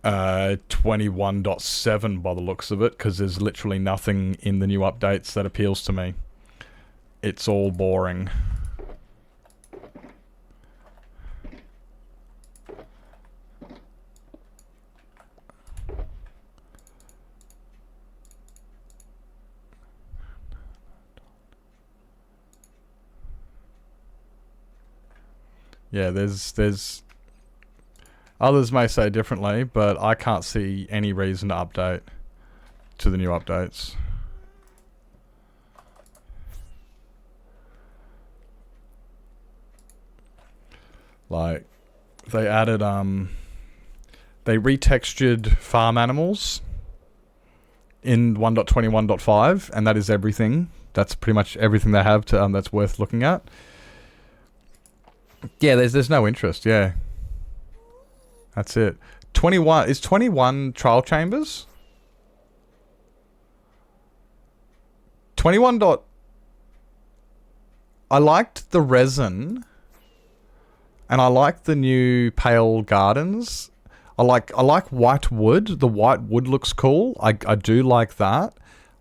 21.7 by the looks of it, because there's literally nothing in the new updates that appeals to me. It's all boring. Yeah, there's others may say differently, but I can't see any reason to update to the new updates. Like, they added, they retextured farm animals in 1.21.5, and that is everything. That's pretty much everything they have to, that's worth looking at. Yeah, there's no interest, yeah. That's it. 21, is 21 trial chambers? 21 dot... I liked the resin, and I like the new pale gardens. I like white wood. The white wood looks cool. I do like that.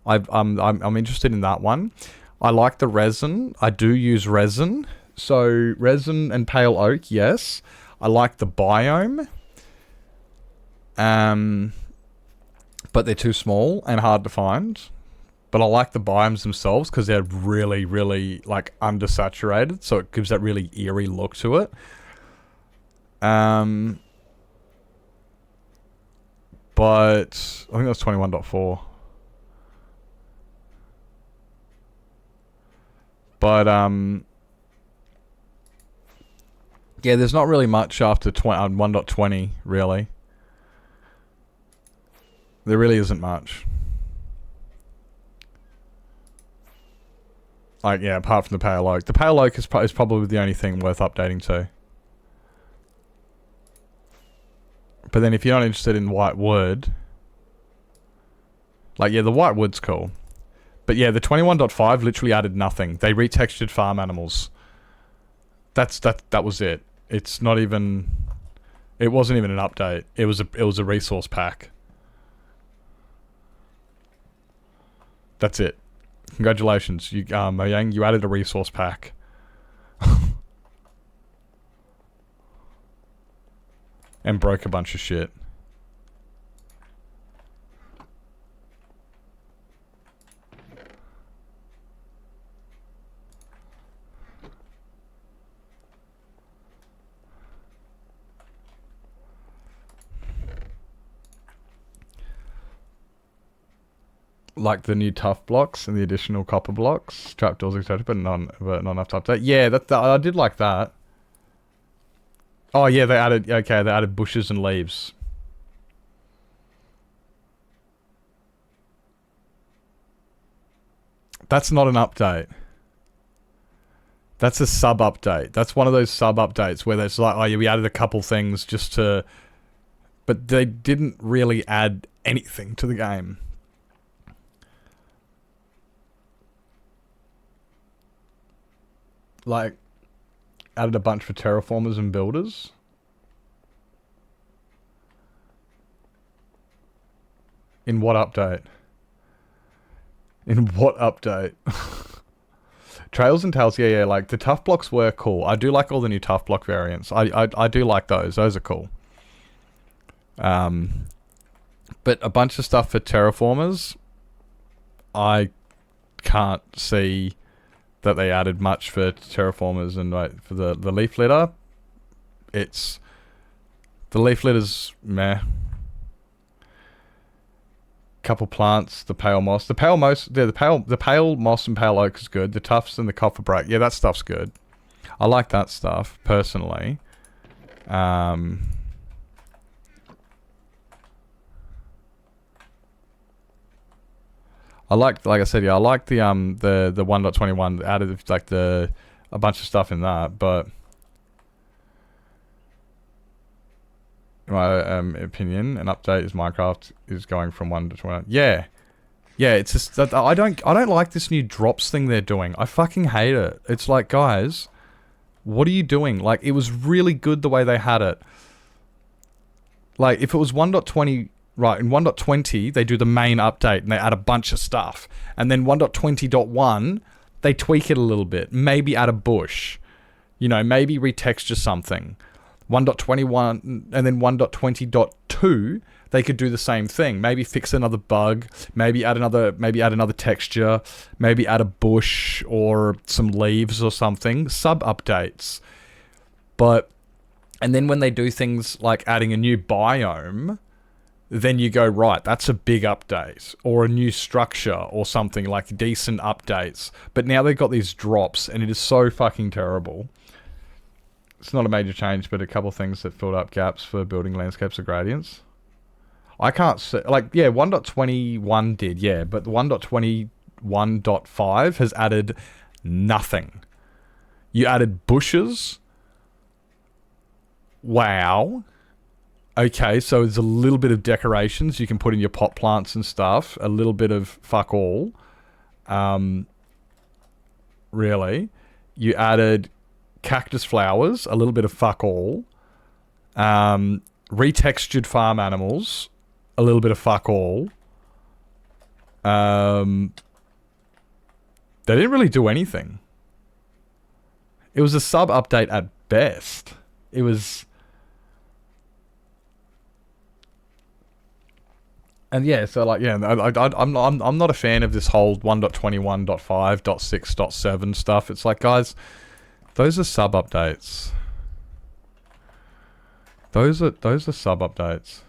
I'm interested in that one. I like the resin. I do use resin. So resin and pale oak, yes. I like the biome. But they're too small and hard to find. But I like the biomes themselves because they're really, really like undersaturated, so it gives that really eerie look to it. But I think that's 21.4. But yeah, there's not really much after 1.20 really. There really isn't much. Like, yeah, apart from the pale oak. The pale oak is probably the only thing worth updating to. But then if you're not interested in white wood... Like, yeah, the white wood's cool. But yeah, the 21.5 literally added nothing. They retextured farm animals. That was it. It's not even... It wasn't even an update. It was a resource pack. That's it. Congratulations, you Mojang, you added a resource pack. And broke a bunch of shit. Like the new tough blocks and the additional copper blocks, trapdoors, etc., but not enough to update. Yeah, that I did like that. Oh yeah, they added bushes and leaves. That's not an update. That's a sub update. That's one of those sub updates where it's like, oh yeah, we added a couple things just to, but they didn't really add anything to the game. Like, added a bunch for terraformers and builders. In what update? In what update? Trails and Tails, yeah, like, the tough blocks were cool. I do like all the new tough block variants. I do like those. Those are cool. But a bunch of stuff for terraformers, I can't see that they added much for terraformers. And like for the leaf litter, it's the leaf litter's meh. Couple plants, the pale moss, the pale moss and pale oak is good. The tufts and the copper break, yeah, that stuff's good. I like that stuff personally. I like I said, yeah, I like the 1.21 added like a bunch of stuff in that, but in my opinion, an update is Minecraft is going from 1 to 20. Yeah, it's just that I don't like this new drops thing they're doing. I fucking hate it. It's like, guys, what are you doing? Like, it was really good the way they had it. Like, if it was 1.20. Right, in 1.20, they do the main update and they add a bunch of stuff. And then 1.20.1, they tweak it a little bit. Maybe add a bush. You know, maybe retexture something. 1.21 and then 1.20.2, they could do the same thing. Maybe fix another bug. Maybe add another texture. Maybe add a bush or some leaves or something. Sub-updates. And then when they do things like adding a new biome, then you go, right, that's a big update, or a new structure, or something, like decent updates. But now they've got these drops, and it is so fucking terrible. It's not a major change, but a couple of things that filled up gaps for building landscapes or gradients. I can't say, like, yeah, 1.21 did, yeah, but the 1.21.5 has added nothing. You added bushes. Wow. Okay, so there's a little bit of decorations you can put in your pot plants and stuff. A little bit of fuck all. Really. You added cactus flowers, a little bit of fuck all. Retextured farm animals, a little bit of fuck all. They didn't really do anything. It was a sub update at best. It was... And yeah, so like, yeah, I'm not a fan of this whole 1.21.5.6.7 stuff. It's like, guys, those are sub updates. Those are sub updates.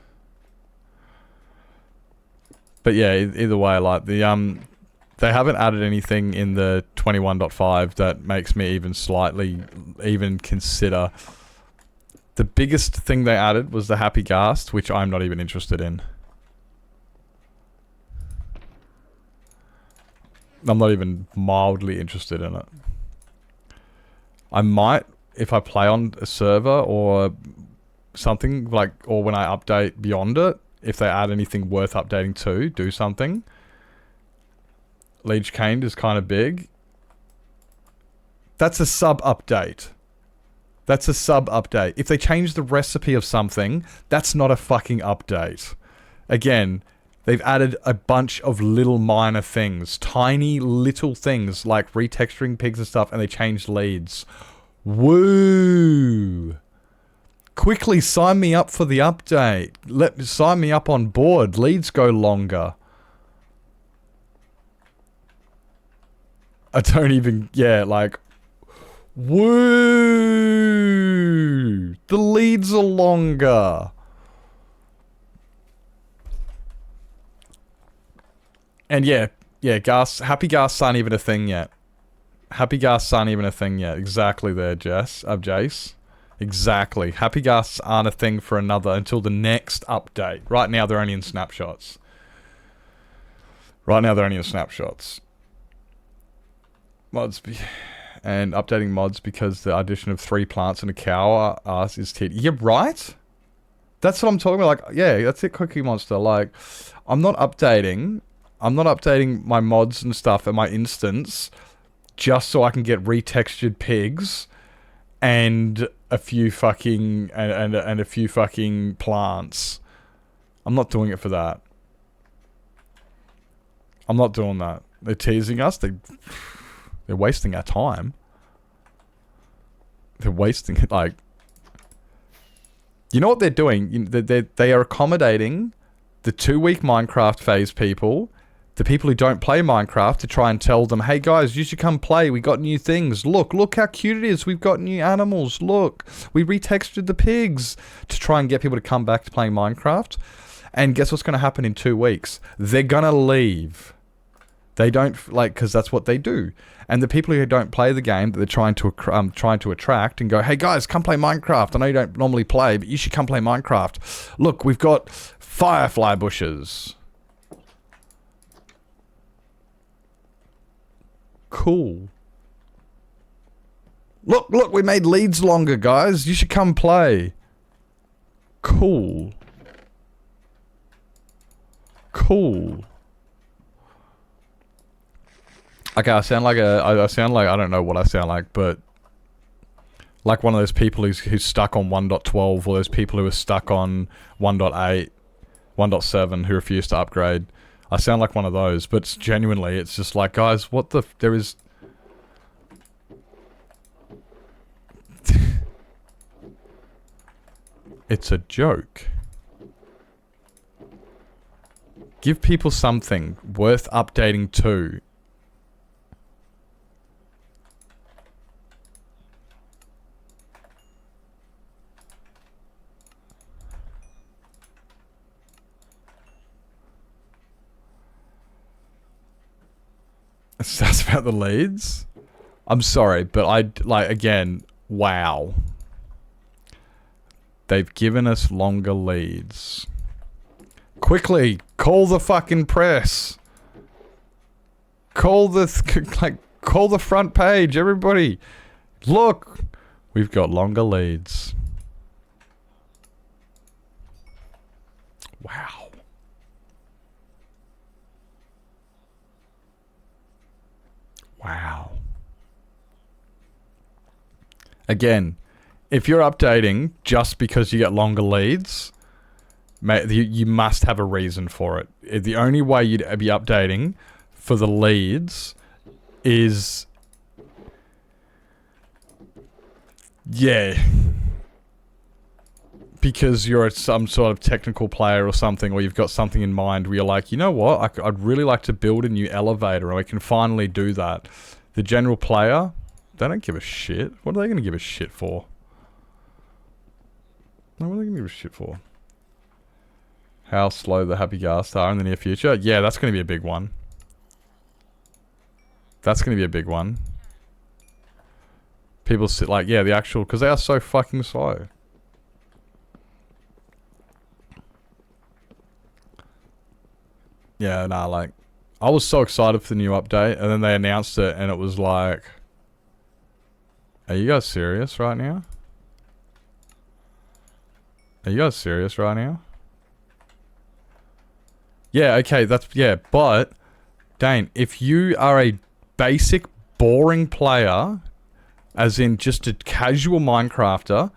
But yeah, either way, like the they haven't added anything in the 21.5 that makes me even slightly even consider. The biggest thing they added was the Happy Ghast, which I'm not even interested in. I'm not even mildly interested in it. I might, if I play on a server or something, like, or when I update beyond it, if they add anything worth updating to, do something. Leech Caned is kind of big. That's a sub update. That's a sub update. If they change the recipe of something, that's not a fucking update. Again, they've added a bunch of little minor things. Tiny little things like retexturing pigs and stuff, and they changed leads. Woo! Quickly sign me up for the update. Sign me up on board. Leads go longer. I don't even... Yeah, like... Woo! The leads are longer. And yeah, Happy Ghasts aren't even a thing yet. Happy Ghasts aren't even a thing yet. Exactly there, Jace. Exactly. Happy Ghasts aren't a thing for another until the next update. Right now, they're only in snapshots. Mods and updating mods because the addition of 3 plants and a cow is titty. Yeah, right? That's what I'm talking about. Like, yeah, that's it, Cookie Monster. Like, I'm not updating my mods and stuff at my instance just so I can get retextured pigs and a few fucking and a few fucking plants. I'm not doing it for that. I'm not doing that. They're teasing us. They're wasting our time. They're wasting it. Like, you know what they're doing? They are accommodating the 2-week Minecraft phase people, the people who don't play Minecraft, to try and tell them, hey guys, you should come play. We got new things. Look how cute it is. We've got new animals. Look, we retextured the pigs, to try and get people to come back to playing Minecraft. And guess what's going to happen in 2 weeks? They're going to leave. They don't, like, because that's what they do. And the people who don't play the game that they're trying to attract and go, hey guys, come play Minecraft. I know you don't normally play, but you should come play Minecraft. Look, we've got firefly bushes. Cool. Look, we made leads longer, guys. You should come play. Cool. Okay, I sound like I don't know what I sound like, but like one of those people who's stuck on 1.12, or those people who are stuck on 1.8, 1.7 who refuse to upgrade. I sound like one of those, but genuinely, it's just like, guys, what the... There is... It's a joke. Give people something worth updating to. That's about the leads? I'm sorry, but again, wow. They've given us longer leads. Quickly, call the fucking press. Call the front page, everybody. Look, we've got longer leads. Wow. Again, if you're updating just because you get longer leads, mate, you must have a reason for it. The only way you'd be updating for the leads is... Yeah. Because you're some sort of technical player or something, or you've got something in mind where you're like, you know what, I'd really like to build a new elevator, and I can finally do that. The general player, they don't give a shit. What are they going to give a shit for? No, what are they going to give a shit for? How slow the happy gas are in the near future? Yeah, that's going to be a big one. That's going to be a big one. People sit like, yeah, the actual... Because they are so fucking slow. Yeah, nah, like... I was so excited for the new update, and then they announced it, and it was like... Are you guys serious right now? Are you guys serious right now? Yeah, okay, that's... Yeah, but... Dane, if you are a basic, boring player, as in just a casual Minecrafter,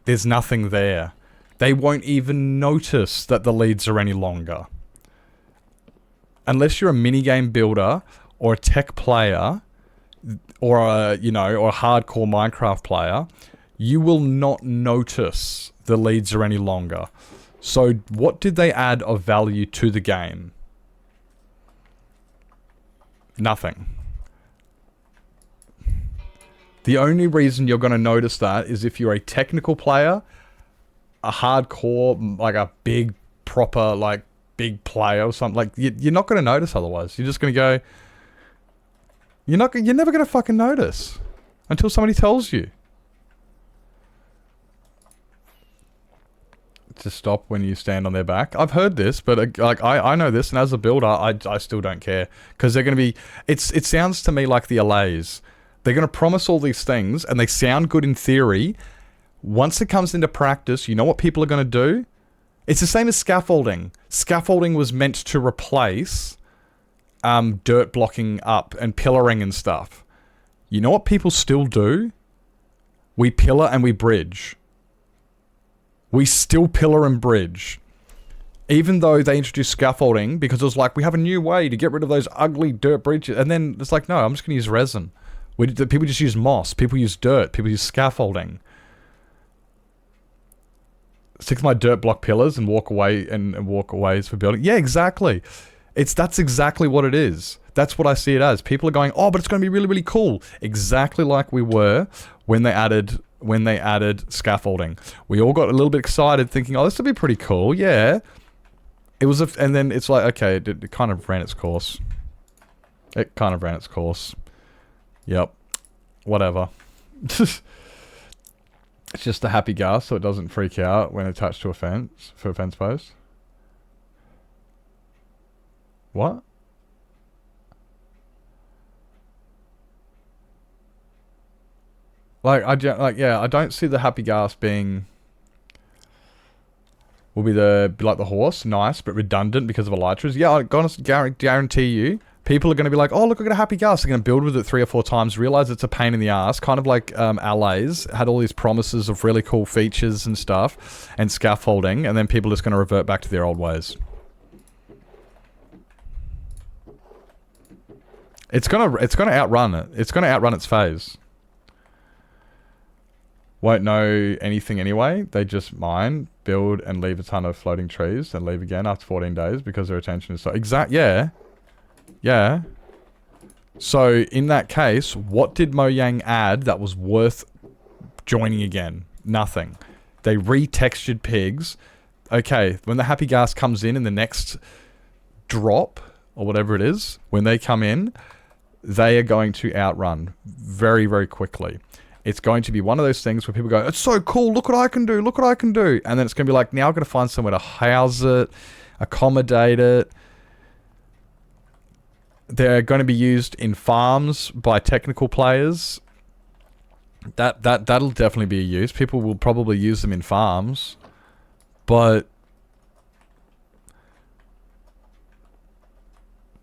there's nothing there. They won't even notice that the leads are any longer. Unless you're a minigame builder, or a tech player, or a, you know, or a hardcore Minecraft player, you will not notice the leads are any longer. So what did they add of value to the game? Nothing. The only reason you're going to notice that is if you're a technical player, a hardcore, like a big, proper, like, big player or something. Like, you're not going to notice otherwise. You're just going to go... You're never going to fucking notice. Until somebody tells you. To stop when you stand on their back. I've heard this, but like I know this, and as a builder, I still don't care. Because they're going to be... It sounds to me like the LAs. They're going to promise all these things, and they sound good in theory. Once it comes into practice, you know what people are going to do? It's the same as scaffolding. Scaffolding was meant to replace dirt blocking up and pillaring and stuff. You know what people still do? We pillar and we bridge. We still pillar and bridge. Even though they introduced scaffolding, because it was like, we have a new way to get rid of those ugly dirt bridges. And then it's like, no, I'm just going to use resin. People just use moss. People use dirt. People use scaffolding. Stick to my dirt block pillars and walk away and walk aways for building. Yeah, exactly. That's exactly what it is. That's what I see it as. People are going, oh, but it's going to be really, really cool. Exactly like we were when they added scaffolding. We all got a little bit excited thinking, oh, this would be pretty cool. Yeah. It was and then it's like, okay, it kind of ran its course. It kind of ran its course. Yep. Whatever. It's just a happy gas so it doesn't freak out when attached to a fence, for a fence post. What? Like, I don't see the happy gas being... Will be like the horse, nice, but redundant because of elytras. Yeah, I honestly guarantee you, people are going to be like, oh, look, I got a happy gas. They're going to build with it 3 or 4 times, realize it's a pain in the ass, kind of like Allays had all these promises of really cool features and stuff, and scaffolding, and then people are just going to revert back to their old ways. It's gonna outrun it. It's gonna outrun its phase. Won't know anything anyway. They just mine, build, and leave a ton of floating trees, and leave again after 14 days because their attention is so... Yeah. Yeah. So, in that case, what did Mojang add that was worth joining again? Nothing. They retextured pigs. Okay, when the happy gas comes in the next drop, or whatever it is, when they come in, they are going to outrun very, very quickly. It's going to be one of those things where people go, it's so cool, look what I can do, look what I can do. And then it's going to be like, now I've got to find somewhere to house it, accommodate it. They're going to be used in farms by technical players. That'll definitely be a use. People will probably use them in farms. But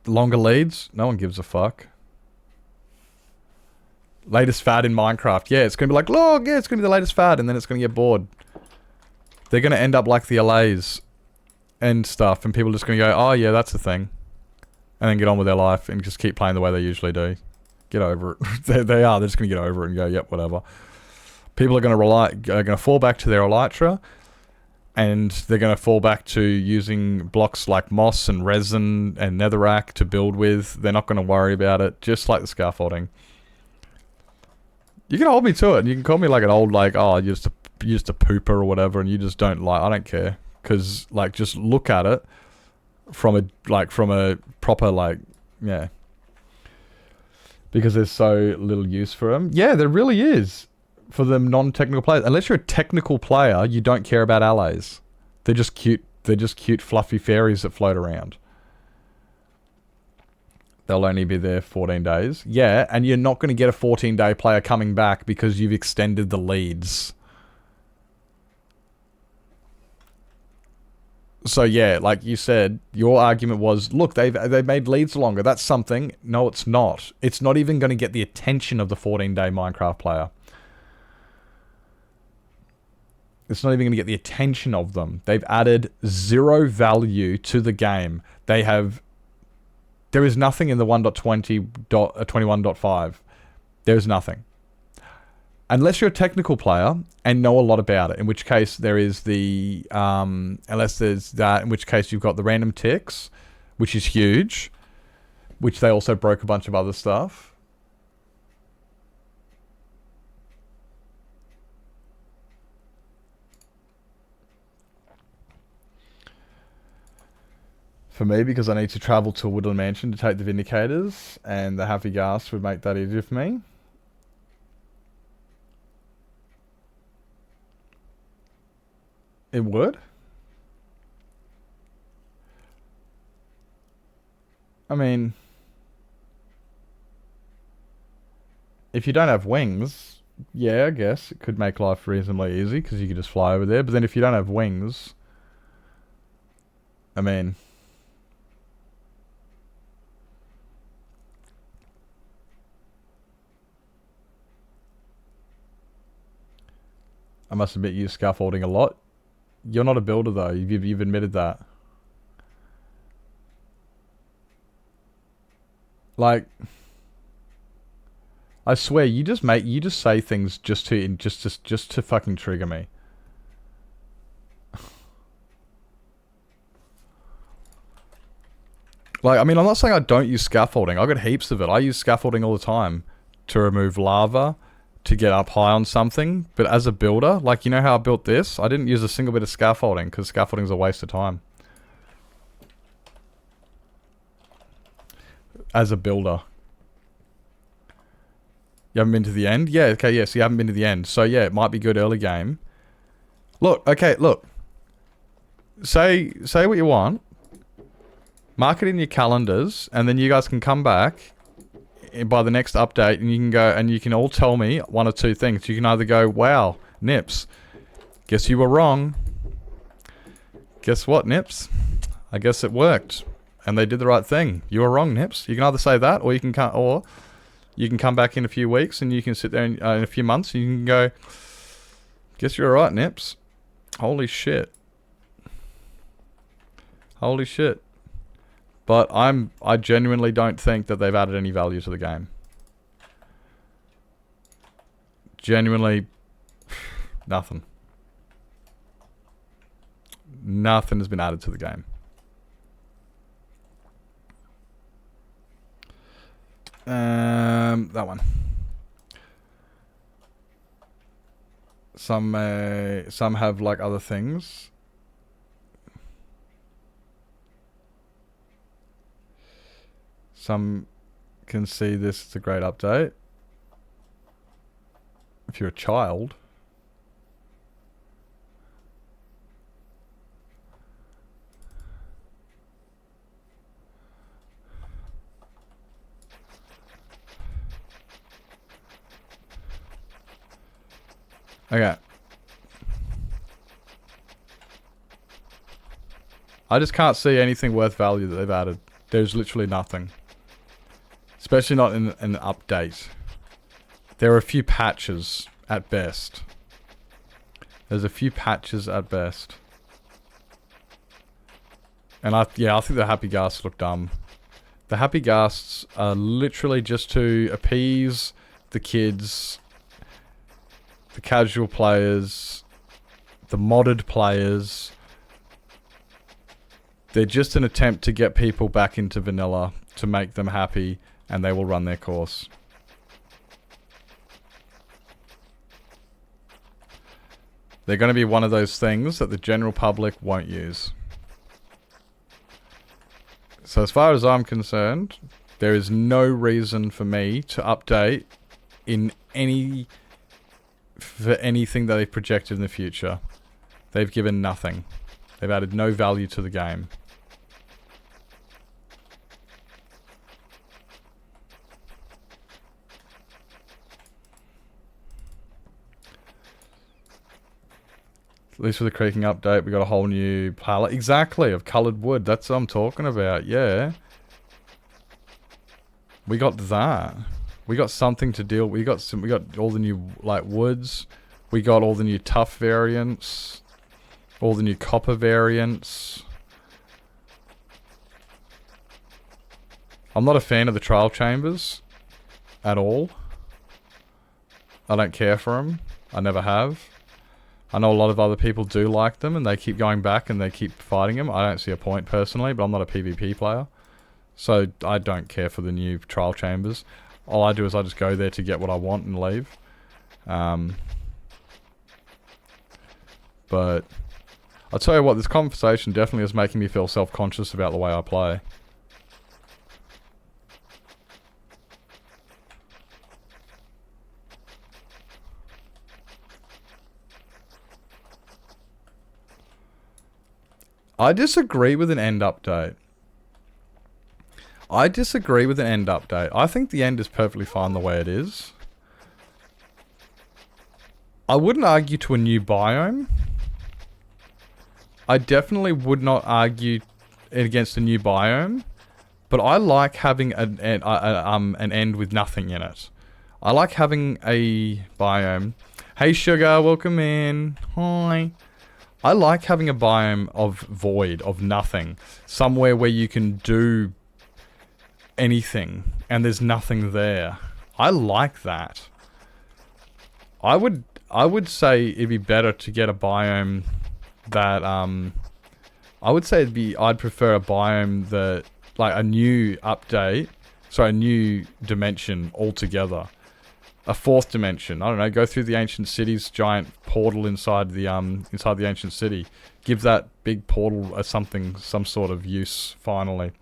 longer leads, no one gives a fuck. Latest fad in Minecraft. Yeah, it's going to be like, look, yeah, it's going to be the latest fad, and then it's going to get bored. They're going to end up like the LAs and stuff, and people are just going to go, oh yeah, that's the thing. And then get on with their life and just keep playing the way they usually do. Get over it. They're just going to get over it and go, yep, whatever. People are going to fall back to their elytra, and they're going to fall back to using blocks like moss and resin and netherrack to build with. They're not going to worry about it, just like the scaffolding. You can hold me to it, and you can call me like an old, like, oh, you're just a pooper or whatever, and you just don't like, I don't care. Because, like, just look at it from a proper, like, yeah. Because there's so little use for them. Yeah, there really is. For the non-technical players. Unless you're a technical player, you don't care about allies. They're just cute, fluffy fairies that float around. They'll only be there 14 days. Yeah, and you're not going to get a 14-day player coming back because you've extended the leads. So yeah, like you said, your argument was, look, they've made leads longer. That's something. No, it's not. It's not even going to get the attention of the 14-day Minecraft player. It's not even going to get the attention of them. They've added 0 value to the game. There is nothing in the 1.20.21.5. There's nothing. Unless you're a technical player and know a lot about it, in which case there is the, unless there's that, in which case you've got the random ticks, which is huge, which they also broke a bunch of other stuff. For me, because I need to travel to a woodland mansion to take the Vindicators, and the Happy Gas would make that easier for me. It would? I mean, if you don't have wings, yeah, I guess it could make life reasonably easy, because you could just fly over there. But then if you don't have wings, I mean, I must admit, you use scaffolding a lot. You're not a builder, though. You've admitted that. Like, I swear, you just say things just to fucking trigger me. Like, I mean, I'm not saying I don't use scaffolding. I got heaps of it. I use scaffolding all the time to remove lava, to get up high on something. But as a builder, like, you know how I built this? I didn't use a single bit of scaffolding because scaffolding is a waste of time. As a builder. You haven't been to the end? Yeah, okay, yeah, so you haven't been to the end. So yeah, it might be good early game. Look, okay, look. Say what you want. Mark it in your calendars, and then you guys can come back by the next update, and you can go, and you can all tell me one or two things. You can either go, wow, Nips, guess you were wrong. Guess what, Nips? I guess it worked, and they did the right thing. You were wrong, Nips. You can either say that, or you can come back in a few weeks, and you can sit there in a few months, and you can go, guess you're right, Nips. Holy shit. Holy shit. But I genuinely don't think that they've added any value to the game. Genuinely, nothing. Nothing has been added to the game. That one. Some have like other things. Some can see this as a great update. If you're a child. Okay. I just can't see anything worth value that they've added. There's literally nothing. Especially not in an update. There are a few patches at best. There's a few patches at best. And I think the happy ghasts look dumb. The happy ghasts are literally just to appease the kids, the casual players, the modded players. They're just an attempt to get people back into vanilla, to make them happy, and they will run their course. They're going to be one of those things that the general public won't use. So as far as I'm concerned, there is no reason for me to update for anything that they've projected in the future. They've given nothing. They've added no value to the game. At least with the creaking update, we got a whole new palette. Exactly, of coloured wood. That's what I'm talking about, yeah. We got that. We got something to deal. We got all the new like woods. We got all the new tough variants. All the new copper variants. I'm not a fan of the trial chambers at all. I don't care for them. I never have. I know a lot of other people do like them and they keep going back and they keep fighting them. I don't see a point personally, but I'm not a PvP player. So I don't care for the new trial chambers. All I do is I just go there to get what I want and leave. But I'll tell you what, this conversation definitely is making me feel self-conscious about the way I play. I disagree with an end update. I think the end is perfectly fine the way it is. I wouldn't argue to a new biome. I definitely would not argue against a new biome. But I like having an end with nothing in it. I like having a biome. Hey Sugar, welcome in. Hi. I like having a biome of void, of nothing. Somewhere where you can do anything and there's nothing there. I like that. I would say it'd be better to get a biome that I'd prefer a biome that like a new update, a new dimension altogether. A fourth dimension. I don't know. Go through the ancient city's giant portal inside the ancient city. Give that big portal some sort of use. Finally.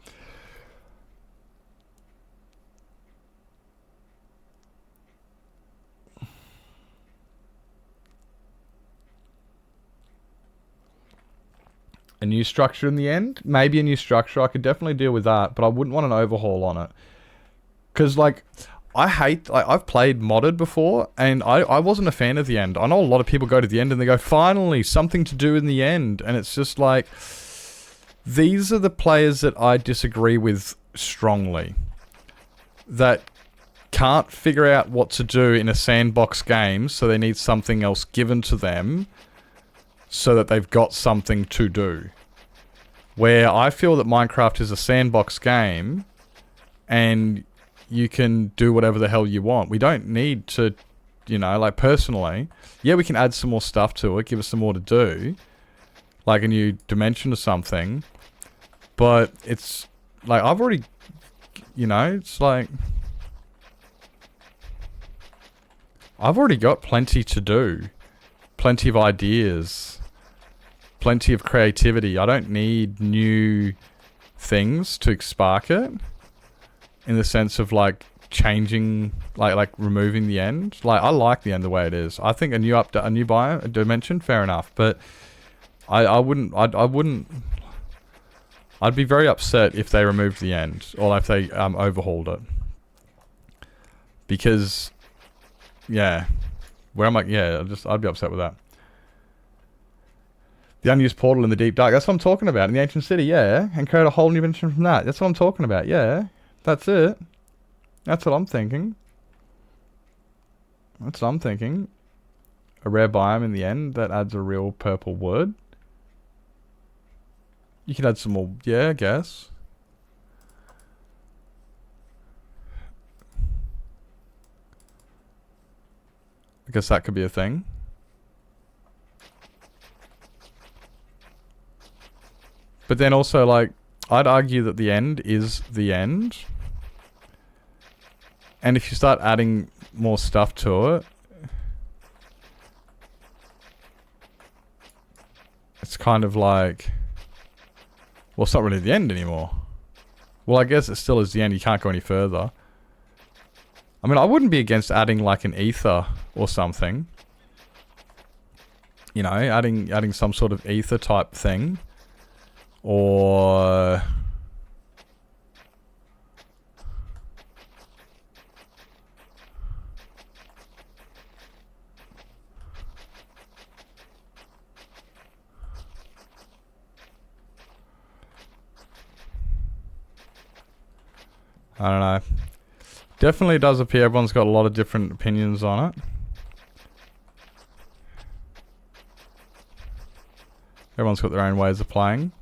A new structure in the end? Maybe a new structure. I could definitely deal with that, but I wouldn't want an overhaul on it. Because like, I've played modded before, and I wasn't a fan of the end. I know a lot of people go to the end and they go, finally, something to do in the end. And it's just like, these are the players that I disagree with strongly. That can't figure out what to do in a sandbox game, so they need something else given to them, so that they've got something to do. Where I feel that Minecraft is a sandbox game, and you can do whatever the hell you want. We don't need to, like personally, yeah, we can add some more stuff to it, give us some more to do, like a new dimension or something, but it's like, I've already, it's like, I've already got plenty to do, plenty of ideas, plenty of creativity. I don't need new things to spark it. In the sense of like changing, like removing the end. Like I like the end the way it is. I think a new update, a new biome, a dimension, fair enough. But I wouldn't. I'd be very upset if they removed the end or if they overhauled it. Because, yeah, where am I? Yeah, I'd be upset with that. The unused portal in the deep dark. That's what I'm talking about in the ancient city. Yeah, and create a whole new dimension from that. That's what I'm talking about. Yeah. That's it. That's what I'm thinking. That's what I'm thinking. A rare biome in the end that adds a real purple wood. You could add some more, yeah, I guess. I guess that could be a thing. But then also, like, I'd argue that the end is the end. And if you start adding more stuff to it, it's kind of like, well, it's not really the end anymore. Well, I guess it still is the end. You can't go any further. I mean, I wouldn't be against adding like an ether or something. You know, adding some sort of ether type thing. Or I don't know. Definitely does appear everyone's got a lot of different opinions on it. Everyone's got their own ways of playing.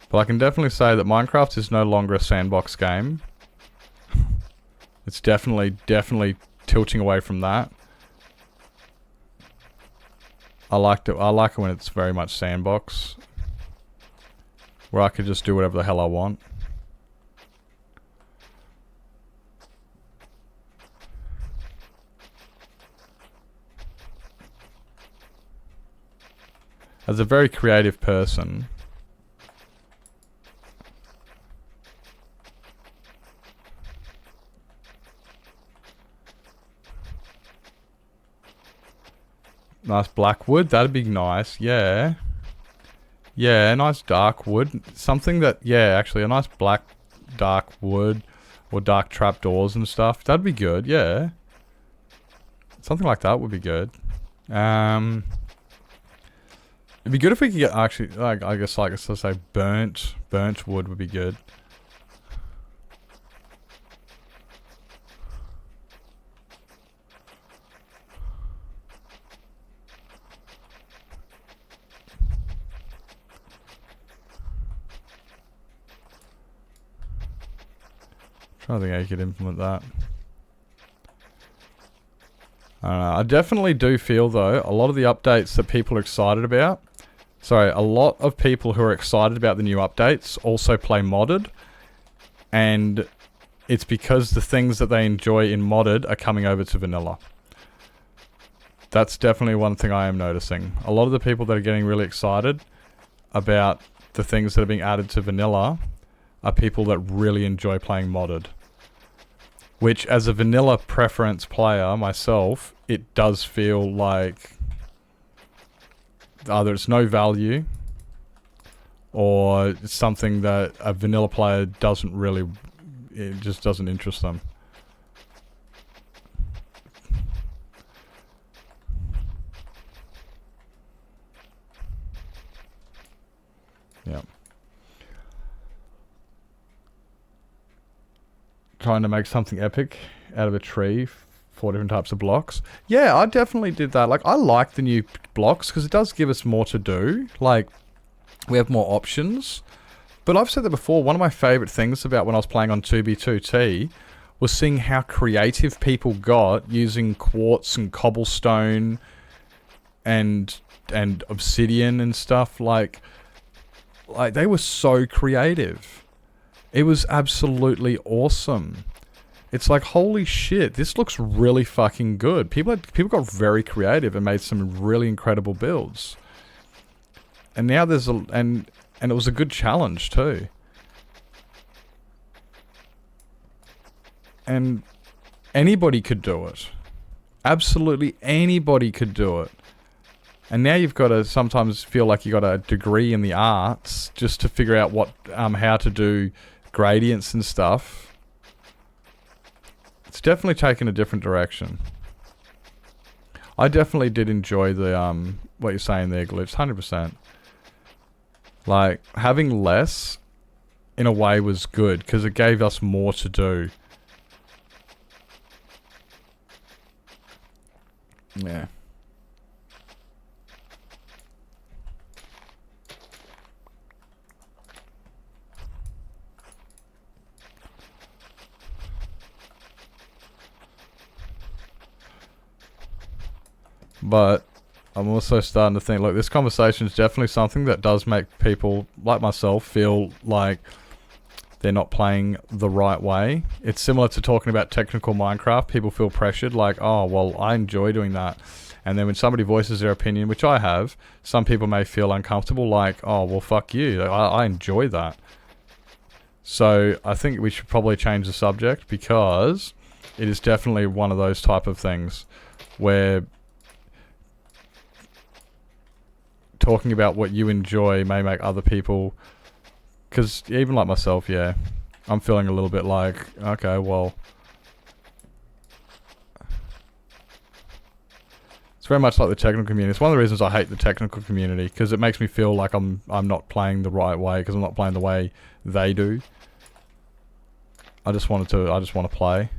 But I can definitely say that Minecraft is no longer a sandbox game. It's definitely tilting away from that. I like it when it's very much sandbox. Where I could just do whatever the hell I want. As a very creative person, nice black wood, that'd be nice, yeah. Yeah, nice dark wood. Something that, yeah, actually a nice black dark wood or dark trapdoors and stuff. That'd be good, yeah. Something like that would be good. It'd be good if we could get actually, like, I guess, like, let's say burnt wood would be good. Trying to think how you could implement that. I don't know. I definitely do feel, though, a lot of the updates that people are excited about. Sorry, a lot of people who are excited about the new updates also play modded. And it's because the things that they enjoy in modded are coming over to vanilla. That's definitely one thing I am noticing. A lot of the people that are getting really excited about the things that are being added to vanilla are people that really enjoy playing modded. Which, as a vanilla preference player myself, it does feel like either it's no value or it's something that a vanilla player doesn't really, it just doesn't interest them. Yeah. Trying to make something epic out of a tree, 4 different types of blocks. Yeah, I definitely did that. Like, I like the new blocks because it does give us more to do. Like, we have more options. But I've said that before, one of my favorite things about when I was playing on 2B2T was seeing how creative people got using quartz and cobblestone and obsidian and stuff. Like they were so creative. It was absolutely awesome. It's like, holy shit, this looks really fucking good. People got very creative and made some really incredible builds. And now there's and it was a good challenge too. And anybody could do it. Absolutely anybody could do it. And now you've got to sometimes feel like you got a degree in the arts just to figure out what how to do gradients and stuff. It's definitely taken a different direction. I definitely did enjoy the what you're saying there, Glyphs, 100%. Like, having less in a way was good because it gave us more to do. Yeah. But I'm also starting to think, look, this conversation is definitely something that does make people like myself feel like they're not playing the right way. It's similar to talking about technical Minecraft. People feel pressured, like, oh, well, I enjoy doing that. And then when somebody voices their opinion, which I have, some people may feel uncomfortable, like, oh, well, fuck you. I enjoy that. So I think we should probably change the subject, because it is definitely one of those type of things where talking about what you enjoy may make other people... Because even like myself, yeah, I'm feeling a little bit like, okay, well, it's very much like the technical community. It's one of the reasons I hate the technical community, because it makes me feel like I'm not playing the right way, because I'm not playing the way they do. I just want to play.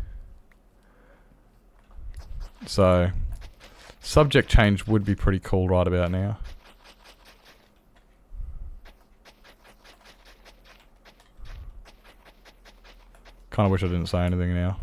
So, subject change would be pretty cool right about now. Kind of wish I didn't say anything now.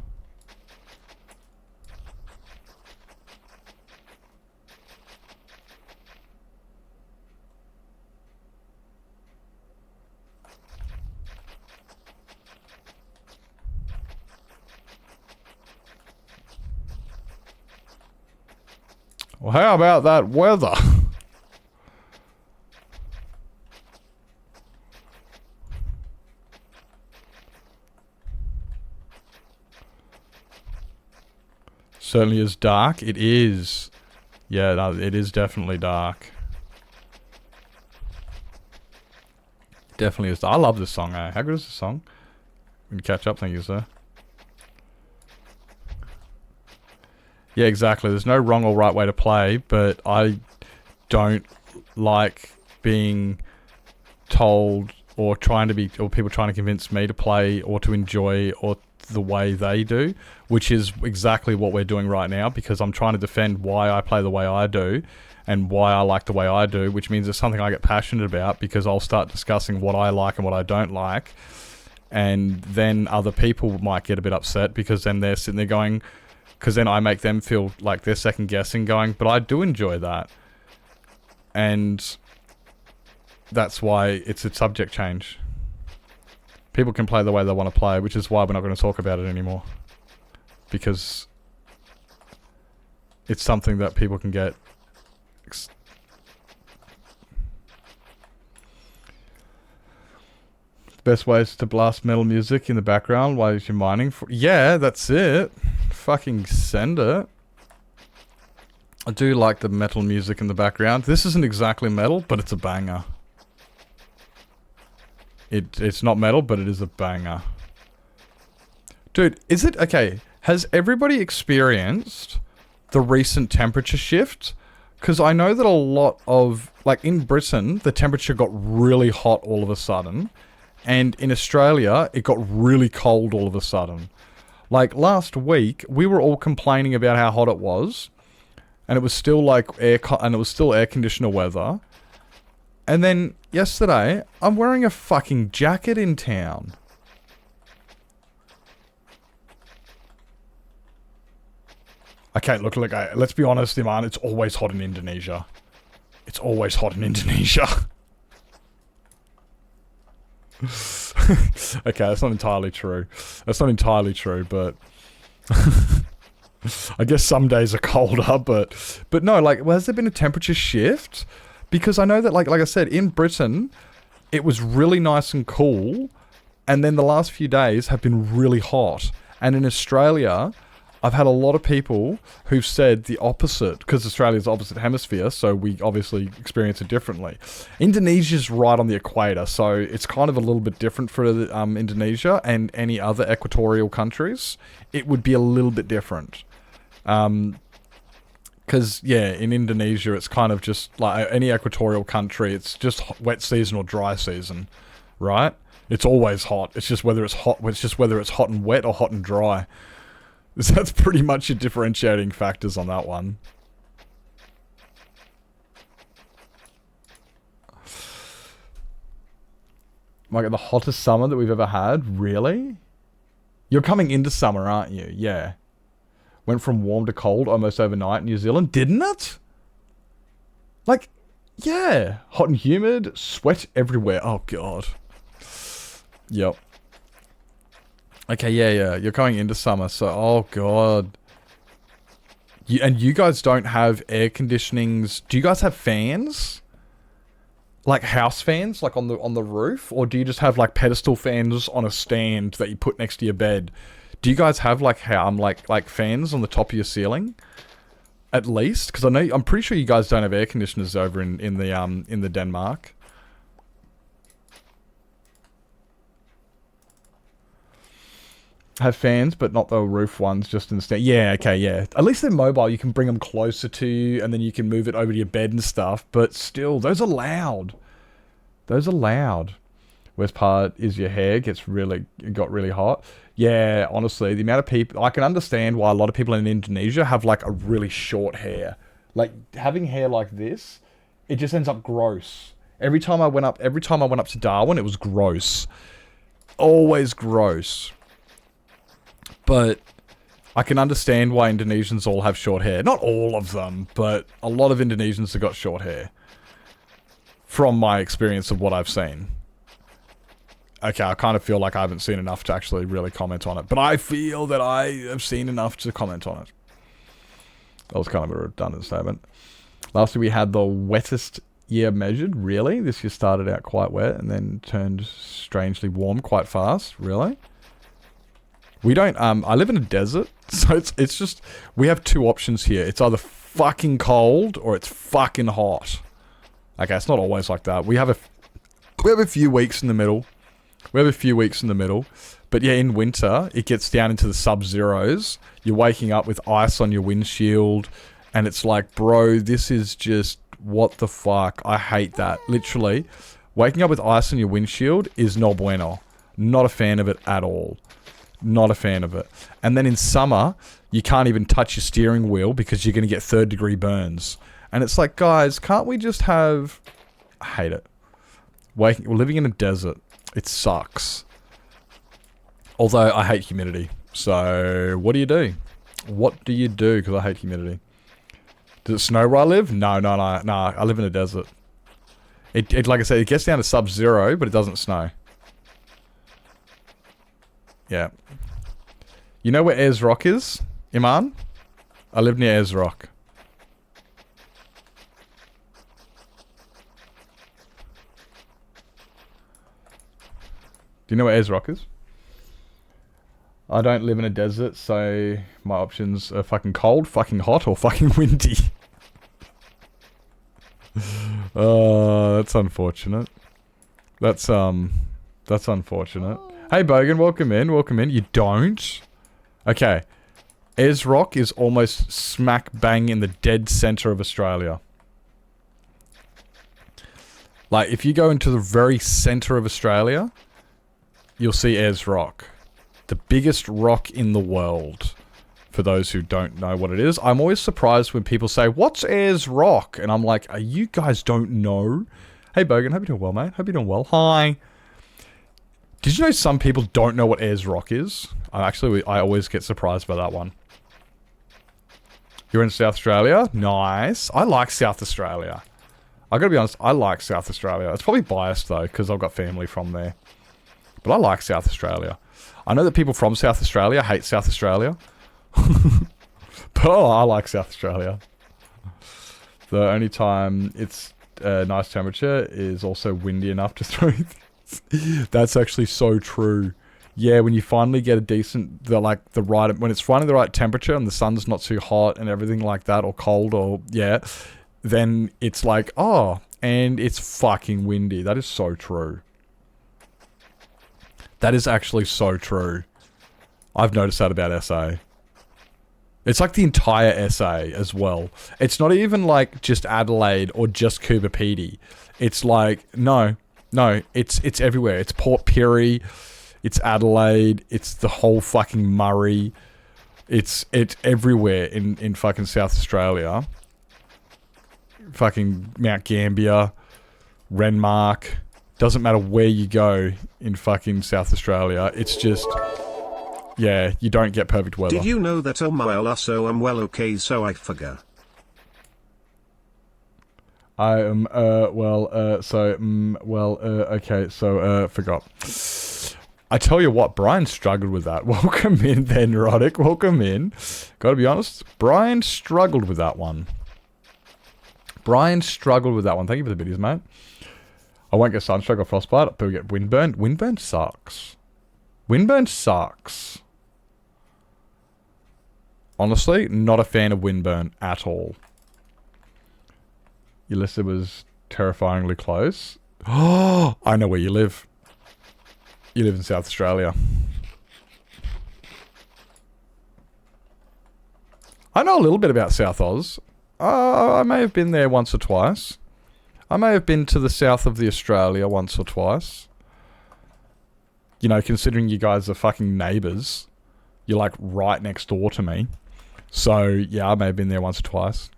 Well, how about that weather? Certainly is dark. It is. Yeah, no, it is definitely dark. Definitely is. I love this song, eh? How good is this song? We can catch up, thank you, sir. Yeah, exactly. There's no wrong or right way to play, but I don't like being told or people trying to convince me to play or to enjoy or the way they do, which is exactly what we're doing right now, because I'm trying to defend why I play the way I do and why I like the way I do, which means it's something I get passionate about, because I'll start discussing what I like and what I don't like, and then other people might get a bit upset, because then they're sitting there going, because then I make them feel like they're second guessing, going, but I do enjoy that. And that's why it's a subject change. People can play the way they want to play, which is why we're not going to talk about it anymore. Because it's something that people can get... The best way is to blast metal music in the background while you're mining. Yeah, that's it. Fucking send it. I do like the metal music in the background. This isn't exactly metal, but it's a banger. It's not metal, but it is a banger. Dude, is it... Okay, has everybody experienced the recent temperature shift? Because I know that a lot of... Like, in Britain, the temperature got really hot all of a sudden. And in Australia, it got really cold all of a sudden. Like, last week, we were all complaining about how hot it was. And it was still, like, air conditioner weather. And then, yesterday, I'm wearing a fucking jacket in town. Okay, look, let's be honest, Iman, it's always hot in Indonesia. It's always hot in Indonesia. Okay, that's not entirely true. That's not entirely true, but... I guess some days are colder, but no, like, has there been a temperature shift? Because I know that, like I said, in Britain, it was really nice and cool, and then the last few days have been really hot. And in Australia, I've had a lot of people who've said the opposite, because Australia's the opposite hemisphere, so we obviously experience it differently. Indonesia's right on the equator, so it's kind of a little bit different for Indonesia and any other equatorial countries. It would be a little bit different. Because, yeah, in Indonesia, it's kind of just like any equatorial country, it's just wet season or dry season, right? It's always hot. It's just whether it's hot and wet or hot and dry. That's pretty much your differentiating factors on that one. Like the hottest summer that we've ever had? Really? You're coming into summer, aren't you? Yeah. Went from warm to cold almost overnight in New Zealand, didn't it? Like, yeah. Hot and humid, sweat everywhere. Oh, God. Yep. Okay, yeah. You're coming into summer, so, oh, God. And you guys don't have air conditionings. Do you guys have fans? Like house fans, like on the roof? Or do you just have, like, pedestal fans on a stand that you put next to your bed? Do you guys have like fans on the top of your ceiling? At least, because I'm pretty sure you guys don't have air conditioners over in the Denmark. Have fans, but not the roof ones, just in the stand. Yeah, okay, yeah. At least they're mobile. You can bring them closer to you, and then you can move it over to your bed and stuff. But still, those are loud. Those are loud. Worst part is your hair got really hot. Yeah, honestly, the amount of people... I can understand why a lot of people in Indonesia have, like, a really short hair. Like, having hair like this, it just ends up gross. Every time I went up to Darwin, it was gross. Always gross. But I can understand why Indonesians all have short hair. Not all of them, but a lot of Indonesians have got short hair. From my experience of what I've seen. Okay, I kind of feel like I haven't seen enough to actually really comment on it. But I feel that I have seen enough to comment on it. That was kind of a redundant statement. Lastly, we had the wettest year measured. Really? This year started out quite wet and then turned strangely warm quite fast. Really? We don't... I live in a desert. So it's just... We have two options here. It's either fucking cold or it's fucking hot. Okay, it's not always like that. We have a few weeks in the middle. But yeah, in winter, it gets down into the sub-zeros. You're waking up with ice on your windshield. And it's like, bro, this is just... What the fuck? I hate that. Literally, waking up with ice on your windshield is no bueno. Not a fan of it at all. Not a fan of it. And then in summer, you can't even touch your steering wheel because you're going to get third-degree burns. And it's like, guys, can't we just have... I hate it. We're living in a desert. It sucks. Although, I hate humidity. So, what do you do? What do you do? Because I hate humidity. Does it snow where I live? No. I live in a desert. It like I said, it gets down to sub-zero, but it doesn't snow. Yeah. You know where Ayers Rock is, Iman? I live near Ayers Rock. Do you know where Ayers Rock is? I don't live in a desert, so my options are fucking cold, fucking hot, or fucking windy. That's unfortunate. That's unfortunate. Hey Bogan, welcome in. You don't? Okay. Ayers Rock is almost smack bang in the dead center of Australia. Like, if you go into the very center of Australia, you'll see Ayers Rock. The biggest rock in the world. For those who don't know what it is. I'm always surprised when people say, what's Ayers Rock? And I'm like, are you guys don't know? Hey Bogan, hope you're doing well, mate. Hope you're doing well. Hi. Did you know some people don't know what Ayers Rock is? I always get surprised by that one. You're in South Australia? Nice. I like South Australia. I gotta be honest, I like South Australia. It's probably biased though, because I've got family from there. But I like South Australia. I know that people from South Australia hate South Australia. But I like South Australia. The only time it's a nice temperature is also windy enough to throw things. That's actually so true. Yeah, when you finally get a decent, when it's finally the right temperature and the sun's not too hot and everything like that, or cold, or, yeah, then it's like, oh, and it's fucking windy. That is so true. That is actually so true. I've noticed that about SA. It's like the entire SA as well. It's not even like just Adelaide or just Coober Pedy. It's like, no, it's everywhere. It's Port Pirie, it's Adelaide, it's the whole fucking Murray. It's everywhere in fucking South Australia. Fucking Mount Gambier, Renmark, Doesn't matter where you go in fucking South Australia. It's just, yeah, you don't get perfect weather.
Did you know that well so well okay so I forgot.
I am, okay, so, forgot. I tell you what, Brian struggled with that. Welcome in then, Roddick. Welcome in. Gotta be honest, Brian struggled with that one. Brian struggled with that one. Thank you for the videos, mate. I won't get sunstroke or frostbite, but we get windburn. Windburn sucks. Windburn sucks. Honestly, not a fan of windburn at all. Your list was terrifyingly close. Oh, I know where you live. You live in South Australia. I know a little bit about South Oz. I may have been there once or twice. I may have been to the south of the Australia once or twice. You know, considering you guys are fucking neighbours. You're like right next door to me. So, yeah, I may have been there once or twice.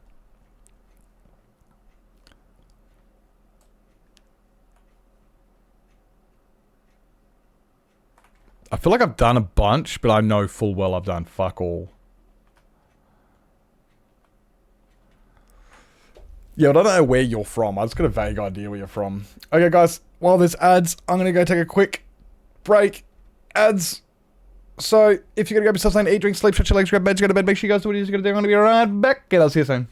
I feel like I've done a bunch, but I know full well I've done fuck all. Yeah, but I don't know where you're from. I just got a vague idea where you're from. Okay, guys, while there's ads, I'm going to go take a quick break. Ads. So, if you're going to grab yourself something to eat, drink, sleep, stretch your legs, grab beds, go to bed, make sure you guys do what it is you're going to do. I'm going to be right back. Okay, I'll see you soon.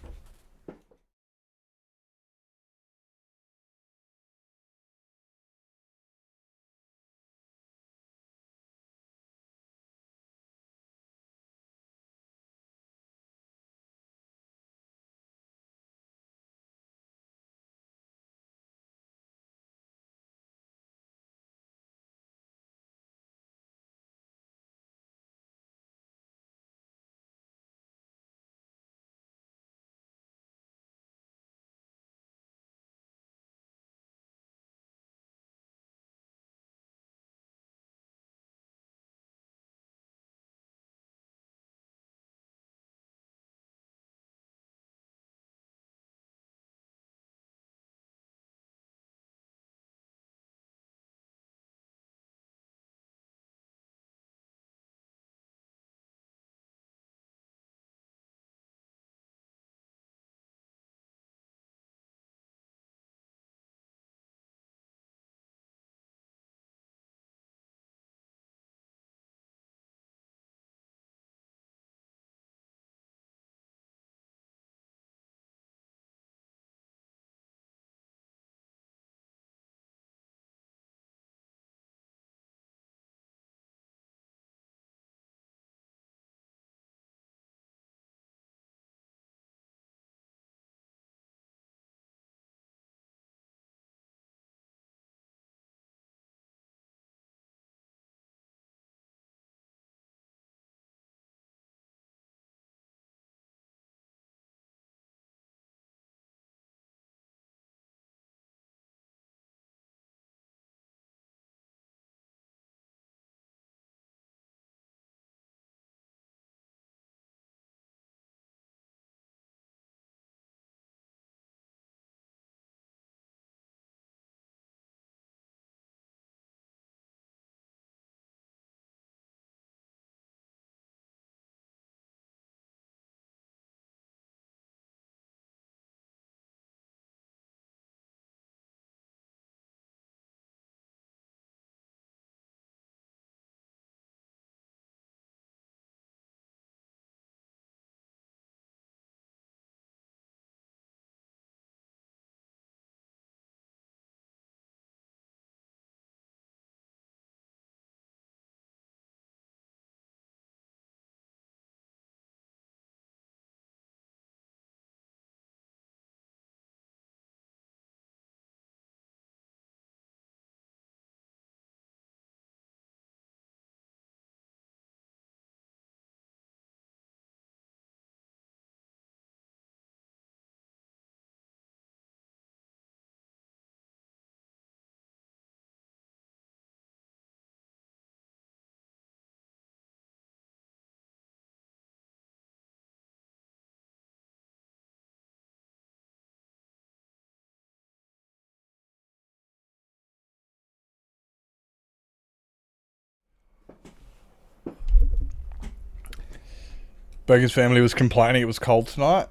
Burger's family was complaining it was cold tonight,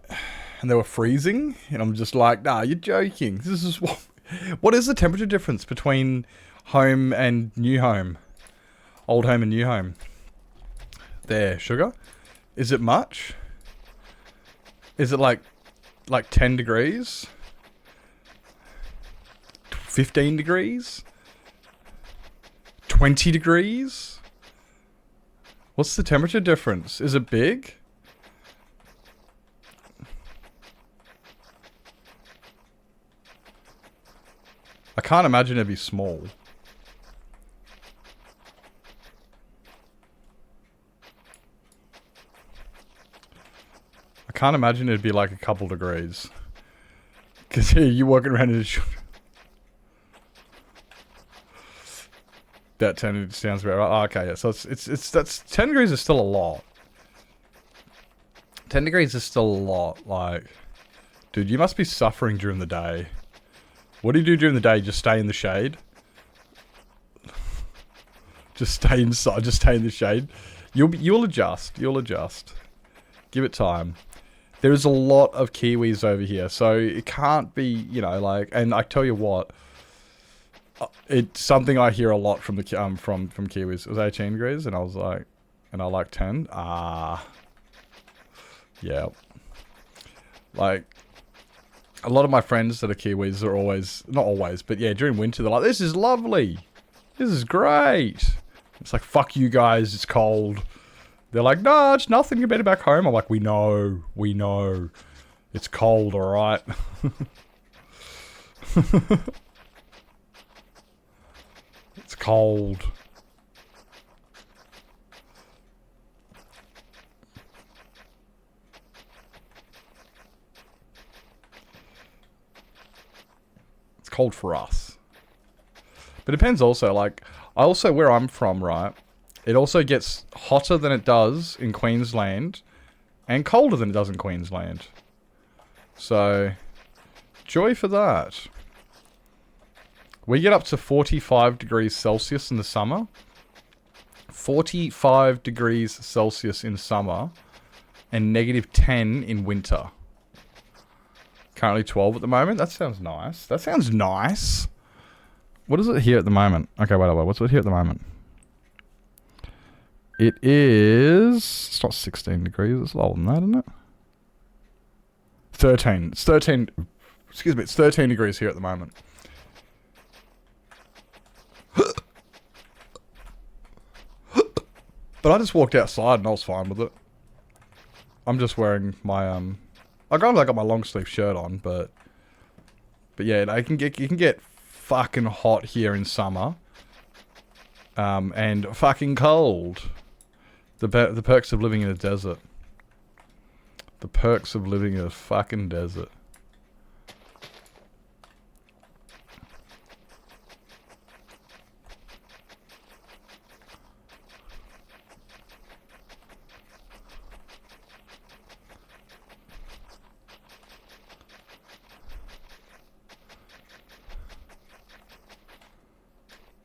and they were freezing, and I'm just like, nah, you're joking. This is what is the temperature difference between home and new home? Old home and new home. There, sugar. Is it much? Is it like 10 degrees? 15 degrees? 20 degrees? What's the temperature difference? Is it big? I can't imagine it'd be small. I can't imagine it'd be like a couple degrees. Because you're walking around in a that 10 sounds about right. Oh, okay, yeah. So that's 10 degrees is still a lot. 10 degrees is still a lot. Like, dude, you must be suffering during the day. What do you do during the day? Just stay in the shade? Just stay inside. Just stay in the shade. You'll adjust. You'll adjust. Give it time. There is a lot of Kiwis over here, so it can't be, you know, like. And I tell you what, it's something I hear a lot from the from Kiwis. It was 18 degrees, and I was like, and I like 10. Yeah. Like, a lot of my friends that are Kiwis are always, not always, but yeah, during winter, they're like, this is lovely. This is great. It's like, fuck you guys, it's cold. They're like, no, it's nothing compared to back home. I'm like, we know. It's cold, alright? It's cold. It's cold for us. But it depends also, like, where I'm from, right? It also gets hotter than it does in Queensland and colder than it does in Queensland. So, joy for that. We get up to 45 degrees Celsius in the summer. 45 degrees Celsius in summer and negative 10 in winter. Currently 12 at the moment. That sounds nice. That sounds nice. What is it here at the moment? Okay, wait. What's it here at the moment? It is... It's not 16 degrees. It's lower than that, isn't it? 13. It's 13... Excuse me. It's 13 degrees here at the moment. But I just walked outside and I was fine with it. I'm just wearing my... I got my long sleeve shirt on, but yeah, you can get fucking hot here in summer. And fucking cold. The perks of living in a desert. The perks of living in a fucking desert.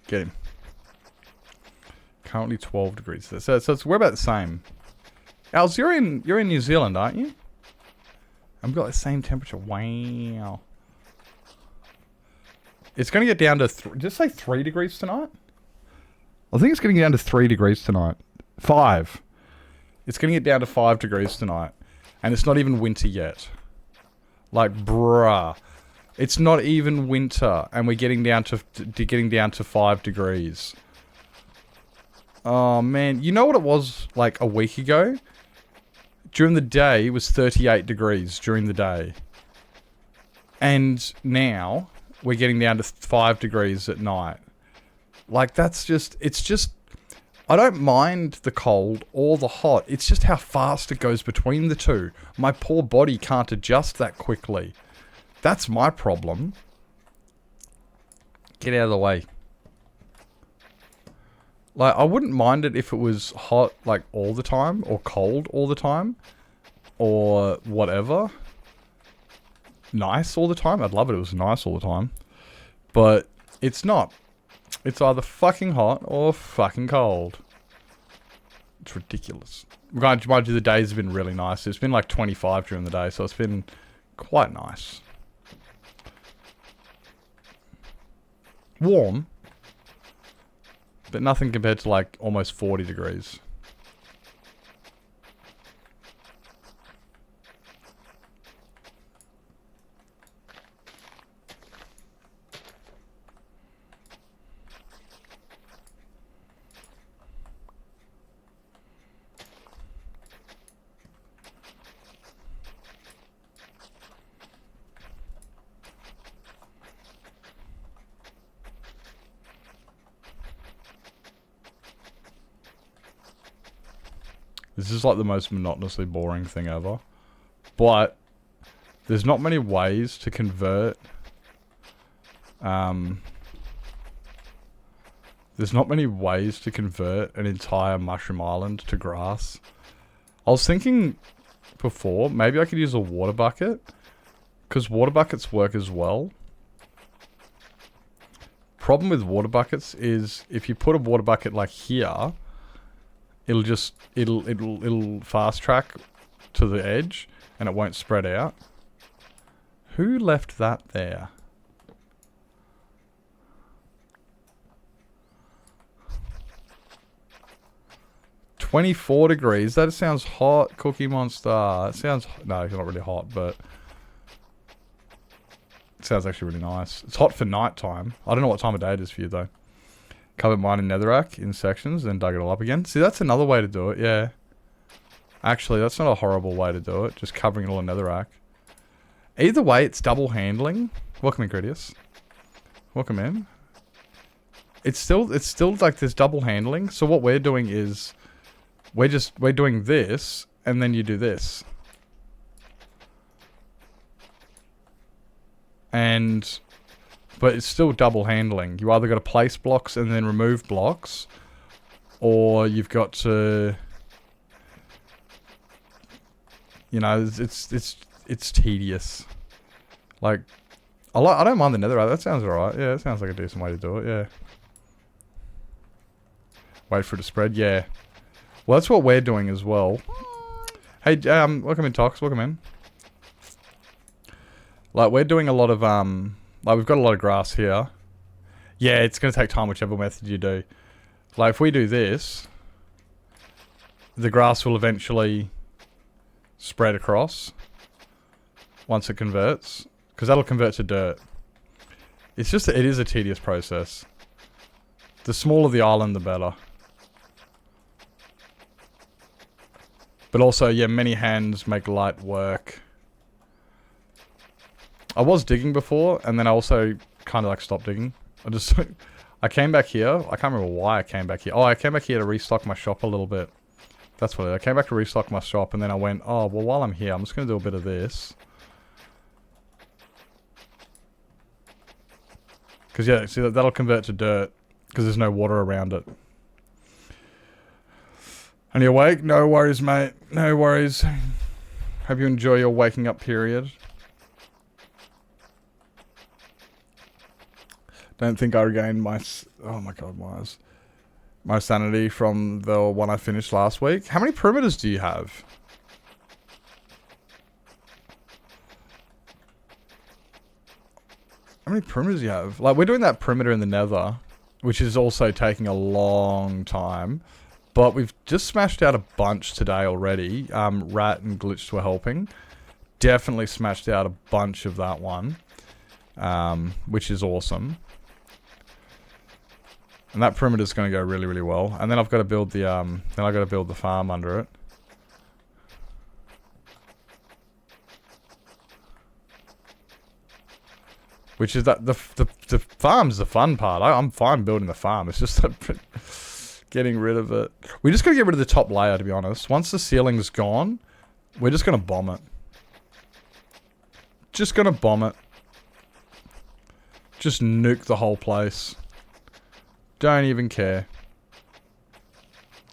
Get him. Currently 12 degrees. So we're about the same. Als, you're in New Zealand, aren't you? I've got the same temperature. Wow. It's going to get down to... Just say 3 degrees tonight? I think it's going to get down to 3 degrees tonight. 5. It's going to get down to 5 degrees tonight. And it's not even winter yet. Like, bruh. It's not even winter, and we're getting down to 5 degrees. Oh man, you know what it was like a week ago? During the day, it was 38 degrees during the day. And now, we're getting down to 5 degrees at night. Like, it's just... I don't mind the cold or the hot. It's just how fast it goes between the two. My poor body can't adjust that quickly. That's my problem. Get out of the way. Like, I wouldn't mind it if it was hot, like, all the time. Or cold all the time. Or whatever. Nice all the time. I'd love it if it was nice all the time. But it's not. It's either fucking hot or fucking cold. It's ridiculous. Mind you, the days have been really nice. It's been like 25 during the day, so it's been quite nice. Warm, but nothing compared to like almost 40 degrees. This is like the most monotonously boring thing ever. But there's not many ways to convert there's not many ways to convert an entire mushroom island to grass. I was thinking before, maybe I could use a water bucket, because water buckets work as well. Problem with water buckets is if you put a water bucket like here, it'll fast track to the edge and it won't spread out. Who left that there? $24. That sounds hot, Cookie Monster. It sounds... No, it's not really hot, but... It sounds actually really nice. It's hot for night time. I don't know what time of day it is for you, though. Covered mine in netherrack in sections, then dug it all up again. See, that's another way to do it, yeah. Actually, that's not a horrible way to do it. Just covering it all in netherrack. Either way, it's double handling. Welcome in, Critius. Welcome in. It's still like there's double handling. So what we're doing is... We're doing this, and then you do this. But it's still double handling. You either got to place blocks and then remove blocks, or you've got to, you know, it's tedious. Like, I don't mind the netherite. That sounds alright. Yeah, that sounds like a decent way to do it. Yeah. Wait for it to spread. Yeah. Well, that's what we're doing as well. Hey, welcome in, Tox. Welcome in. Like, we're doing a lot of, like, we've got a lot of grass here. Yeah, it's going to take time whichever method you do. Like, if we do this, the grass will eventually spread across once it converts. Because that'll convert to dirt. It's just that it is a tedious process. The smaller the island, the better. But also, yeah, many hands make light work. I was digging before, and then I also kind of like stopped digging. I came back here. I can't remember why I came back here. Oh, I came back here to restock my shop a little bit. That's what it is. I came back to restock my shop, and then I went, oh, well, while I'm here, I'm just going to do a bit of this. Because, yeah, see, that'll convert to dirt, because there's no water around it. And you awake? No worries, mate. No worries. Hope you enjoy your waking up period. Don't think I regained my... Oh my god, my sanity from the one I finished last week. How many perimeters do you have? How many perimeters do you have? Like, we're doing that perimeter in the nether, which is also taking a long time. But we've just smashed out a bunch today already. Rat and Glitched were helping. Definitely smashed out a bunch of that one. Which is awesome. And that perimeter is going to go really, really well. And then I've got to build the the farm under it. Which is that the farm's the fun part. I'm fine building the farm. It's just getting rid of it. We just got to get rid of the top layer, to be honest. Once the ceiling's gone, we're just going to bomb it. Just going to bomb it. Just nuke the whole place. Don't even care.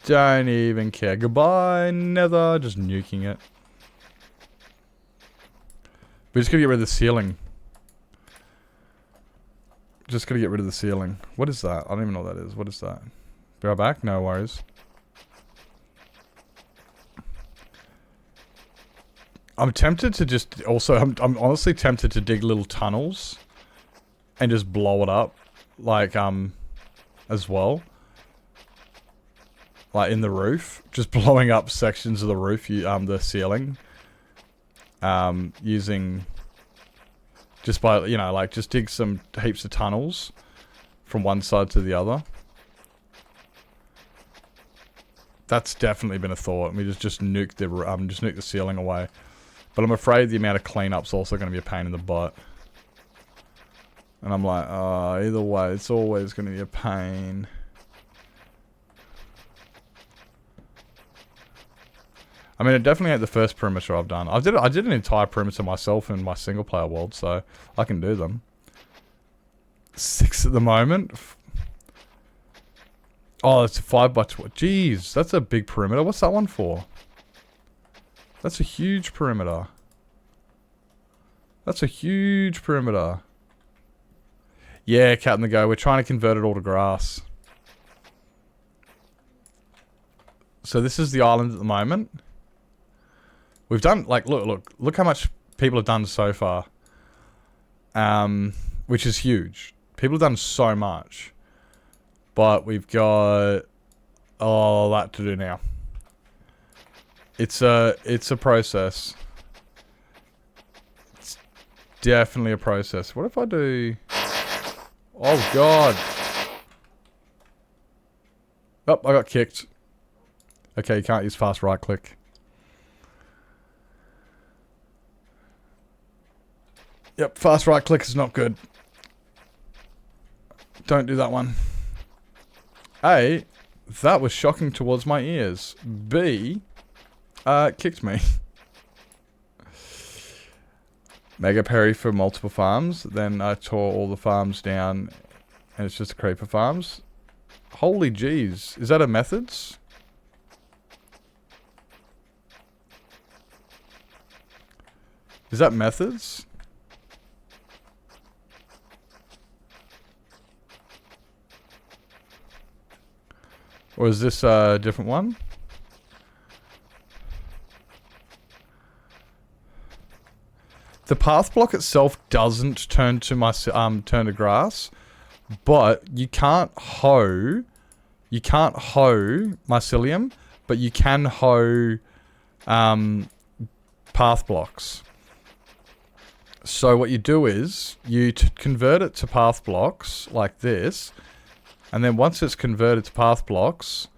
Don't even care. Goodbye, nether. Just nuking it. We just gotta get rid of the ceiling. Just gotta get rid of the ceiling. What is that? I don't even know what that is. What is that? Be right back? No worries. I'm tempted to just also, I'm honestly tempted to dig little tunnels and just blow it up, like, as well. Like in the roof, just blowing up sections of the roof, the ceiling. Using, just by, you know, like just dig some heaps of tunnels from one side to the other. That's definitely been a thought. We just nuke the ceiling away. But I'm afraid the amount of cleanup's also going to be a pain in the butt. And I'm like, oh, either way, it's always going to be a pain. I mean, it definitely ain't the first perimeter I've done. I did an entire perimeter myself in my single player world, so I can do them. 6 at the moment. Oh, it's a 5x12. Jeez, that's a big perimeter. What's that one for? That's a huge perimeter. That's a huge perimeter. Yeah, Cat and the Go. We're trying to convert it all to grass. So this is the island at the moment. We've done, like, look how much people have done so far. Which is huge. People have done so much. But we've got all that to do now. It's a process. It's definitely a process. What if I do... Oh, God. Oh, I got kicked. Okay, you can't use fast right click. Yep, fast right click is not good. Don't do that one. A, that was shocking towards my ears. B, kicked me. Mega Perry for multiple farms. Then I tore all the farms down and it's just creeper farms. Holy jeez. Is that a methods? Is that methods? Or is this a different one? The path block itself doesn't turn to turn to grass, but you can't hoe mycelium, but you can hoe path blocks. So what you do is you convert it to path blocks like this. And then once it's converted to path blocks,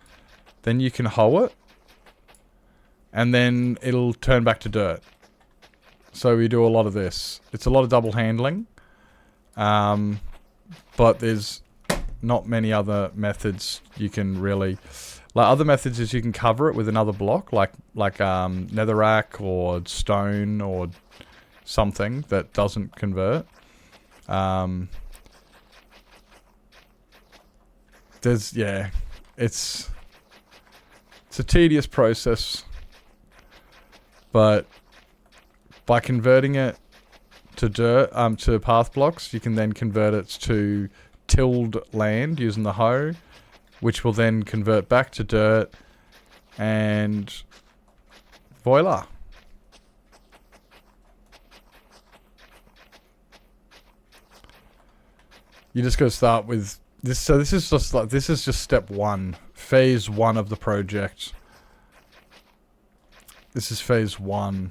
then you can hoe it. And then it'll turn back to dirt. So we do a lot of this. It's a lot of double handling. But there's not many other methods you can really... Like other methods is you can cover it with another block. Like netherrack or stone or something that doesn't convert. It's a tedious process, but by converting it to dirt, to path blocks, you can then convert it to tilled land using the hoe, which will then convert back to dirt, and voila. You just gotta start with this. So this is just step 1, phase 1 of the project. This is phase 1.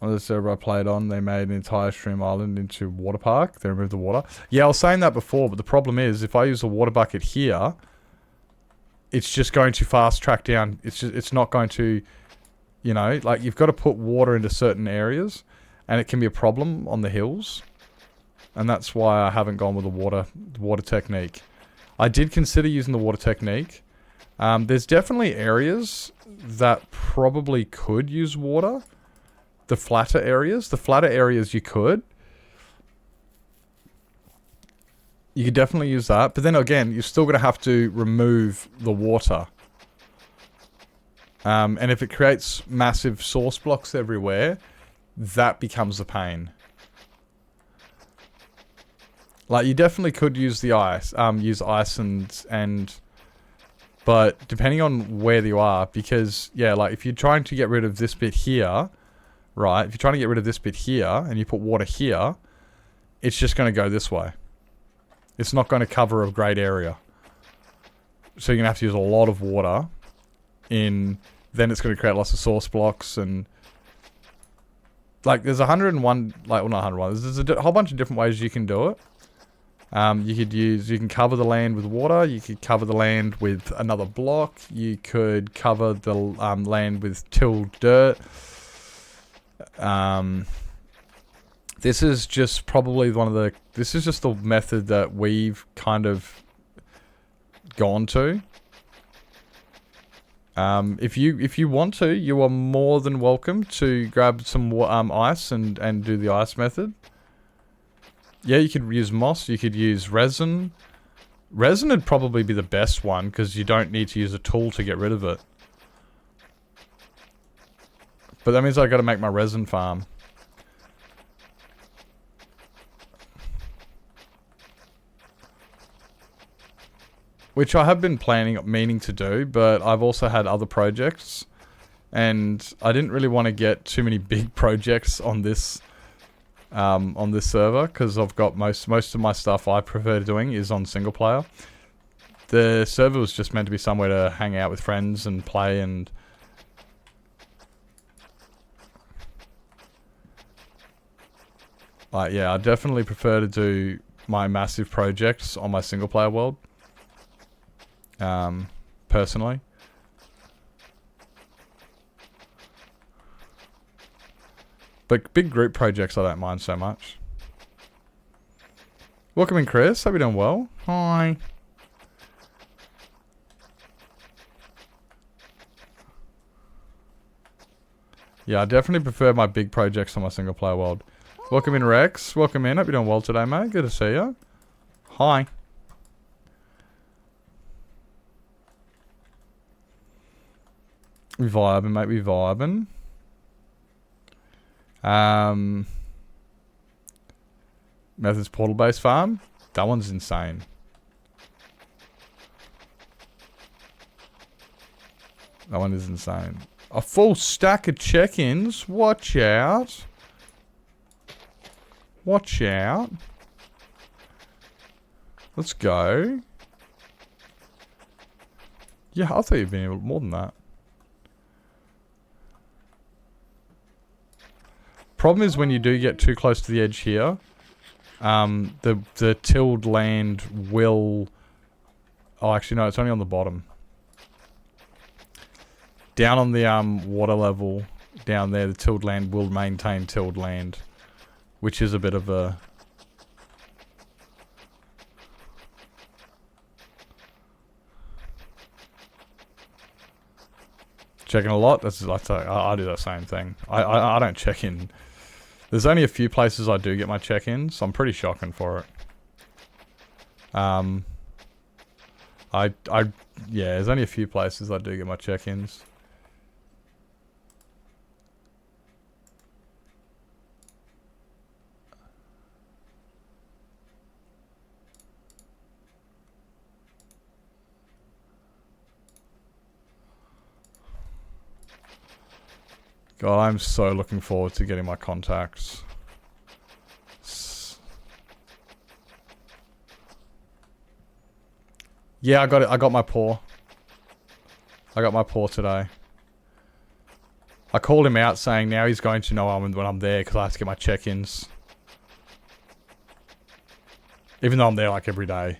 On the server I played on, they made an entire stream island into water park. They removed the water. Yeah, I was saying that before, but the problem is if I use a water bucket here, it's just going to fast track down. It's not going to, you know, like you've got to put water into certain areas, and it can be a problem on the hills. And that's why I haven't gone with the water technique. I did consider using the water technique. There's definitely areas that probably could use water. The flatter areas. The flatter areas you could. You could definitely use that. But then again, you're still going to have to remove the water. And if it creates massive source blocks everywhere, that becomes a pain. Like, you definitely could use the ice. Use ice and But depending on where you are, because, yeah, like if you're trying to get rid of this bit here, right? If you're trying to get rid of this bit here and you put water here, it's just going to go this way. It's not going to cover a great area. So you're going to have to use a lot of water then it's going to create lots of source blocks and... Like, there's 101, like, well, not 101, there's a whole bunch of different ways you can do it. You can cover the land with water, you could cover the land with another block, you could cover the land with tilled dirt. This is just probably this is just the method that we've kind of gone to. If you want to, you are more than welcome to grab some ice and do the ice method. Yeah, you could use moss, you could use resin. Resin would probably be the best one because you don't need to use a tool to get rid of it. But that means I got to make my resin farm. Which I have been meaning to do, but I've also had other projects. And I didn't really want to get too many big projects on this server, because I've got most of my stuff I prefer doing is on single player. The server was just meant to be somewhere to hang out with friends and play and... yeah, I definitely prefer to do my massive projects on my single player world. Personally. But big group projects I don't mind so much. Welcome in, Chris. Hope you're doing well. Hi. Yeah, I definitely prefer my big projects on my single player world. Welcome in, Rex. Welcome in. Hope you're doing well today, mate. Good to see you. Hi. We vibing, mate. We vibing. Methods portal base farm. That one's insane. That one is insane. A full stack of check-ins. Watch out. Watch out. Let's go. Yeah, I thought you'd been able more than that. Problem is when you do get too close to the edge here, the tilled land will... Oh, actually no, it's only on the bottom. Down on the water level, down there, the tilled land will maintain tilled land, which is a bit of a... Checking a lot? I do that same thing. I don't check in. There's only a few places I do get my check-ins, so I'm pretty shocking for it. Yeah, there's only a few places I do get my check-ins. God, I'm so looking forward to getting my contacts. Yeah, I got it. I got my paw. I got my paw today. I called him out saying now he's going to know when I'm there because I have to get my check-ins. Even though I'm there like every day.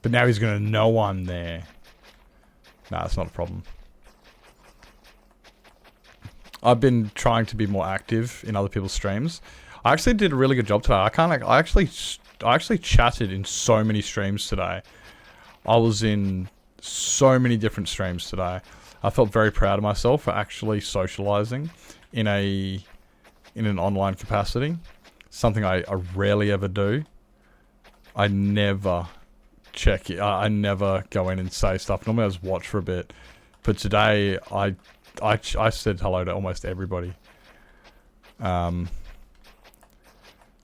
But now he's going to know I'm there. Nah, that's not a problem. I've been trying to be more active in other people's streams. I actually did a really good job today. I actually chatted in so many streams today. I was in so many different streams today. I felt very proud of myself for actually socializing in an online capacity. Something I rarely ever do. I never check it. I never go in and say stuff. Normally I just watch for a bit. But today I said hello to almost everybody.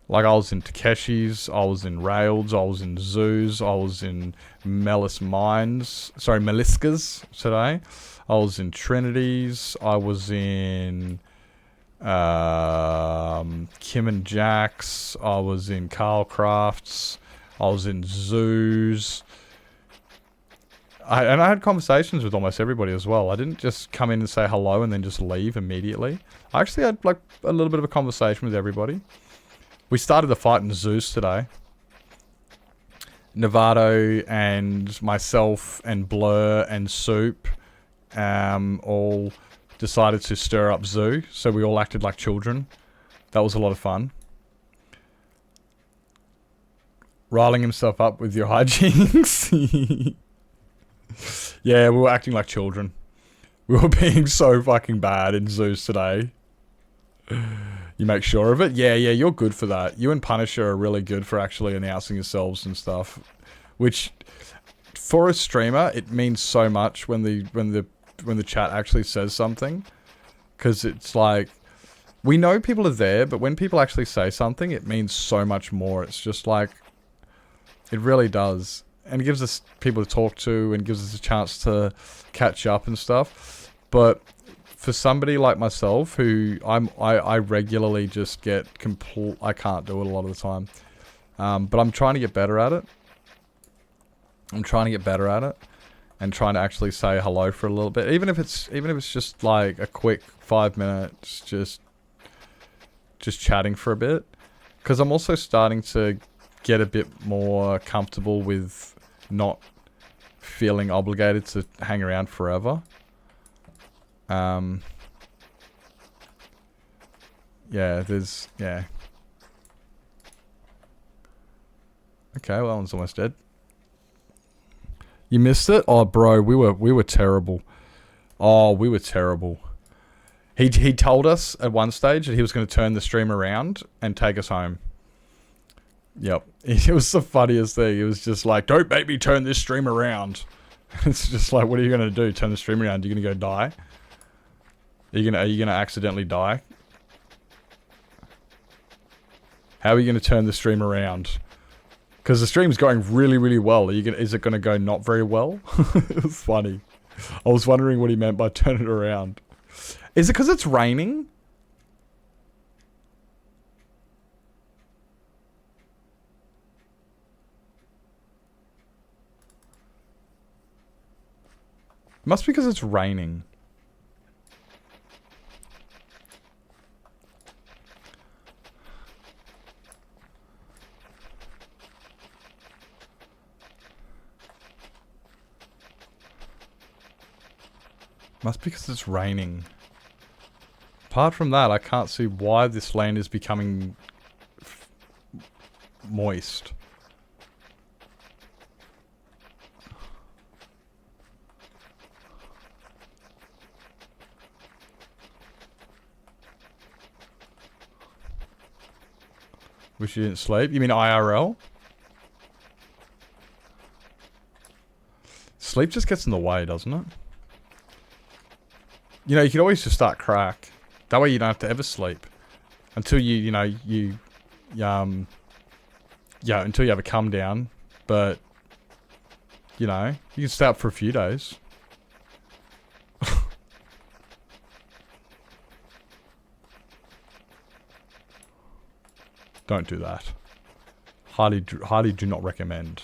Like, I was in Takeshi's, I was in Rails, I was in Zoos, I was in Melisca's today. I was in Trinity's, I was in Kim and Jack's, I was in Carl Crafts, I was in Zoos. I had conversations with almost everybody as well. I didn't just come in and say hello and then just leave immediately. I actually had like a little bit of a conversation with everybody. We started the fight in Zeus today. Novato and myself and Blur and Soup all decided to stir up Zoo. So we all acted like children. That was a lot of fun. Riling himself up with your hijinks. Yeah, we were acting like children. We were being so fucking bad in Zeus today. You make sure of it? Yeah, you're good for that. You and Punisher are really good for actually announcing yourselves and stuff. Which, for a streamer, it means so much when the chat actually says something. Because it's like, we know people are there, but when people actually say something, it means so much more. It's just like, it really does. And it gives us people to talk to and gives us a chance to catch up and stuff. But for somebody like myself, who I regularly just get I can't do it a lot of the time. But I'm trying to get better at it. And trying to actually say hello for a little bit. Even if it's just like a quick 5 minutes, just chatting for a bit. Because I'm also starting to get a bit more comfortable with not feeling obligated to hang around forever. Yeah, yeah. Okay, well, that one's almost dead. You missed it? Oh, bro, we were terrible. Oh, we were terrible. He told us at one stage that he was going to turn the stream around and take us home. Yep. It was the funniest thing. It was just like, don't make me turn this stream around. It's just like, what are you going to do? Turn the stream around? You're going to go die? Are you going to accidentally die? How are you going to turn the stream around? Because the stream's going really, really well. Is it going to go not very well? It was funny. I was wondering what he meant by turn it around. Is it because it's raining? It must be because it's raining. Must be because it's raining. Apart from that, I can't see why this land is becoming moist. Wish you didn't sleep. You mean IRL? Sleep just gets in the way, doesn't it? You know, you could always just start crack. That way you don't have to ever sleep. Until until you have a come down. But, you know, you can stay up for a few days. Don't do that. Highly do not recommend.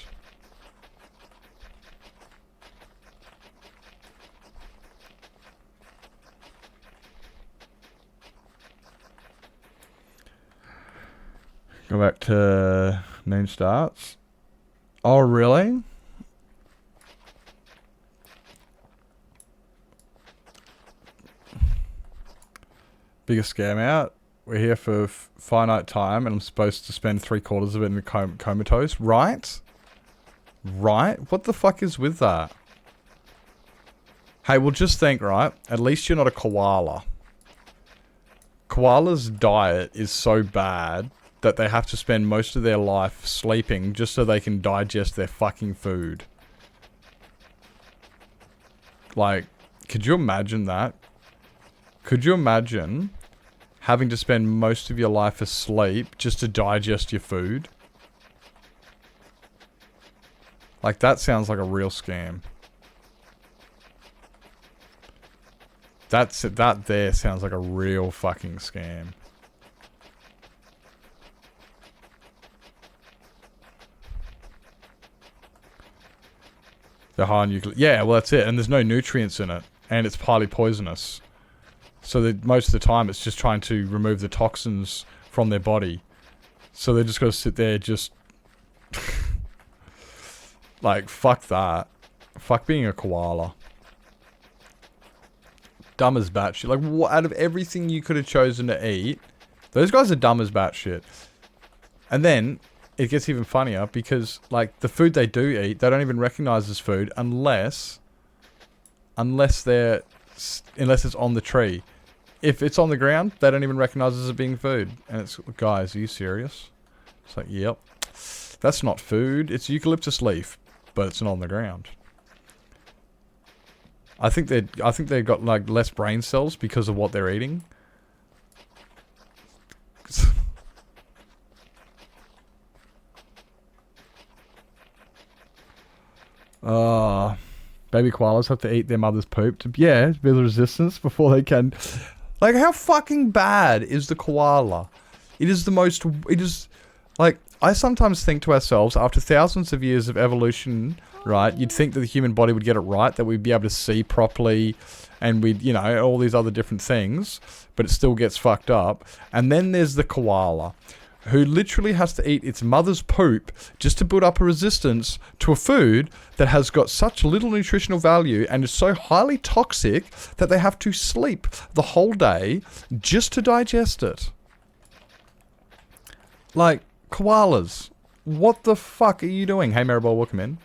Go back to noon starts. Oh, really? Biggest scam out. We're here for finite time, and I'm supposed to spend 3/4 of it in comatose. Right? Right? What the fuck is with that? Hey, well, just think, right? At least you're not a koala. Koalas' diet is so bad that they have to spend most of their life sleeping just so they can digest their fucking food. Like, could you imagine that? Could you imagine having to spend most of your life asleep just to digest your food. Like, that sounds like a real scam. That there sounds like a real fucking scam. The high nuclear... Yeah, well, that's it. And there's no nutrients in it. And it's highly poisonous. So that most of the time, it's just trying to remove the toxins from their body. So they're just going to sit there just... like, fuck that. Fuck being a koala. Dumb as batshit. Like, what, out of everything you could have chosen to eat, those guys are dumb as batshit. And then... it gets even funnier because, like, the food they do eat, they don't even recognize as food unless it's on the tree. If it's on the ground, they don't even recognize it as being food. And it's, guys, are you serious? It's like, yep. That's not food. It's eucalyptus leaf, but it's not on the ground. I think they've got, like, less brain cells because of what they're eating. Baby koalas have to eat their mother's poop to, yeah, build resistance before they can. Like, how fucking bad is the koala? It is, like, I sometimes think to ourselves, after thousands of years of evolution, right, you'd think that the human body would get it right, that we'd be able to see properly, and we'd, you know, all these other different things, but it still gets fucked up. And then there's the koala, who literally has to eat its mother's poop just to build up a resistance to a food that has got such little nutritional value and is so highly toxic that they have to sleep the whole day just to digest it. Like, koalas, what the fuck are you doing? Hey, Maribel, welcome in.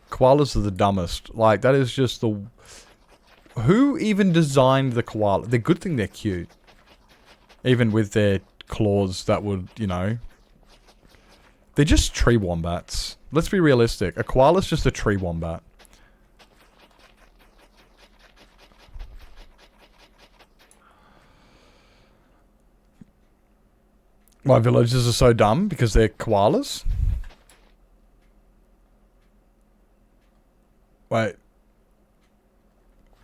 Koalas are the dumbest. Like, that is just the... who even designed the koala? The good thing they're cute. Even with their claws that would, you know... they're just tree wombats. Let's be realistic. A koala's just a tree wombat. Why villagers are so dumb? Because they're koalas? Wait.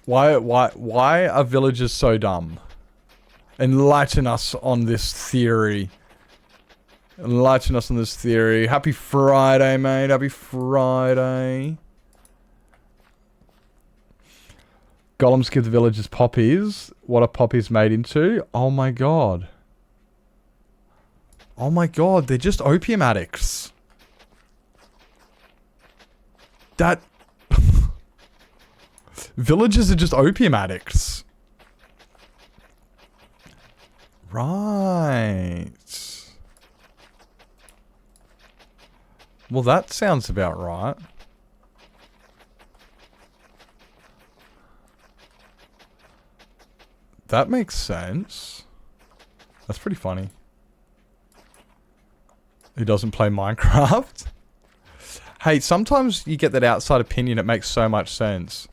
Why are villagers so dumb? Enlighten us on this theory. Enlighten us on this theory. Happy Friday, mate. Happy Friday. Golems give the villagers poppies. What are poppies made into? Oh my god. Oh my god, they're just opium addicts. That... villagers are just opium addicts. Right. Well, that sounds about right. That makes sense. That's pretty funny. Who doesn't play Minecraft? Hey, sometimes you get that outside opinion, it makes so much sense.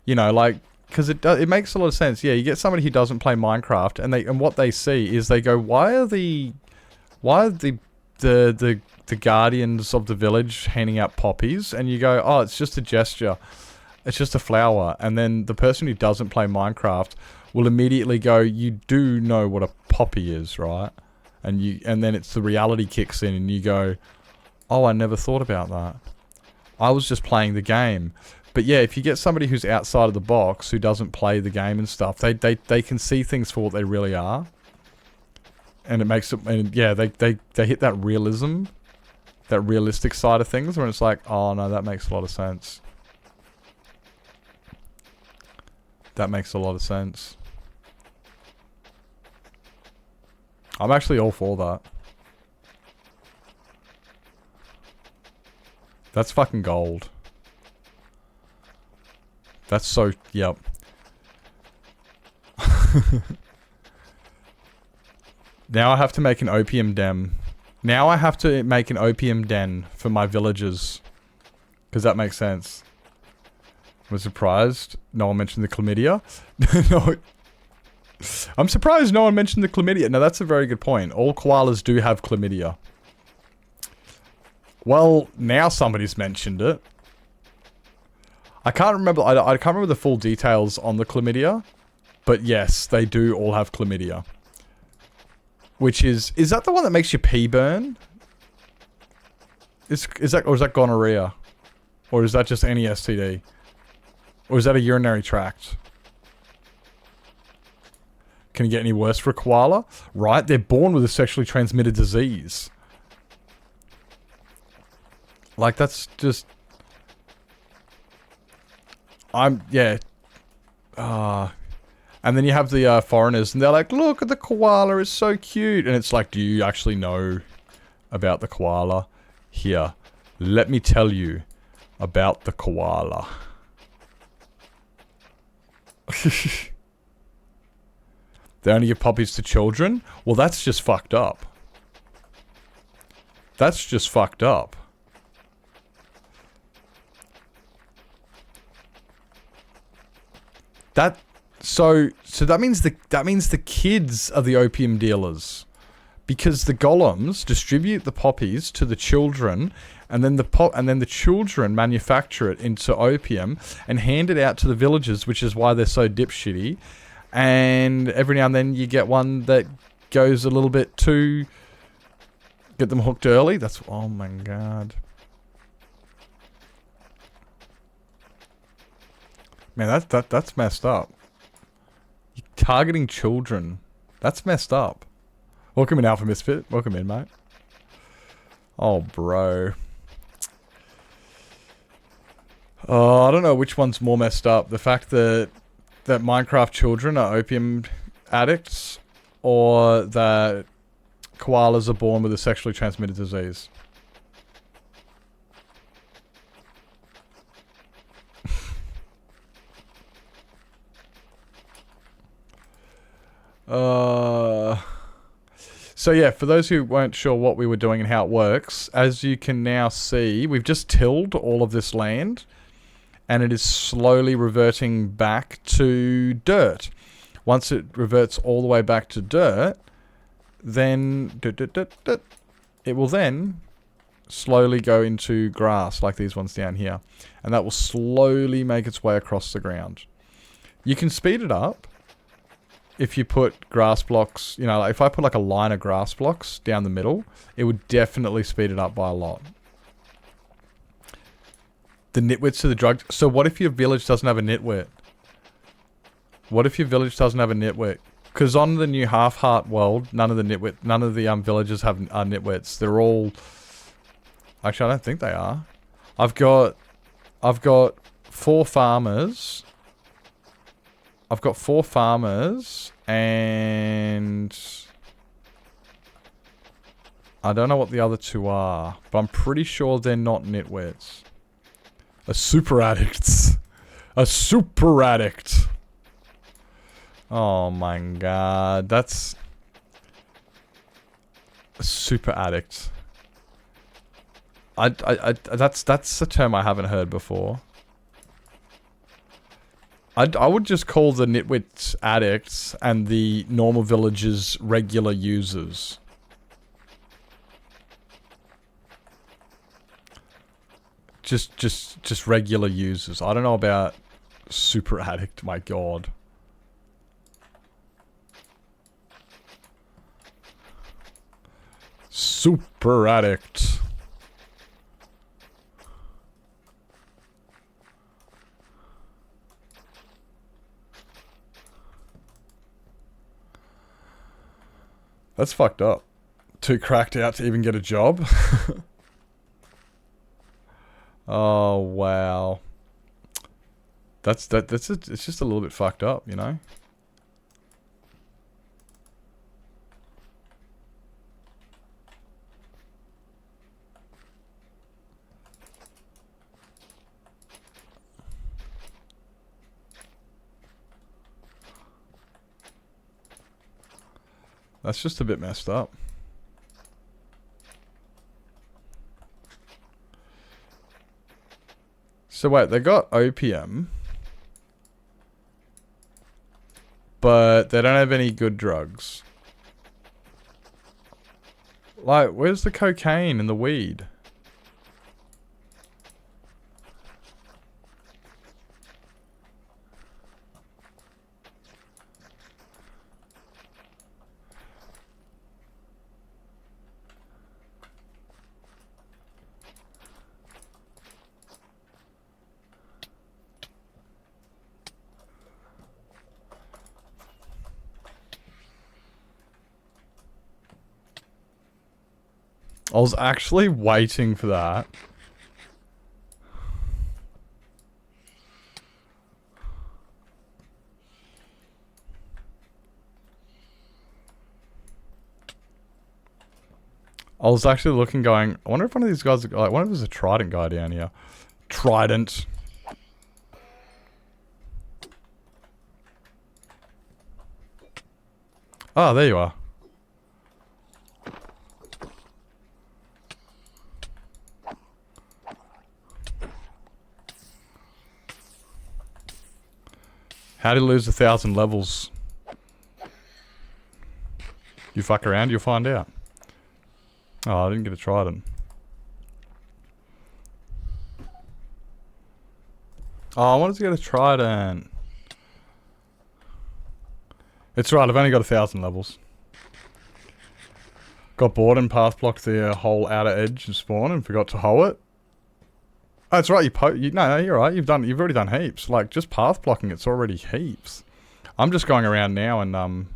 You know, like, because it makes a lot of sense. Yeah, you get somebody who doesn't play Minecraft, and what they see is they go, why are the guardians of the village handing out poppies? And you go, oh, it's just a gesture. It's just a flower. And then the person who doesn't play Minecraft will immediately go, you do know what a poppy is, right? And then it's the reality kicks in and you go, oh, I never thought about that. I was just playing the game. But yeah, if you get somebody who's outside of the box, who doesn't play the game and stuff, they can see things for what they really are. And it makes it, and yeah, they hit that realism, that realistic side of things, where it's like, oh no, that makes a lot of sense. That makes a lot of sense. I'm actually all for that. That's fucking gold. That's so... yep. Now I have to make an opium den. Now I have to make an opium den for my villagers. Because that makes sense. I was surprised. No one mentioned the chlamydia. No. I'm surprised no one mentioned the chlamydia. Now, that's a very good point. All koalas do have chlamydia. Well, now somebody's mentioned it. I can't remember. I can't remember the full details on the chlamydia. But yes, they do all have chlamydia. Which is that the one that makes your pee burn? Is that gonorrhea? Or is that just any STD? Or is that a urinary tract? Can it get any worse for a koala? Right, they're born with a sexually transmitted disease. Like, that's just... yeah. And then you have the foreigners, and they're like, look at the koala, it's so cute. And it's like, do you actually know about the koala? Here, let me tell you about the koala. They only give puppies to children? Well, that's just fucked up. That's just fucked up. So that means the kids are the opium dealers, because the golems distribute the poppies to the children, and then the children manufacture it into opium and hand it out to the villagers, which is why they're so dipshitty. And every now and then you get one that goes a little bit too... Get them hooked early. That's... Oh my god. Man, that's messed up. You're targeting children. That's messed up. Welcome in, Alpha Misfit. Welcome in, mate. Oh, bro. Oh, I don't know which one's more messed up. The fact that Minecraft children are opium addicts, or that koalas are born with a sexually transmitted disease. So yeah, for those who weren't sure what we were doing and how it works, as you can now see, we've just tilled all of this land, and it is slowly reverting back to dirt. Once it reverts all the way back to dirt, then it will then slowly go into grass, like these ones down here, and that will slowly make its way across the ground. You can speed it up if you put grass blocks, you know, like if I put like a line of grass blocks down the middle, it would definitely speed it up by a lot. The nitwits to the drug... So what if your village doesn't have a nitwit? What if your village doesn't have a nitwit? Because on the new Half-Heart world, none of the villages have nitwits. They're all... Actually, I don't think they are. I've got 4 farmers... I've got 4 farmers, and I don't know what the other 2 are, but I'm pretty sure they're not nitwits. A super addicts. A super addict. Oh my god, that's a super addict. That's a term I haven't heard before. I would just call the nitwits addicts and the normal villagers regular users. Just regular users. I don't know about super addict, my god. Super addict. That's fucked up. Too cracked out to even get a job. Oh wow. It's just a little bit fucked up, you know? That's just a bit messed up. So wait, they got opium. but they don't have any good drugs. Like, where's the cocaine and the weed? I was actually waiting for that. I was actually looking going, I wonder if one of these guys, like, I wonder if there's a Trident guy down here. Trident. Oh, there you are. How do you lose 1,000 levels? You fuck around, you'll find out. Oh, I didn't get a Trident. Oh, I wanted to get a Trident. It's right, I've only got 1,000 levels. Got bored and path blocked the whole outer edge of spawn and forgot to hoe it. Oh, that's right, no, you're right, you've already done heaps. Like, just path blocking, it's already heaps. I'm just going around now and,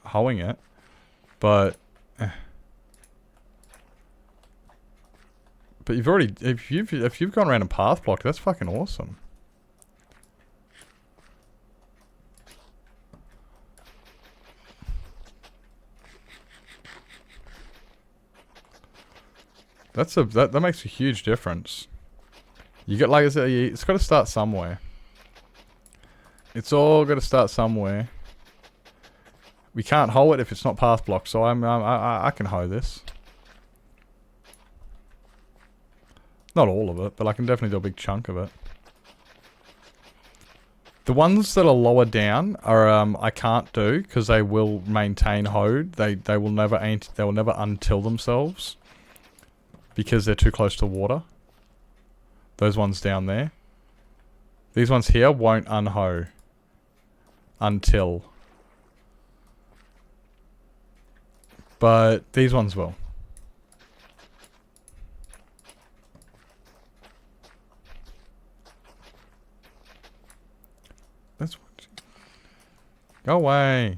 hoeing it. But... But you've already, if you've gone around and path blocked, that's fucking awesome. That makes a huge difference. You get, like I said, it's got to start somewhere. It's all got to start somewhere. We can't hoe it if it's not path blocked, so I can hoe this. Not all of it, but I can definitely do a big chunk of it. The ones that are lower down are I can't do because they will maintain hoed. They will never untill themselves because they're too close to water. Those ones down there. These ones here won't unhoe until. But these ones will. That's what. Go away.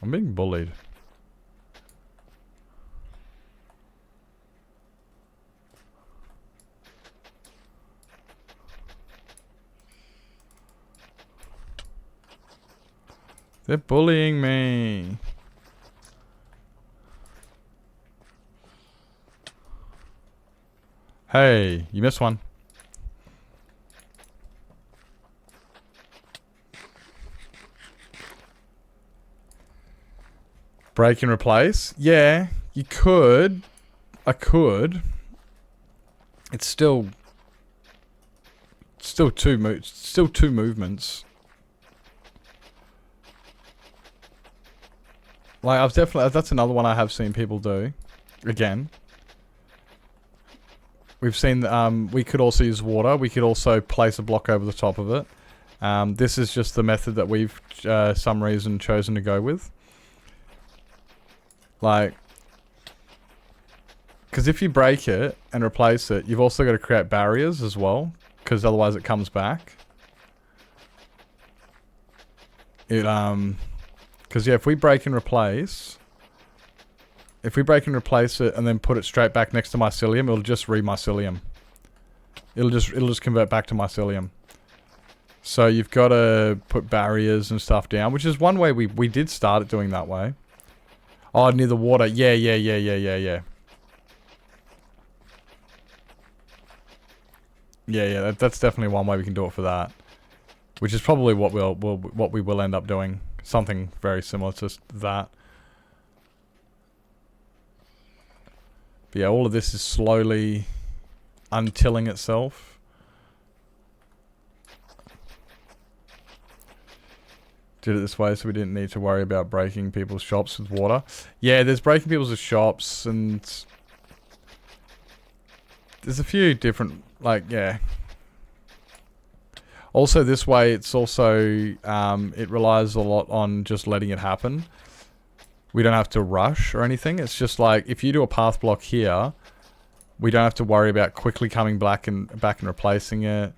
I'm being bullied. They're bullying me. Hey, you missed one. Break and replace? Yeah, you could. I could. It's still two movements. Like I've definitely, that's another one I have seen people do. Again. We've seen, we could also use water. We could also place a block over the top of it. This is just the method that we've, some reason, chosen to go with. Like, because if you break it and replace it, you've also got to create barriers as well. Because otherwise it comes back. Because yeah, if we break and replace... If we break and replace it and then put it straight back next to mycelium, it'll just re-mycelium. It'll just convert back to mycelium. So you've got to put barriers and stuff down, which is one way we did start it doing that way. Oh, near the water. Yeah. Yeah, that's definitely one way we can do it for that. Which is probably what we will end up doing. Something very similar to that. But yeah, all of this is slowly untilling itself. Did it this way so we didn't need to worry about breaking people's shops with water. Yeah, there's breaking people's shops and there's a few different, like, yeah. Also this way, it's also, it relies a lot on just letting it happen. We don't have to rush or anything. It's just like, if you do a path block here, we don't have to worry about quickly coming back and replacing it.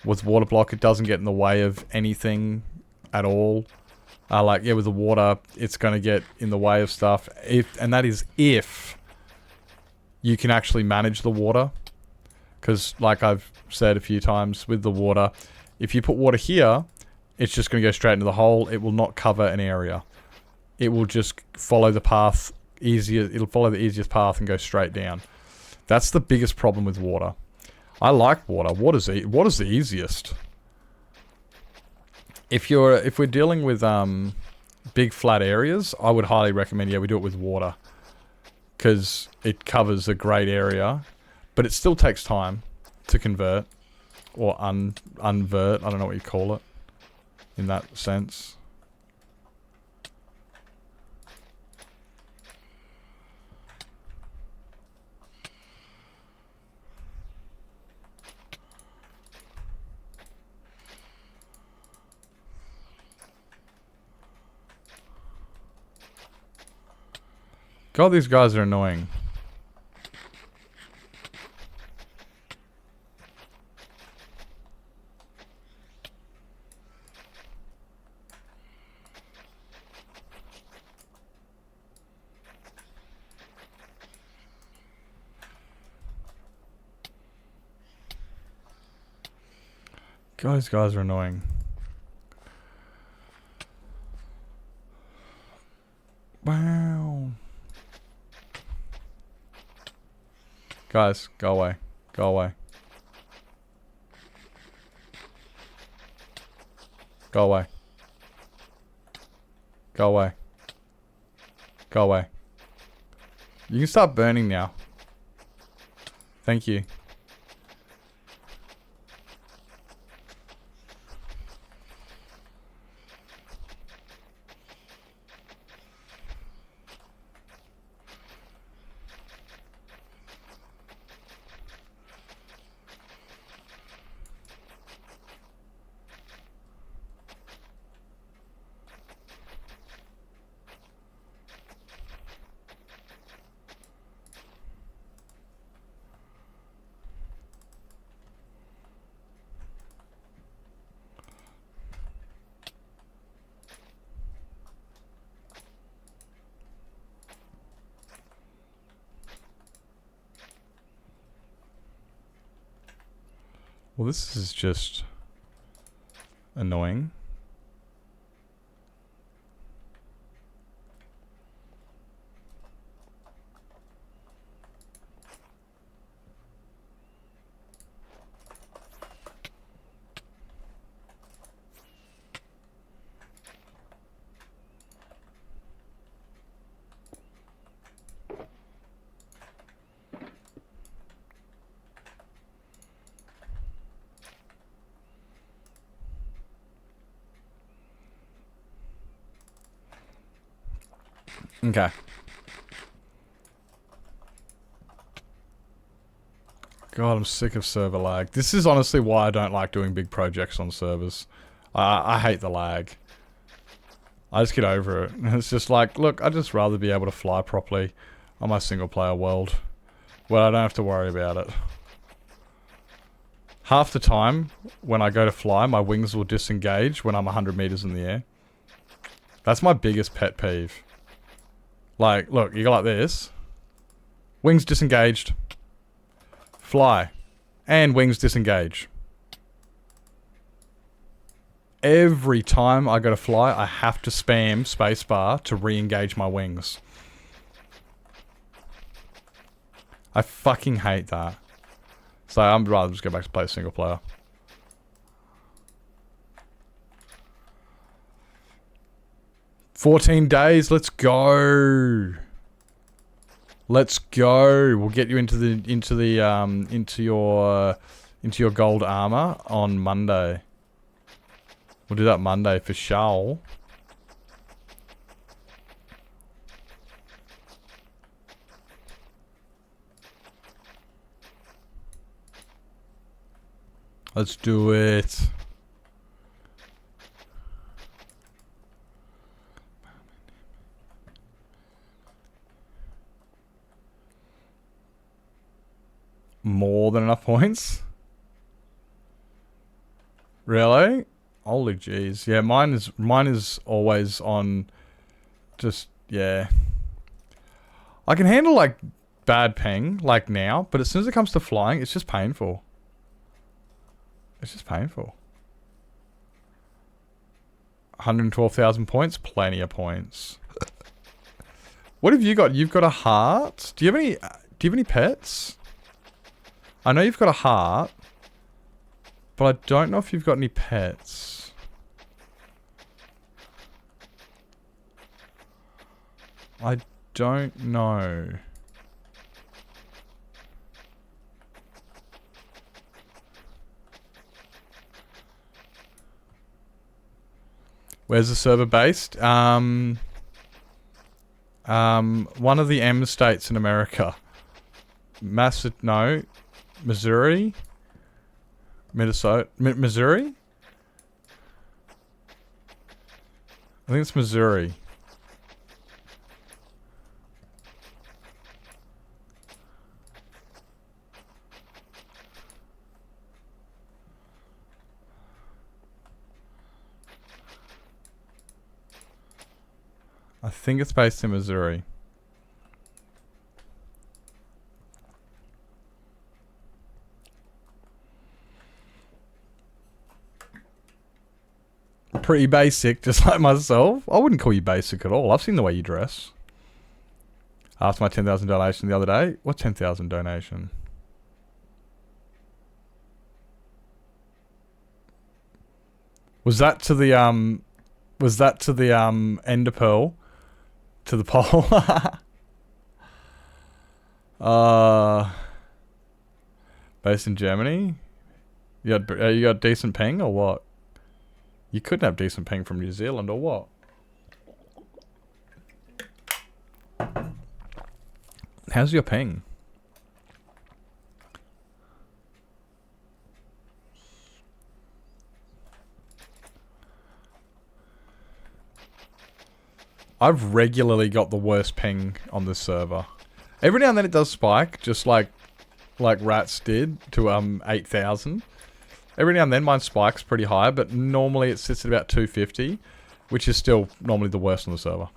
With water block, it doesn't get in the way of anything at all. Like, yeah, with the water, it's going to get in the way of stuff. And that is if you can actually manage the water. Because, like I've said a few times, with the water, if you put water here, it's just going to go straight into the hole. It will not cover an area. It will just follow the path easier. It'll follow the easiest path and go straight down. That's the biggest problem with water. I like water. Water's the easiest. If we're dealing with big flat areas, I would highly recommend, yeah, we do it with water. Because it covers a great area. But it still takes time to convert. Or unvert. I don't know what you call it. In that sense. God, these guys are annoying. God, these guys are annoying. Wow. Guys, go away. Go away. Go away. Go away. Go away. You can start burning now. Thank you. Well, this is just annoying. Okay. God, I'm sick of server lag. This is honestly why I don't like doing big projects on servers. I hate the lag. I just get over it. It's just like, look, I'd just rather be able to fly properly on my single player world. Well, I don't have to worry about it. Half the time, when I go to fly, my wings will disengage when I'm 100 meters in the air. That's my biggest pet peeve. Like, look, you go like this. Wings disengaged. Fly. And wings disengage. Every time I go to fly, I have to spam spacebar to re-engage my wings. I fucking hate that. So I'd rather just go back to play single player. "14 days, let's go. Let's go. We'll get you into your gold armor on Monday. We'll do that Monday for sure. Let's do it. More than enough points? Really? Holy jeez. Yeah, mine is always on just, yeah. I can handle like bad ping like now, but as soon as it comes to flying, it's just painful. It's just painful. 112,000 points? Plenty of points. What have you got? You've got a heart? Do you have any pets? I know you've got a heart, but I don't know if you've got any pets. I don't know. Where's the server based? One of the M states in America. Missouri? Minnesota? Missouri? I think it's Missouri. I think it's based in Missouri. Pretty basic, just like myself. I wouldn't call you basic at all. I've seen the way you dress. After my 10,000 donation the other day. What 10,000 donation? Was that to the Ender Pearl? To the pole? Based in Germany? You got decent ping or what? You couldn't have decent ping from New Zealand or what? How's your ping? I've regularly got the worst ping on this server. Every now and then it does spike, just like Rats did to 8,000. Every now and then mine spikes pretty high, but normally it sits at about 250, which is still normally the worst on the server.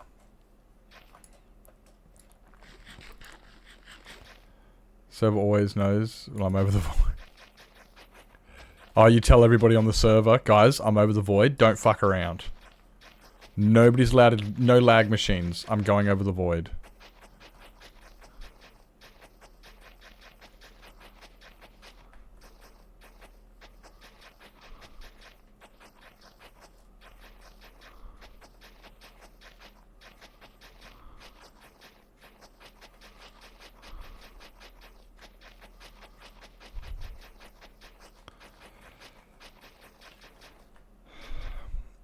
Server always knows when I'm over the void. Oh, you tell everybody on the server, guys, I'm over the void, don't fuck around. Nobody's allowed to, no lag machines, I'm going over the void.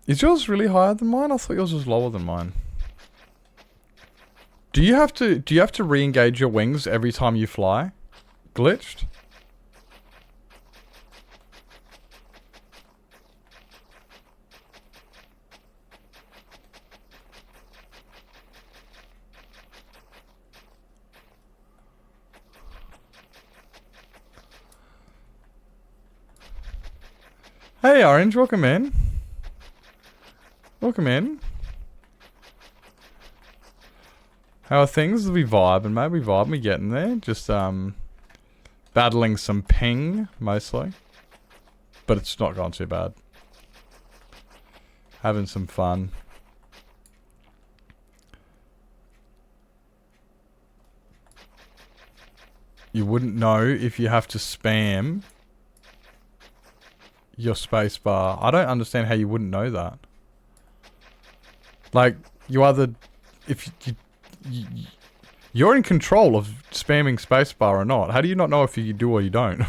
Is yours really higher than mine? I thought yours was lower than mine. Do you have to re-engage your wings every time you fly? Glitched? Hey Orange, welcome in. Welcome in. How are things? We vibing, mate. We vibing. We getting there. Just battling some ping mostly, but it's not gone too bad. Having some fun. You wouldn't know if you have to spam your space bar. I don't understand how you wouldn't know that. Like, you either... If you You're in control of spamming spacebar or not. How do you not know if you do or you don't?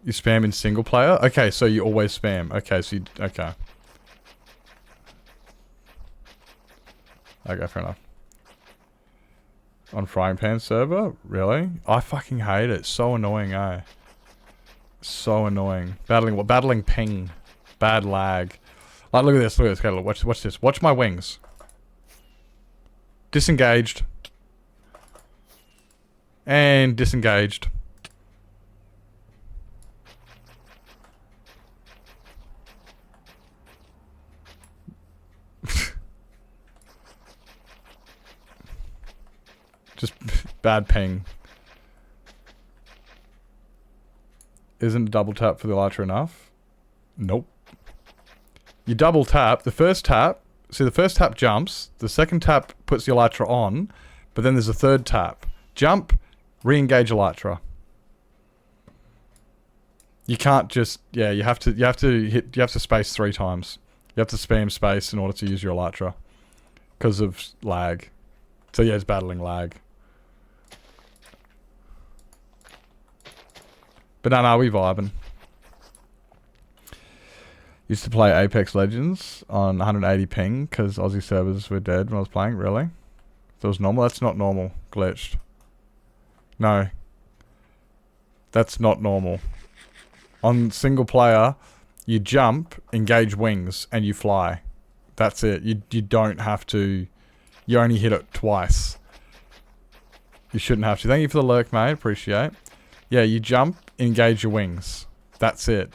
You spam in single player? Okay, so you always spam. Okay, so you... Okay. Okay, fair enough. On Frying Pan server? Really? I fucking hate it. So annoying, eh? So annoying. Battling ping. Bad lag. Like, look at this, Okay, look, watch this. Watch my wings. Disengaged. And disengaged. Just bad ping. Isn't a double tap for the elytra enough? Nope. You double tap. The first tap... See, the first tap jumps. The second tap puts the elytra on. But then there's a third tap. Jump. Re-engage elytra. You can't just... Yeah, you have to space 3 times. You have to spam space in order to use your elytra. Because of lag. So yeah, it's battling lag. But no, we vibing. Used to play Apex Legends on 180 ping because Aussie servers were dead when I was playing. Really? That was normal? That's not normal. Glitched. No. That's not normal. On single player, you jump, engage wings, and you fly. That's it. You don't have to... You only hit it twice. You shouldn't have to. Thank you for the lurk, mate. Appreciate. Yeah, you jump, engage your wings. That's it.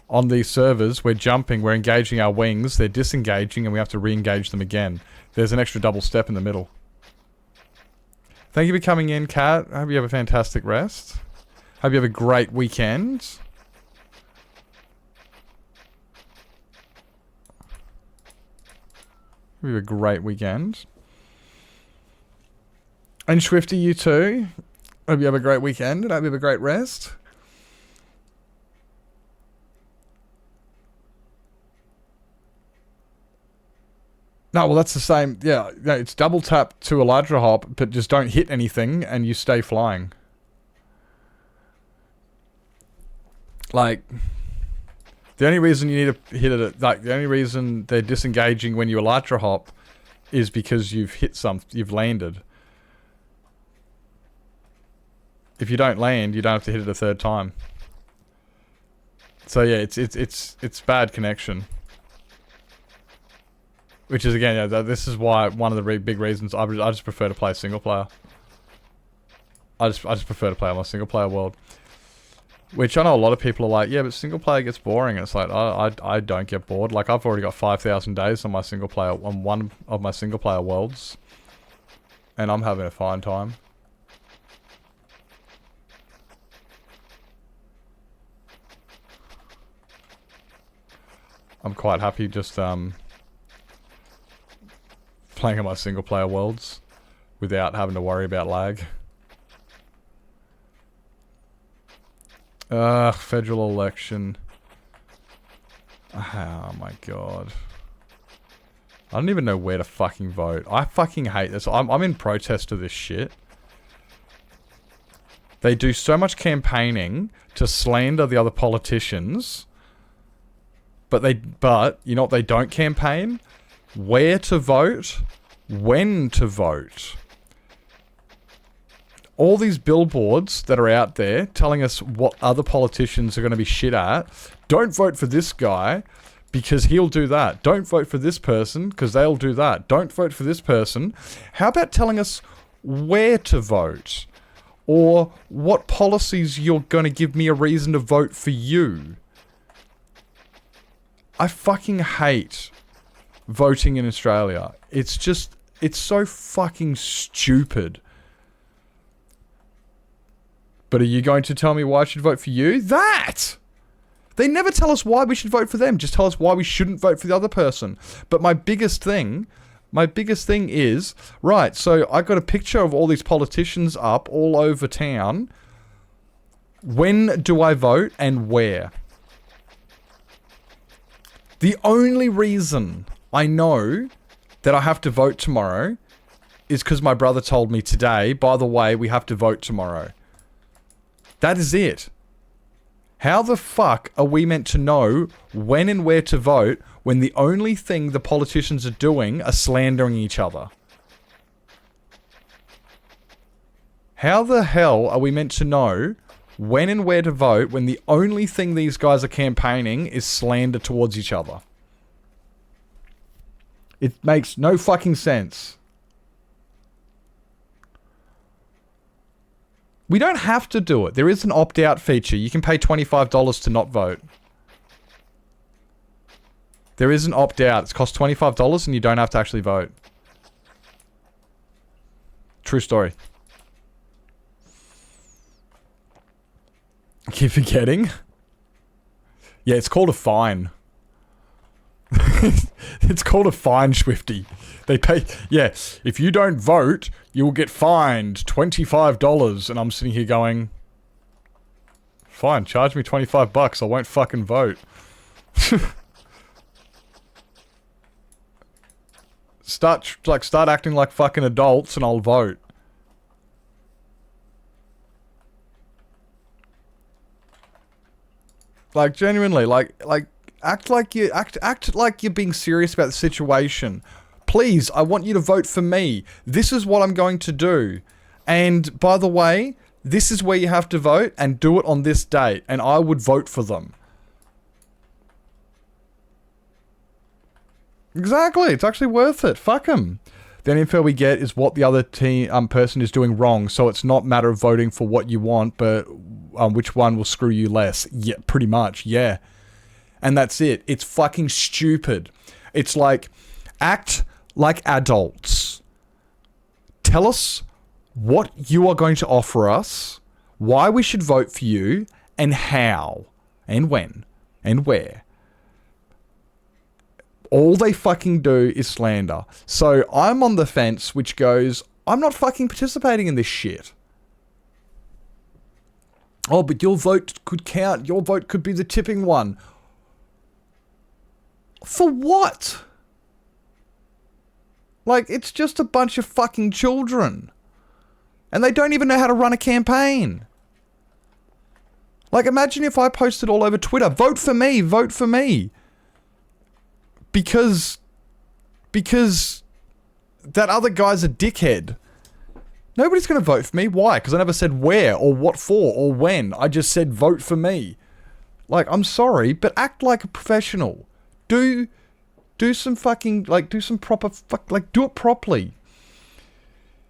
On these servers, we're jumping, we're engaging our wings, they're disengaging, and we have to re-engage them again. There's an extra double step in the middle. Thank you for coming in, Kat. I hope you have a fantastic rest. Hope you have a great weekend. Hope you have a great weekend. And Swifty, you too. Hope you have a great weekend and hope you have a great rest. No, well that's the same. Yeah, it's double tap to elytra hop, but just don't hit anything and you stay flying. Like, the only reason you need to hit it, like the only reason they're disengaging when you elytra hop is because you've landed. If you don't land, you don't have to hit it a third time. So yeah, it's bad connection. Which is again, yeah, this is why one of the big reasons I just prefer to play single player. I just prefer to play on my single player world. Which I know a lot of people are like, yeah, but single player gets boring. And it's like I don't get bored. Like I've already got 5,000 days on my single player on one of my single player worlds, and I'm having a fine time. I'm quite happy just playing on my single player worlds without having to worry about lag. Federal election. Oh my god. I don't even know where to fucking vote. I fucking hate this. I'm in protest of this shit. They do so much campaigning to slander the other politicians. But you know what they don't campaign? Where to vote, when to vote. All these billboards that are out there telling us what other politicians are going to be shit at. Don't vote for this guy because he'll do that. Don't vote for this person because they'll do that. Don't vote for this person. How about telling us where to vote? Or what policies you're going to give me a reason to vote for you? I fucking hate voting in Australia. It's just, it's so fucking stupid. But are you going to tell me why I should vote for you? That! They never tell us why we should vote for them. Just tell us why we shouldn't vote for the other person. But my biggest thing is, right, so I got a picture of all these politicians up all over town. When do I vote and where? The only reason I know that I have to vote tomorrow is because my brother told me today, by the way, we have to vote tomorrow. That is it. How the fuck are we meant to know when and where to vote when the only thing the politicians are doing are slandering each other? How the hell are we meant to know when and where to vote when the only thing these guys are campaigning is slander towards each other? It makes no fucking sense. We don't have to do it. There is an opt-out feature. You can pay $25 to not vote. There is an opt-out. It costs $25 and you don't have to actually vote. True story. I keep forgetting. Yeah, it's called a fine. It's called a fine, Swifty. They pay... Yeah, if you don't vote, you will get fined $25. And I'm sitting here going... Fine, charge me $25. I won't fucking vote. Start acting like fucking adults and I'll vote. Like, genuinely, act like you're being serious about the situation. Please, I want you to vote for me. This is what I'm going to do. And, by the way, this is where you have to vote, and do it on this date, and I would vote for them. Exactly, it's actually worth it. Fuck them. The only info we get is what the other person is doing wrong, so it's not a matter of voting for what you want, but which one will screw you less. Yeah, pretty much, yeah. And that's it. It's fucking stupid. It's like, act like adults. Tell us what you are going to offer us, why we should vote for you, and how, and when, and where. All they fucking do is slander. So I'm on the fence, which goes, I'm not fucking participating in this shit. Oh, but your vote could count. Your vote could be the tipping one. For what? Like, it's just a bunch of fucking children. And they don't even know how to run a campaign. Like, imagine if I posted all over Twitter, vote for me, vote for me. Because that other guy's a dickhead. Nobody's going to vote for me. Why? Because I never said where or what for or when. I just said vote for me. Like, I'm sorry, but act like a professional. Do some fucking, like, do some proper, do it properly.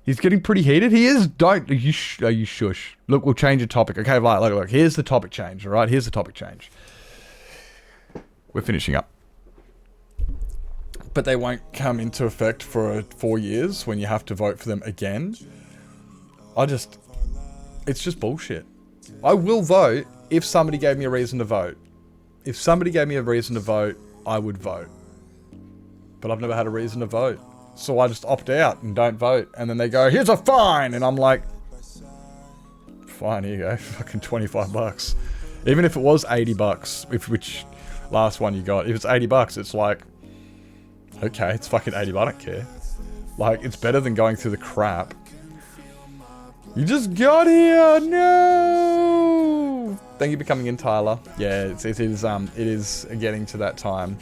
He's getting pretty heated. He is. You shush. Look, we'll change the topic. Okay, right, look. Here's the topic change, all right? Here's the topic change. We're finishing up. But they won't come into effect for 4 years when you have to vote for them again. It's just bullshit. I will vote if somebody gave me a reason to vote. If somebody gave me a reason to vote, I would vote. But I've never had a reason to vote. So I just opt out and don't vote. And then they go, here's a fine! And I'm like, fine, here you go. Fucking $25. Even if it was $80, which last one you got. If it's $80, it's like, okay, it's fucking $80, I don't care. Like, it's better than going through the crap. You just got here! No! Thank you for coming in, Tyler. Yeah, it is getting to that time.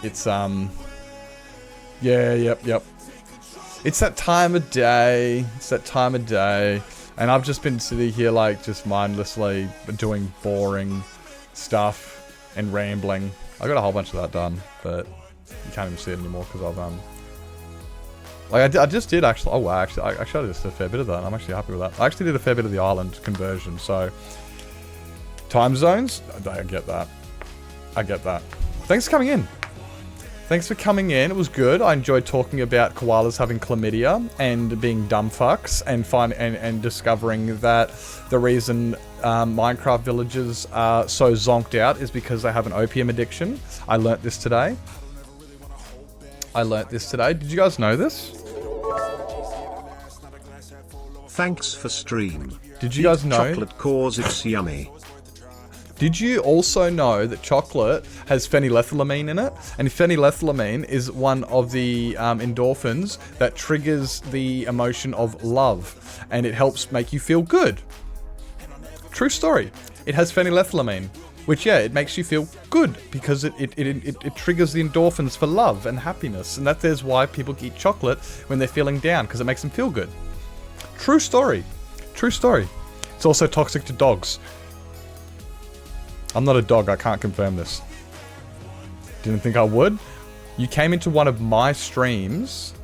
It's, yeah, yep. It's that time of day. And I've just been sitting here, like, just mindlessly doing boring stuff and rambling. I got a whole bunch of that done, but you can't even see it anymore because I've, like, I just did actually. Oh, wow, actually, I just did a fair bit of that. I'm actually happy with that. I actually did a fair bit of the island conversion, so. Time zones? I get that. Thanks for coming in. It was good. I enjoyed talking about koalas having chlamydia and being dumb fucks and discovering that the reason Minecraft villagers are so zonked out is because they have an opium addiction. I learnt this today. Did you guys know this?
Thanks for stream.
Did you guys know?
Chocolate cause it's yummy.
Did you also know that chocolate has phenylethylamine in it? And phenylethylamine is one of the endorphins that triggers the emotion of love. And it helps make you feel good. True story. It has phenylethylamine. Which, yeah, it makes you feel good because it triggers the endorphins for love and happiness. And that is why people eat chocolate when they're feeling down, because it makes them feel good. True story. True story. It's also toxic to dogs. I'm not a dog, I can't confirm this. Didn't think I would. You came into one of my streams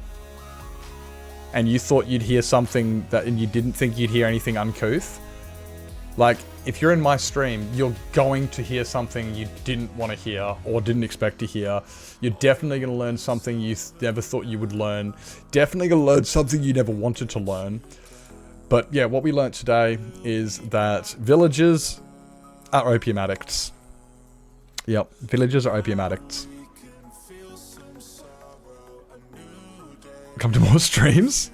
and you thought you'd hear something and you didn't think you'd hear anything uncouth. Like, if you're in my stream, you're going to hear something you didn't want to hear or didn't expect to hear. You're definitely going to learn something you never thought you would learn. Definitely going to learn something you never wanted to learn. But yeah, what we learned today is that villagers are opium addicts. Yep, villagers are opium addicts. Come to more streams?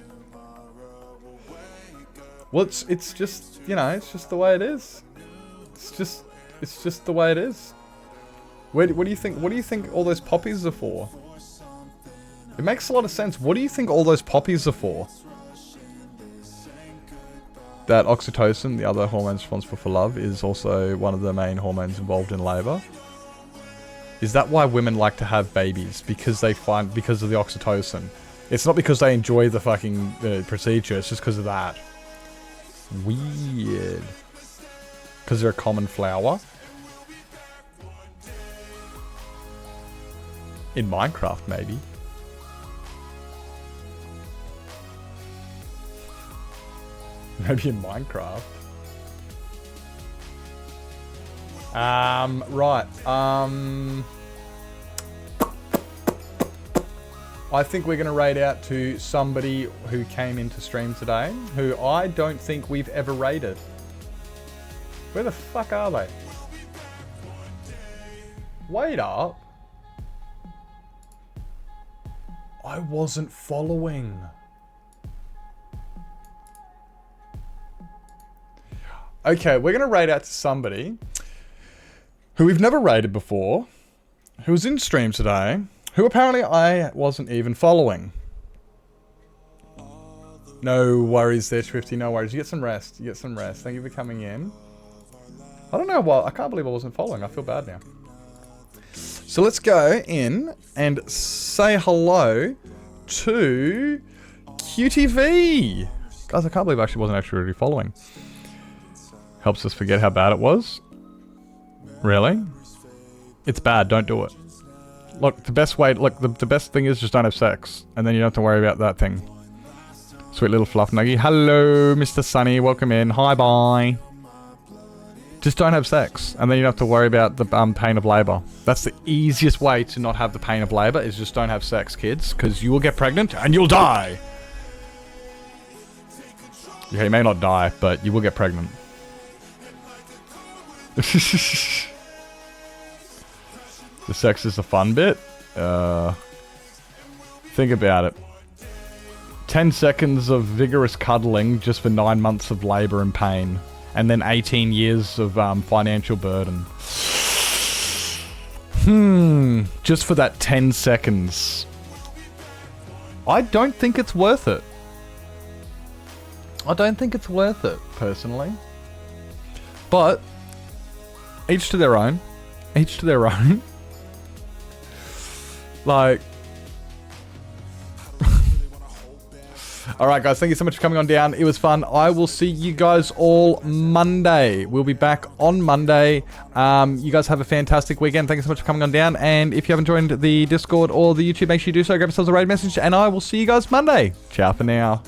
Well, it's just, you know, it's just the way it is. It's just the way it is. What do you think all those poppies are for? It makes a lot of sense. What do you think all those poppies are for? That oxytocin, the other hormone responsible for love, is also one of the main hormones involved in labor. Is that why women like to have babies? Because of the oxytocin. It's not because they enjoy the fucking procedure, it's just because of that. Weird. Because they're a common flower. In Minecraft, maybe. Maybe in Minecraft. Right. I think we're going to raid out to somebody who came into stream today, who I don't think we've ever raided. Where the fuck are they? Wait up. I wasn't following. Okay, we're going to raid out to somebody who we've never raided before, who was in stream today, who apparently I wasn't even following. No worries there, Swifty, no worries. You get some rest. You get some rest. Thank you for coming in. I don't know why. I can't believe I wasn't following. I feel bad now. So let's go in and say hello to QTV. Guys, I can't believe I wasn't actually really following. Helps us forget how bad it was. Really? It's bad. Don't do it. Look, the best way... Look, the best thing is just don't have sex. And then you don't have to worry about that thing. Sweet little fluff nuggy. Hello, Mr. Sunny. Welcome in. Hi, bye. Just don't have sex. And then you don't have to worry about the pain of labor. That's the easiest way to not have the pain of labor, is just don't have sex, kids. Because you will get pregnant and you'll die. Yeah, you may not die, but you will get pregnant. The sex is the fun bit. Think about it. 10 seconds of vigorous cuddling just for 9 months of labor and pain. And then 18 years of financial burden. Just for that 10 seconds. I don't think it's worth it. I don't think it's worth it, personally. But each to their own. Each to their own. Like... Alright guys, thank you so much for coming on down. It was fun. I will see you guys all Monday. We'll be back on Monday. You guys have a fantastic weekend. Thank you so much for coming on down. And if you haven't joined the Discord or the YouTube, make sure you do so. Grab yourselves a raid message. And I will see you guys Monday. Ciao for now.